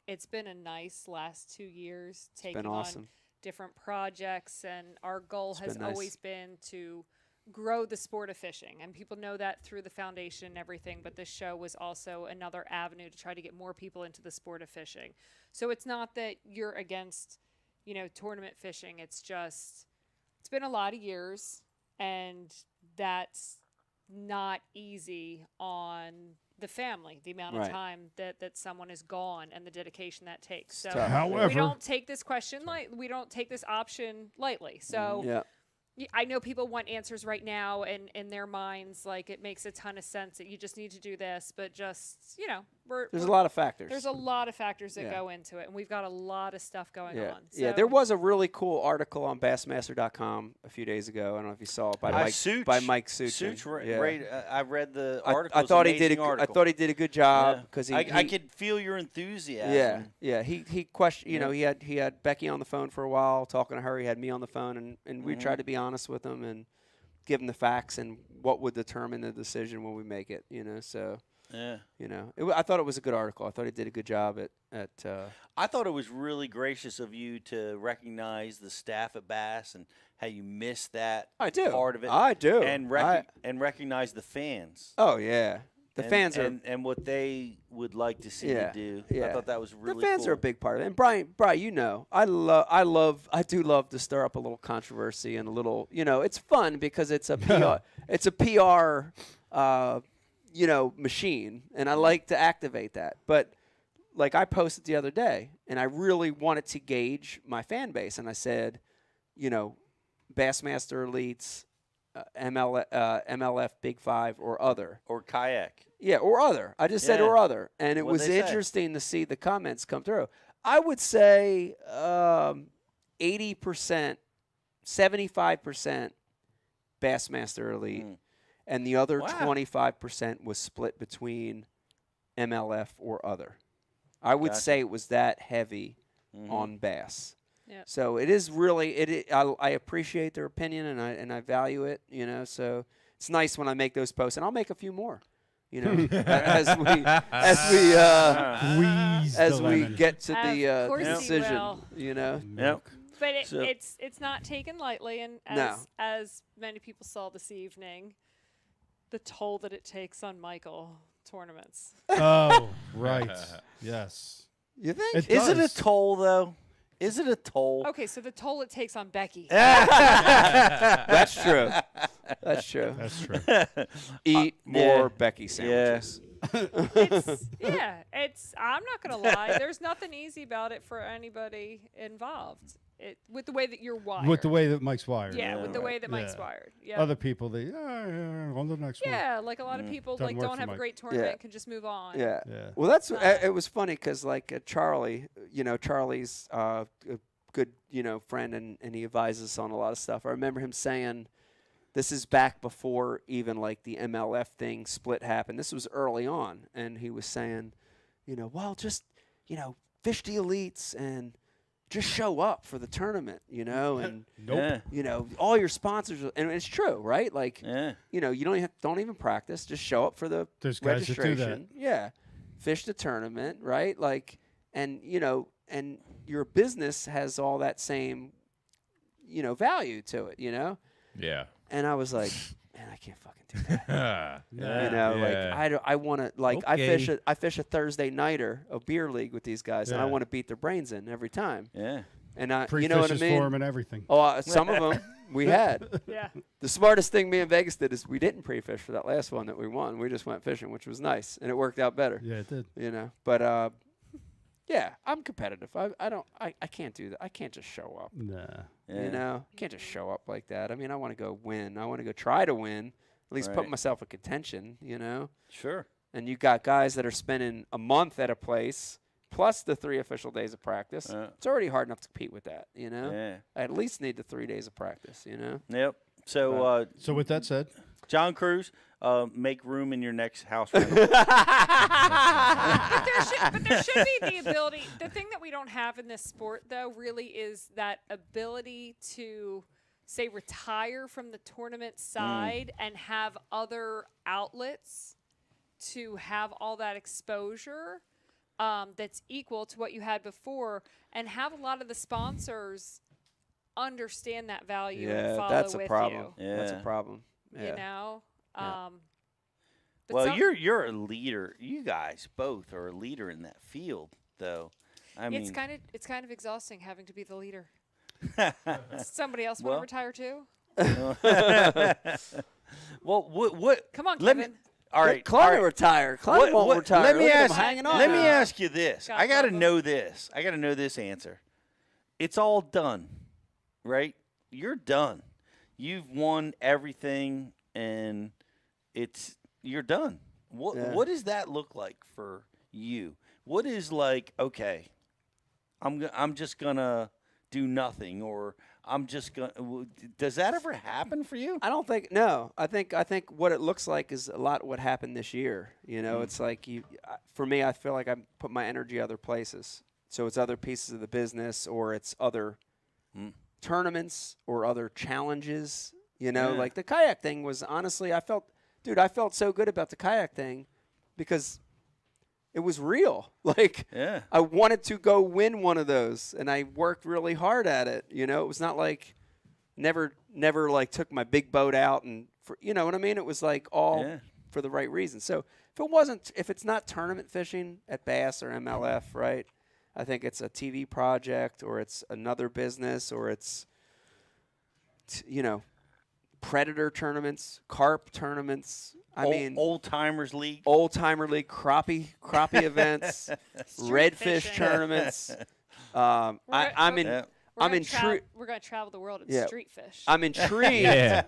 It's been a nice last 2 years taking been awesome. on different projects, and our goal has been nice. always been to grow the sport of fishing, and people know that through the foundation and everything, but this show was also another avenue to try to get more people into the sport of fishing. So it's not that you're against, you know, tournament fishing. It's just, it's been a lot of years, and that's not easy on the family, the amount of Right. time that someone is gone and the dedication that takes. So tough. However- we don't take this question we don't take this option lightly. So Yeah. I know people want answers right now, and in their minds, like it makes a ton of sense that you just need to do this, but just, you know, There's a lot of factors. There's a lot of factors that Yeah. go into it, and we've got a lot of stuff going Yeah. on. Yeah, So- there was a really cool article on Bassmaster.com a few days ago. I don't know if you saw it by Mike Such, by Mike Suchin. Such, Yeah. I read the I article. thought he did. I thought he did a good job because I could feel your enthusiasm. Yeah, yeah. He questioned. You know, he had Becky on the phone for a while talking to her. He had me on the phone, and we tried to be honest with him and give him the facts and what would determine the decision when we make it. You know, so Yeah. you know, I thought it was a good article. I thought he did a good job at. I thought it was really gracious of you to recognize the staff at Bass and how you missed that I do. part of it. I do. And and recognize the fans. Oh yeah, the and, fans are. and what they would like to see Yeah, you do. yeah. I thought that was really the fans cool. are a big part of it. And Brian, you know, I do love to stir up a little controversy and a little, you know, it's fun because it's a PR, you know, machine, and I like to activate that. But like I posted the other day, and I really wanted to gauge my fan base, and I said, you know, Bassmaster Elites, MLF Big Five, or other. Or kayak. Yeah, or other. I just said Yeah. or other. And it What'd was they say? interesting to see the comments come through. I would say 80%, 75% Bassmaster Elite, and the other Wow. 25% was split between MLF or other. I would Gotcha. say it was that heavy Mhm. on bass. Yep. So it is really I appreciate their opinion and I value it, you know. So it's nice when I make those posts, and I'll make a few more, you know, as we get to Of course the you decision, will. you know. Yep. But So- it's not taken lightly, and No. as many people saw this evening, the toll that it takes on Michael tournaments. Oh, right. Yes. You think? Is it a does. toll though? Is it a toll? Okay, so the toll it takes on Becky. That's true. That's true. That's true. Eat more Becky sandwiches. I'm not gonna lie. There's nothing easy about it for anybody involved. with the way that you're wired. With the way that Mike's wired. Yeah, with the way that Mike's Yeah. wired. Yeah. Other people, they on the next one. Yeah, like a lot of people Doesn't like work don't for have a Mike. great tournament, can just move on. Yeah. Yeah. Well, that's it was funny because like Charlie, Charlie's a good friend and he advises us on a lot of stuff. I remember him saying, this is back before even like the MLF thing split happened. This was early on, and he was saying, well, just fish the elites and just show up for the tournament, and Nope. all your sponsors, and it's true, right? Like, you don't even practice, just show up for the There's guys that do registration. that. Yeah, fish the tournament, right? Like, and and your business has all that same, value to it, Yeah. And I was like, man, I can't fucking do that. Yeah. I want to Okay. I fish a Thursday nighter, a beer league with these guys, and I Yeah. want to beat their brains in every time. Yeah. And I, Pre-fish you know what I is mean? for 'em and everything. Oh, some of them we had. Yeah. The smartest thing me and Vegas did is we didn't pre-fish for that last one that we won. We just went fishing, which was nice, and it worked out better. Yeah, it did. But yeah, I'm competitive. I can't do that. I can't just show up. Nah. I can't just show up like that. I mean, I want to go win. I want to go try to win. At least put Right. myself in contention. Sure. And you got guys that are spending a month at a place plus the 3 official days of practice. It's already hard enough to compete with that. Yeah. I at least need the 3 days of practice. Yep. So. So with that said, John Cruz, make room in your next house rental. But there should be the ability. The thing that we don't have in this sport, though, really is that ability to, say, retire from the tournament side and have other outlets to have all that exposure that's equal to what you had before, and have a lot of the sponsors understand that value and follow that's a with problem. you. That's a problem. Yeah. You know. But Well, you're a leader. You guys both are a leader in that field, though. I mean, it's kind of exhausting having to be the leader. Somebody else Well- want to retire too? Well, what? Come on, let me- Kevin. all right, Clyde all right. retire. Clyde won't retire. Let me Look at him ask. hanging on Let me now. ask you this. God I got to love him. know this. I got to know this answer. It's all done, right? You're done. You've won everything, and you're done. What does that look like for you? What is like? Okay, I'm just gonna do nothing, or I'm just gonna. Does that ever happen for you? I don't think. No, I think what it looks like is a lot what happened this year. It's like for me, I feel like I put my energy other places. So it's other pieces of the business, or it's other tournaments, or other challenges. Like the kayak thing was honestly, I felt so good about the kayak thing because it was real. Like I wanted to go win one of those, and I worked really hard at it. It was not like never like took my big boat out and you know what I mean. It was like all for the right reason. So if it's not tournament fishing at Bass or MLF, right? I think it's a TV project, or it's another business, or it's predator tournaments, carp tournaments. I mean, Old Timers League, crappie events, redfish tournaments. I'm intrigued. We're going to travel the world and street fish. I'm intrigued. Yeah.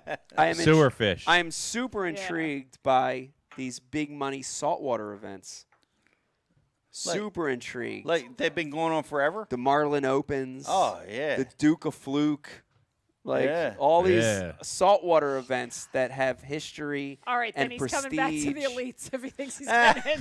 Sewer fish. I am super intrigued by these big money saltwater events. Super intrigued. Like they've been going on forever. The Marlin Opens. Oh yeah. The Duke of Fluke. All these saltwater events that have history All right, then and he's prestige. coming back to the elites if he thinks he's going to end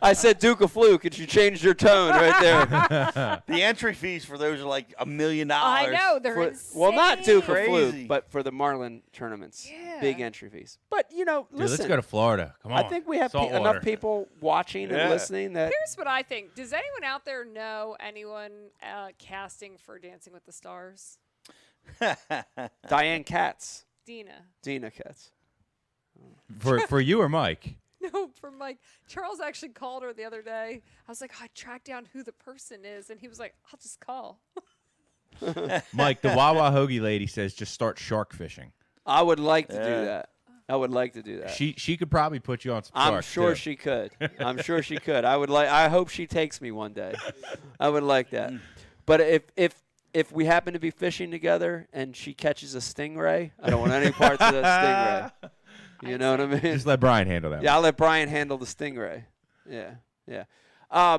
I said Duke of Fluke, and you changed your tone right there. The entry fees for those are like $1 million. I know, they're insane. Well, not Duke of Crazy. Fluke, but for the Marlin tournaments. Big entry fees. But, Dude, listen. let's go to Florida. Come on. I think we have Saltwater. enough people watching and listening that Here's what I think. Does anyone out there know anyone casting for Dancing with the Stars? Diane Katz. Dina Katz. For you or Mike? No, for Mike. Charles actually called her the other day. I was like, I tracked down who the person is, and he was like, I'll just call. Mike, the Wawa Hoagie lady says just start shark fishing. I would like to do that. I would like to do that. She could probably put you on some I'm sharks, sure too. she could. I'm sure she could. I hope she takes me one day. I would like that. But if we happen to be fishing together and she catches a stingray, I don't want any parts of that stingray. You know what I mean? Just let Brian handle that. Yeah, I'll let Brian handle the stingray. Yeah, yeah.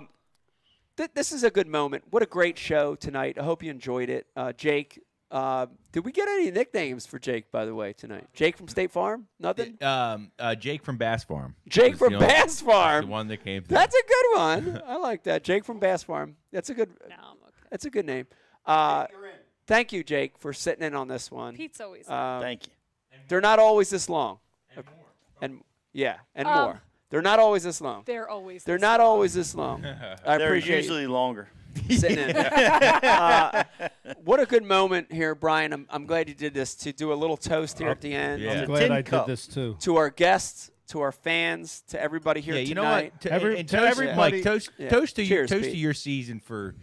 This is a good moment. What a great show tonight. I hope you enjoyed it. Jake, did we get any nicknames for Jake, by the way, tonight? Jake from State Farm? Nothing? Jake from Bass Farm. Jake Was from the only- Bass Farm. The one that came through. That's a good one. I like that. Jake from Bass Farm. That's a good. That's a good name. Thank you, Jake, for sitting in on this one. Pete's always. Thank you. They're not always this long. And more. They're not always this long. They're always. They're not always this long. I They're appreciate usually longer. sitting in. What a good moment here, Brian. I'm glad you did this to do a little toast here at the end. I'm glad I did this too. To our guests, to our fans, to everybody here Yeah, you know tonight. what? And toast, Mike, toast to Cheers, toast Pete. to your season for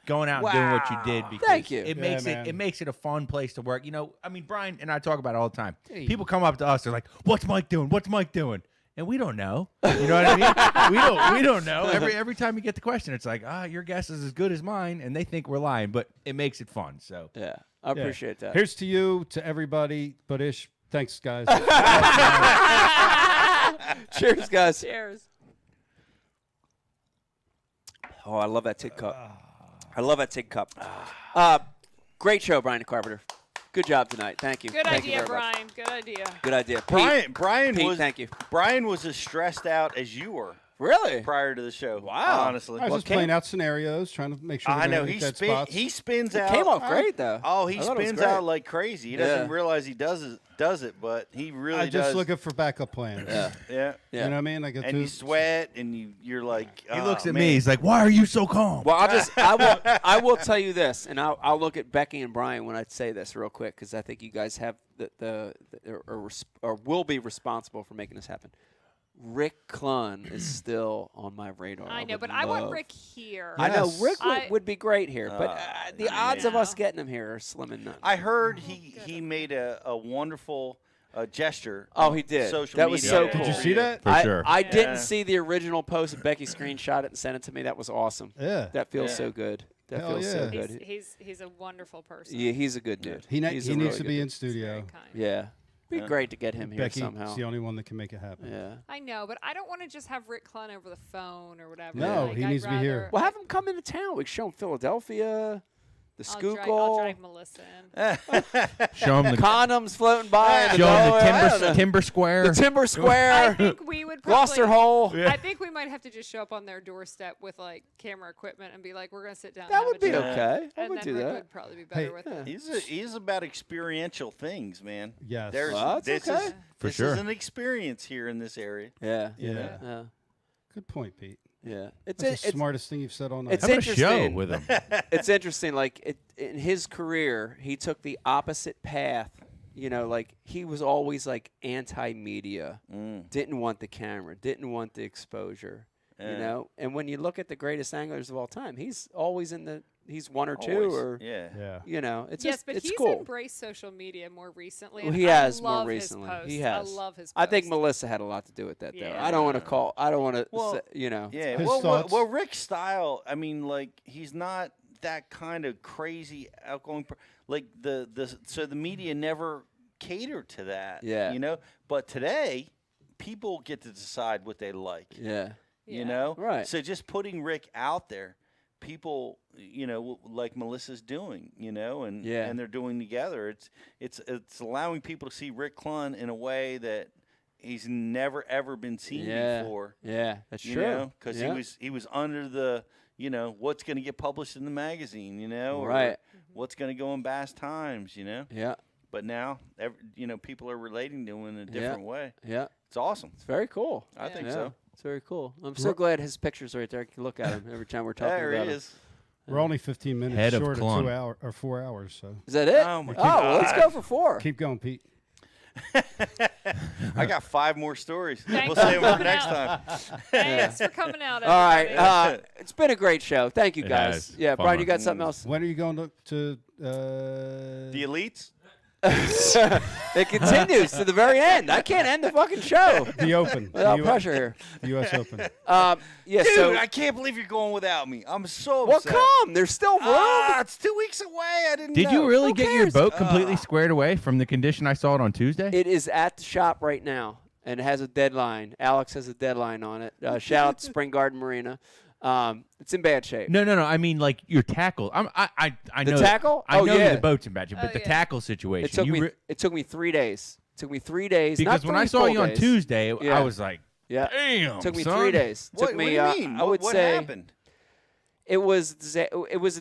going out and doing what you did. Because Thank you. It makes it a fun place to work. You know, I mean, Brian and I talk about it all the time. Hey. People come up to us, they're like, "What's Mike doing? What's Mike doing?" And we don't know. You know what I mean? we don't know. Every time you get the question, it's like, your guess is as good as mine, and they think we're lying, but it makes it fun. So yeah, I appreciate that. Here's to you, to everybody, but Ish. Thanks, guys. Cheers, guys. Cheers. Oh, I love that Tig Cup. I love that Tig Cup. Great show, Brian Carpenter. Good job tonight. Thank you. Good Thank you idea, very much. Brian. Good idea. Good idea. Pete, Brian Pete, was. thank you. Brian was as stressed out as you were. Really? Prior to the show. Wow. Honestly. I was just playing out scenarios, trying to make sure. I know he he spins out. Came off great though. Oh, he I thought it was spins great. out like crazy. He doesn't realize he does it, but he really I'm just does. looking for backup plans. Yeah. You know what I mean? Like and you sweat, and you're like. he looks at man. me. He's like, "Why are you so calm?" Well, I will tell you this, and I'll look at Becky and Brian when I say this real quick because I think you guys have or will be responsible for making this happen. Rick Clunn is still on my radar. I know, but I want Rick here. I know Rick I- would be great here, but the odds of us getting him here are slim and none. I heard he made a wonderful gesture. Oh, on he did. Social That was media. so cool. Did you see that? For sure. I didn't see the original post, and Becky screenshot it and sent it to me. That was awesome. Yeah. That feels so good. That Hell feels so yeah. good. He's a wonderful person. Yeah, he's a good dude. He He's a needs really to good be dude. in studio. Yeah. Be great to get him here Becky's somehow. the only one that can make it happen. Yeah. I know, but I don't want to just have Rick Clunn over the phone or whatever. No, Like, he I'd needs to be here. rather- Well, have him come into town. We can show him Philadelphia, the I'll Schuylkill. drive Melissa in. Show him the condoms floating by. in Show him Delaware. I don't know. Timber Square. The Timber Square. I think we would probably, Gloucester Hole. I think we might have to just show up on their doorstep with like camera equipment and be like, "We're gonna sit down." That and would have be a chat." okay. I And would then do Rick that. would probably be better with it. He's about experiential things, man. Yes. Well, that's this okay. is For this sure. is an experience here in this area. Yeah. Yeah. Yeah. Good point, Pete. Yeah. That's the smartest thing you've said all night. It's How about a interesting. show with him? It's interesting. Like in his career, he took the opposite path. You know, like he was always like anti-media. Didn't want the camera. Didn't want the exposure. You Yeah. know, and when you look at the greatest anglers of all time, he's always in the. He's one or two, Always. or Yeah. you know, it's Yes, just but it's he's cool. embraced social media more recently. Well, and he I has love more his recently. posts. He has. I love his. I think posts. Melissa had a lot to do with that, though. Yeah. I don't want to call. I don't want to. Well, you know. Yeah. His Well, thoughts. Rick's style. I mean, like he's not that kind of crazy outgoing. Like so the media never catered to that. Yeah. You know, but today people get to decide what they like. Yeah. You know. Right. So just putting Rick out there, people, you know, like Melissa's doing, you know, and Yeah. and they're doing together. It's allowing people to see Rick Clunn in a way that he's never ever been seen before. Yeah, that's you true. Because Yeah. he was under the, you know, what's going to get published in the magazine, you know, or Right. what's going to go in Bass Times, you know. Yeah. But now, you know, people are relating to him in a different way. Yeah. It's awesome. It's very cool. I think Yeah. so. It's very cool. I'm so glad his picture's right there. I can look at him every time we're talking There about he him. is. We're only 15 minutes Head of short of Clunn. 2 hours or 4 hours. So Is that it? Oh, my well, let's God. go for 4. keep going, Pete. I got 5 more stories. Thanks We'll for save them for coming next out. time. Thanks for coming out. All right. everybody. It's been a great show. Thank you, It guys. has. Yeah, Fun Brian, you one. got something else? When are you going to The elites? It continues to the very end. I can't end the fucking show. The Open. Without the pressure here. The U.S. Open. Yeah, Dude, so I can't believe you're going without me. I'm so well, upset. come. There's still room. It's 2 weeks away. I didn't Did know. you really Who get your cares? boat completely squared away from the condition I saw it on Tuesday? It is at the shop right now, and it has a deadline. Alex has a deadline on it. Shout out to Spring Garden Marina. It's in bad shape. No. I mean, like your tackle. I The know tackle? I Oh, know yeah. the boat's in bad shape, but the tackle situation. It took me 3 days. It took me 3 days. Because not when I 3 saw full you on days. Tuesday, Yeah. I was like, yeah. damn, Took me son. 3 days. What, Took me. what do you mean? I would what say happened? it was a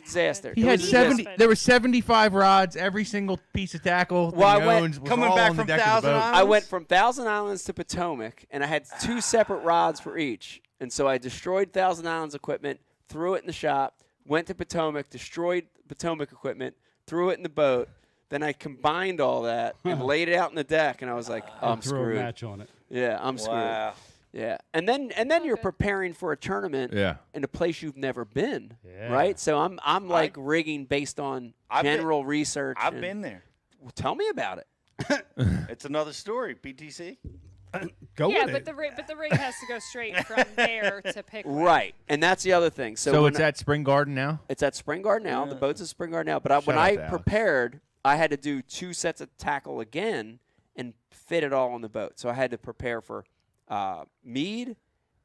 disaster. He It had was a 70. disaster. There were 75 rods. Every single piece of tackle. Well, I that he went- owns was coming all back on the from deck of the Thousand boat. Islands? I went from Thousand Islands to Potomac, and I had 2 separate rods for each. And so I destroyed Thousand Islands equipment, threw it in the shop, went to Potomac, destroyed Potomac equipment, threw it in the boat. Then I combined all that and laid it out on the deck, and I was like, I'm Throw screwed. a match on it. Yeah, I'm screwed. Wow. Yeah, and then you're preparing for a tournament Yeah. in a place you've never been, Yeah. right? So I'm like rigging based on general research. I've and- been there. Well, tell me about it. It's another story. PTC. Go Yeah, with but it. the rig has to go straight from there to pick. Right, and that's the other thing. So, So when it's at Spring Garden now. It's at Spring Garden now. The boat's at Spring Garden now. But when out I to Alex. prepared, I had to do 2 sets of tackle again and fit it all on the boat. So I had to prepare for Meade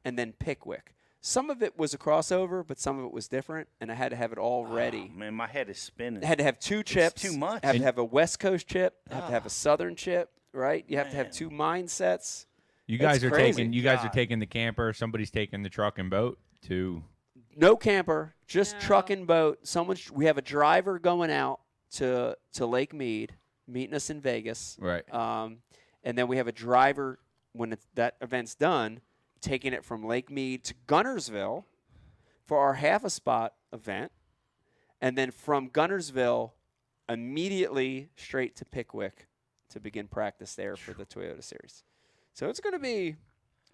and then Pickwick. Some of it was a crossover, but some of it was different, and I had to have it all ready. Oh, man, my head is spinning. I had to have 2 chips. too much. I have to have a West Coast chip. I have to have a Southern chip. Right? You have to have 2 mindsets. You guys It's are crazy. taking. You guys are taking the camper. Somebody's taking the truck and boat to. No camper, just truck and boat. We have a driver going out to Lake Mead, meeting us in Vegas. Right. And then we have a driver when that event's done, taking it from Lake Mead to Gunnersville for our half a spot event, and then from Gunnersville immediately straight to Pickwick to begin practice there for the Toyota Series. So it's going to be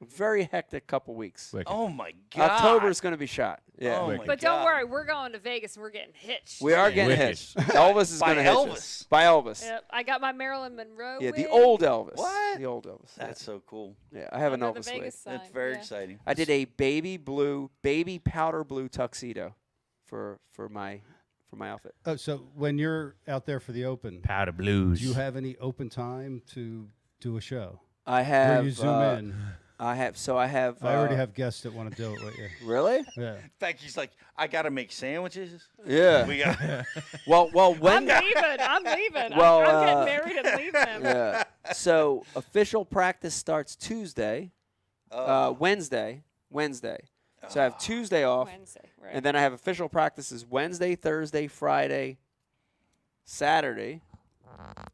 a very hectic couple weeks. Oh my God. October is going to be shot. Yeah. Oh my But don't worry, we're going to Vegas and we're getting hitched. We are getting hitched. Elvis is By going to hitch Elvis. us. By Elvis. Yep, I got my Marilyn Monroe. Yeah, the wig. old Elvis. What? The old Elvis. That's so cool. Yeah, I have an Under the Elvis wig. Vegas sign, That's very yeah. exciting. I did a baby powder blue tuxedo for my outfit. Oh, so when you're out there for the Open, Powder Blues. do you have any open time to do a show? I have. Where you zoom in. I have. So I have. I already have guests that want to do it with you. Really? Yeah. In fact, he's like, I got to make sandwiches. Yeah. We got. Well, when. I'm leaving. Well, I'm getting married and leaving. Yeah. So official practice starts Tuesday, Wednesday. So I have Tuesday off, Wednesday, right. and then I have official practices Wednesday, Thursday, Friday, Saturday,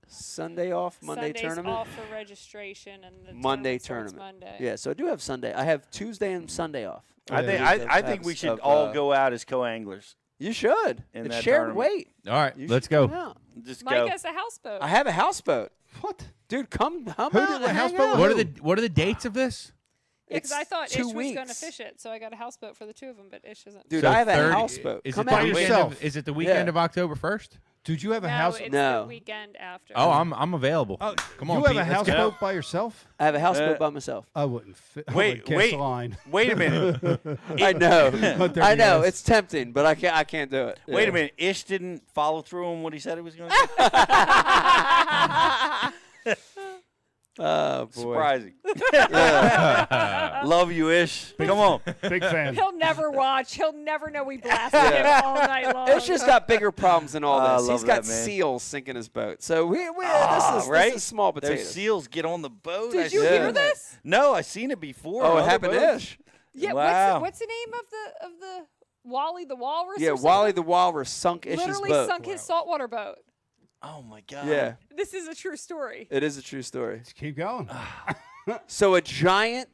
Sunday off, Monday Sunday's tournament, off for registration, and the Monday starts tournament. Monday. Yeah, so I do have Sunday. I have Tuesday and Sunday off. I think I think we should all go out as co-anglers. You should. In It's that shared tournament. weight. All right, You let's should go. come out. Just Mike go. has a houseboat. I have a houseboat. What? Dude, come out. Who did the and hang houseboat out. What are the dates of this? Because I thought Ish 2 was going to weeks. fish it, so I got a houseboat for the 2 of them, but Ish isn't. Dude, So I have a 30 houseboat. Is Come it the out. weekend yourself. Is it the weekend Yeah. of October 1st? Did you have a No, house? it's No. the weekend after. Oh, I'm available. Come on, You have Pete, a let's go. houseboat by yourself? I have a houseboat by myself. I wouldn't fit. I Wait, would cast wait. a line. Wait a minute. I know. Let there I be know. ice. It's tempting, but I can't do it. Wait Yeah. a minute. Ish didn't follow through on what he said he was going to do. Oh, boy. Surprising. Love you, Ish. Come on. Big fan. He'll never watch. He'll never know we blasted him all night long. It's just got bigger problems than all I this. love He's got that, man. seals sinking his boat. So this right? is small potatoes. Those seals get on the boat. Did I you seen hear that. this? No, I seen it before. Oh, on it other happened to boats. Ish. Yeah. Wow. What's the name of the Wally the Walrus? Yeah, or Wally something? the Walrus sunk Ish's Literally boat. sunk his saltwater boat. Oh my God. Yeah, This is a true story. it is a true story. Let's keep going. So a giant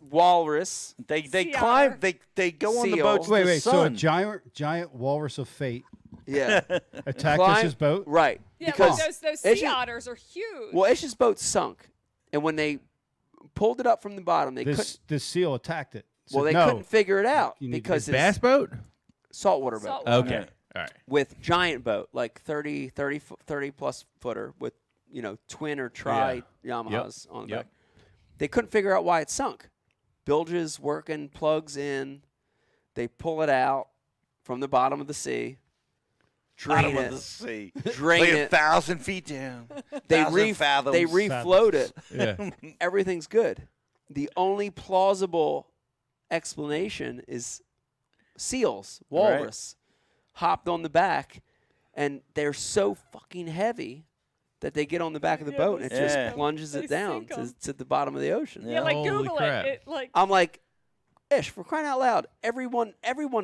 walrus. They Sea climb. otter. They go on the Seal. boats. Wait, to wait. the So a sun. giant walrus of fate Yeah, attacked Climb- Ish's boat? right. Yeah, because those Ish- sea otters are huge. well, Ish's boat sunk, and when they pulled it up from the bottom, they couldn't. This seal attacked it. Well, Said, they no. couldn't figure it out You need because Bass boat? saltwater boat. Saltwater. Okay. All right. with giant boat, like 30 plus footer with, twin or tri Yamahas on the back. They couldn't figure out why it sunk. Bilges working, plugs in. They pull it out from the bottom of the sea. Drain Bottom it. of the sea. Drain like it. 1,000 feet down. They 1,000 fathoms. They refloat it. Yeah. Everything's good. The only plausible explanation is seals, walrus, hopped on the back, and they're so fucking heavy that they get on the back of the boat and it just plunges it down to the bottom of the ocean. Yeah, like Holy Google crap. it. I'm like, Ish, for crying out loud, everyone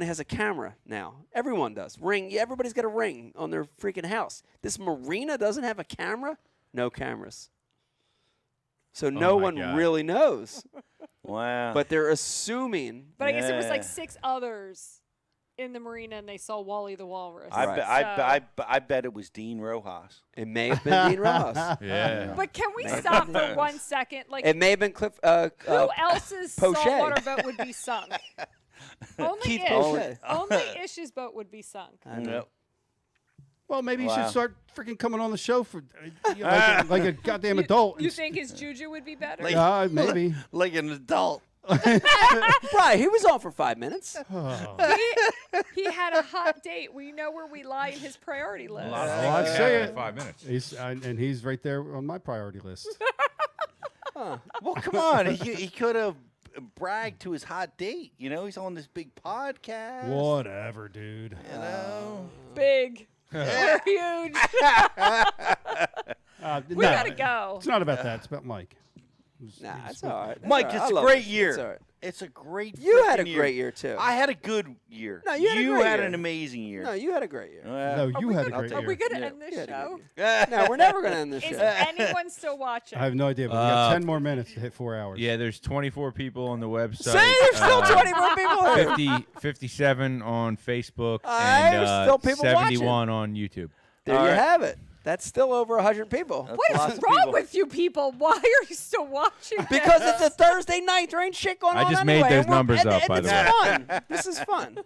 has a camera now. Everyone does. Ring. Everybody's got a Ring on their freaking house. This marina doesn't have a camera? No cameras. So no one really knows. Wow. But they're assuming. But I guess it was like 6 others in the marina, and they saw Wally the Walrus. I bet it was Dean Rojas. It may have been Dean Rojas. Yeah. But can we stop for 1 second? Like, it may have been Cliff. who else's Poche. saltwater boat would be sunk? Only Keith Ish. Poche. Only Ish's boat would be sunk. I know. Well, maybe you Wow. should start freaking coming on the show for like a goddamn adult. You think his juju would be better? Maybe. Like an adult. Right, he was on for 5 minutes. He had a hot date. We know where we lie in his priority list. A lot of I things say happen in it. 5 minutes. He's right there on my priority list. Well, come on. He could have bragged to his hot date. He's on this big podcast. Whatever, dude. Big. We're huge. We gotta go. It's not about that. It's about Mike. Nah, it's all right. Mike, all right. it's I a love great it. year. It's all right. It's a great You had a freaking great year, too. I had a good year. No, you had a great had year. an amazing year. No, you had a great year. No, you had a great Are year. we gonna Yeah, end this you had a show? No, we're never going to end this Is show. anyone still watching? I have no idea, but we got 10 more minutes to hit 4 hours. Yeah, there's 24 people on the website. See, there's still 24 people here. 57 on Facebook, Alright, and there's still people 71 on YouTube. There you have it. That's still over 100 people. What is wrong with you people? Why are you still watching? Because this? it's a Thursday night. There ain't shit going I on just anyway. made those and we're- numbers and- up, and by the it's way. fun. This is fun.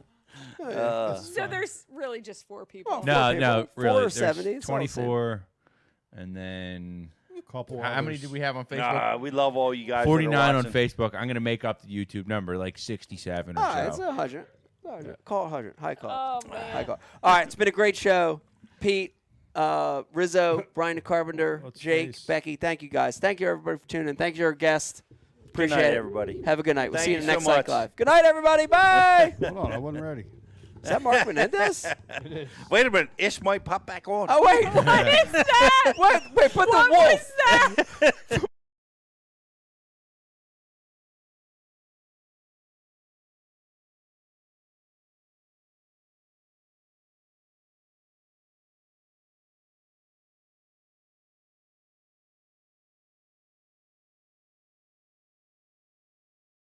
So there's really just 4 people. No, really. 4 or There's 70. It's all the same. 24, and then couple. How many did we have on Facebook? Nah, we love all you guys. that are 49 on watching. Facebook. I'm gonna make up the YouTube number, like 67 or All right, so. it's 100. Call it 100. High call. Oh, man. High call. All right, it's been a great show. Pete, Rizzo, Brian the Carpenter, Jake, Becky, thank you guys. Thank you, everybody, for tuning in. Thank you, our guest. Appreciate night, it. everybody. Have a good night. We'll Thank see you in you the so next Night much. Live. Good night, everybody. Bye. Hold on, I wasn't ready. Is that Mark Menendez? Wait a minute. Ish might pop back on. Oh, wait. What is that? Wait, put What the wolf. was that?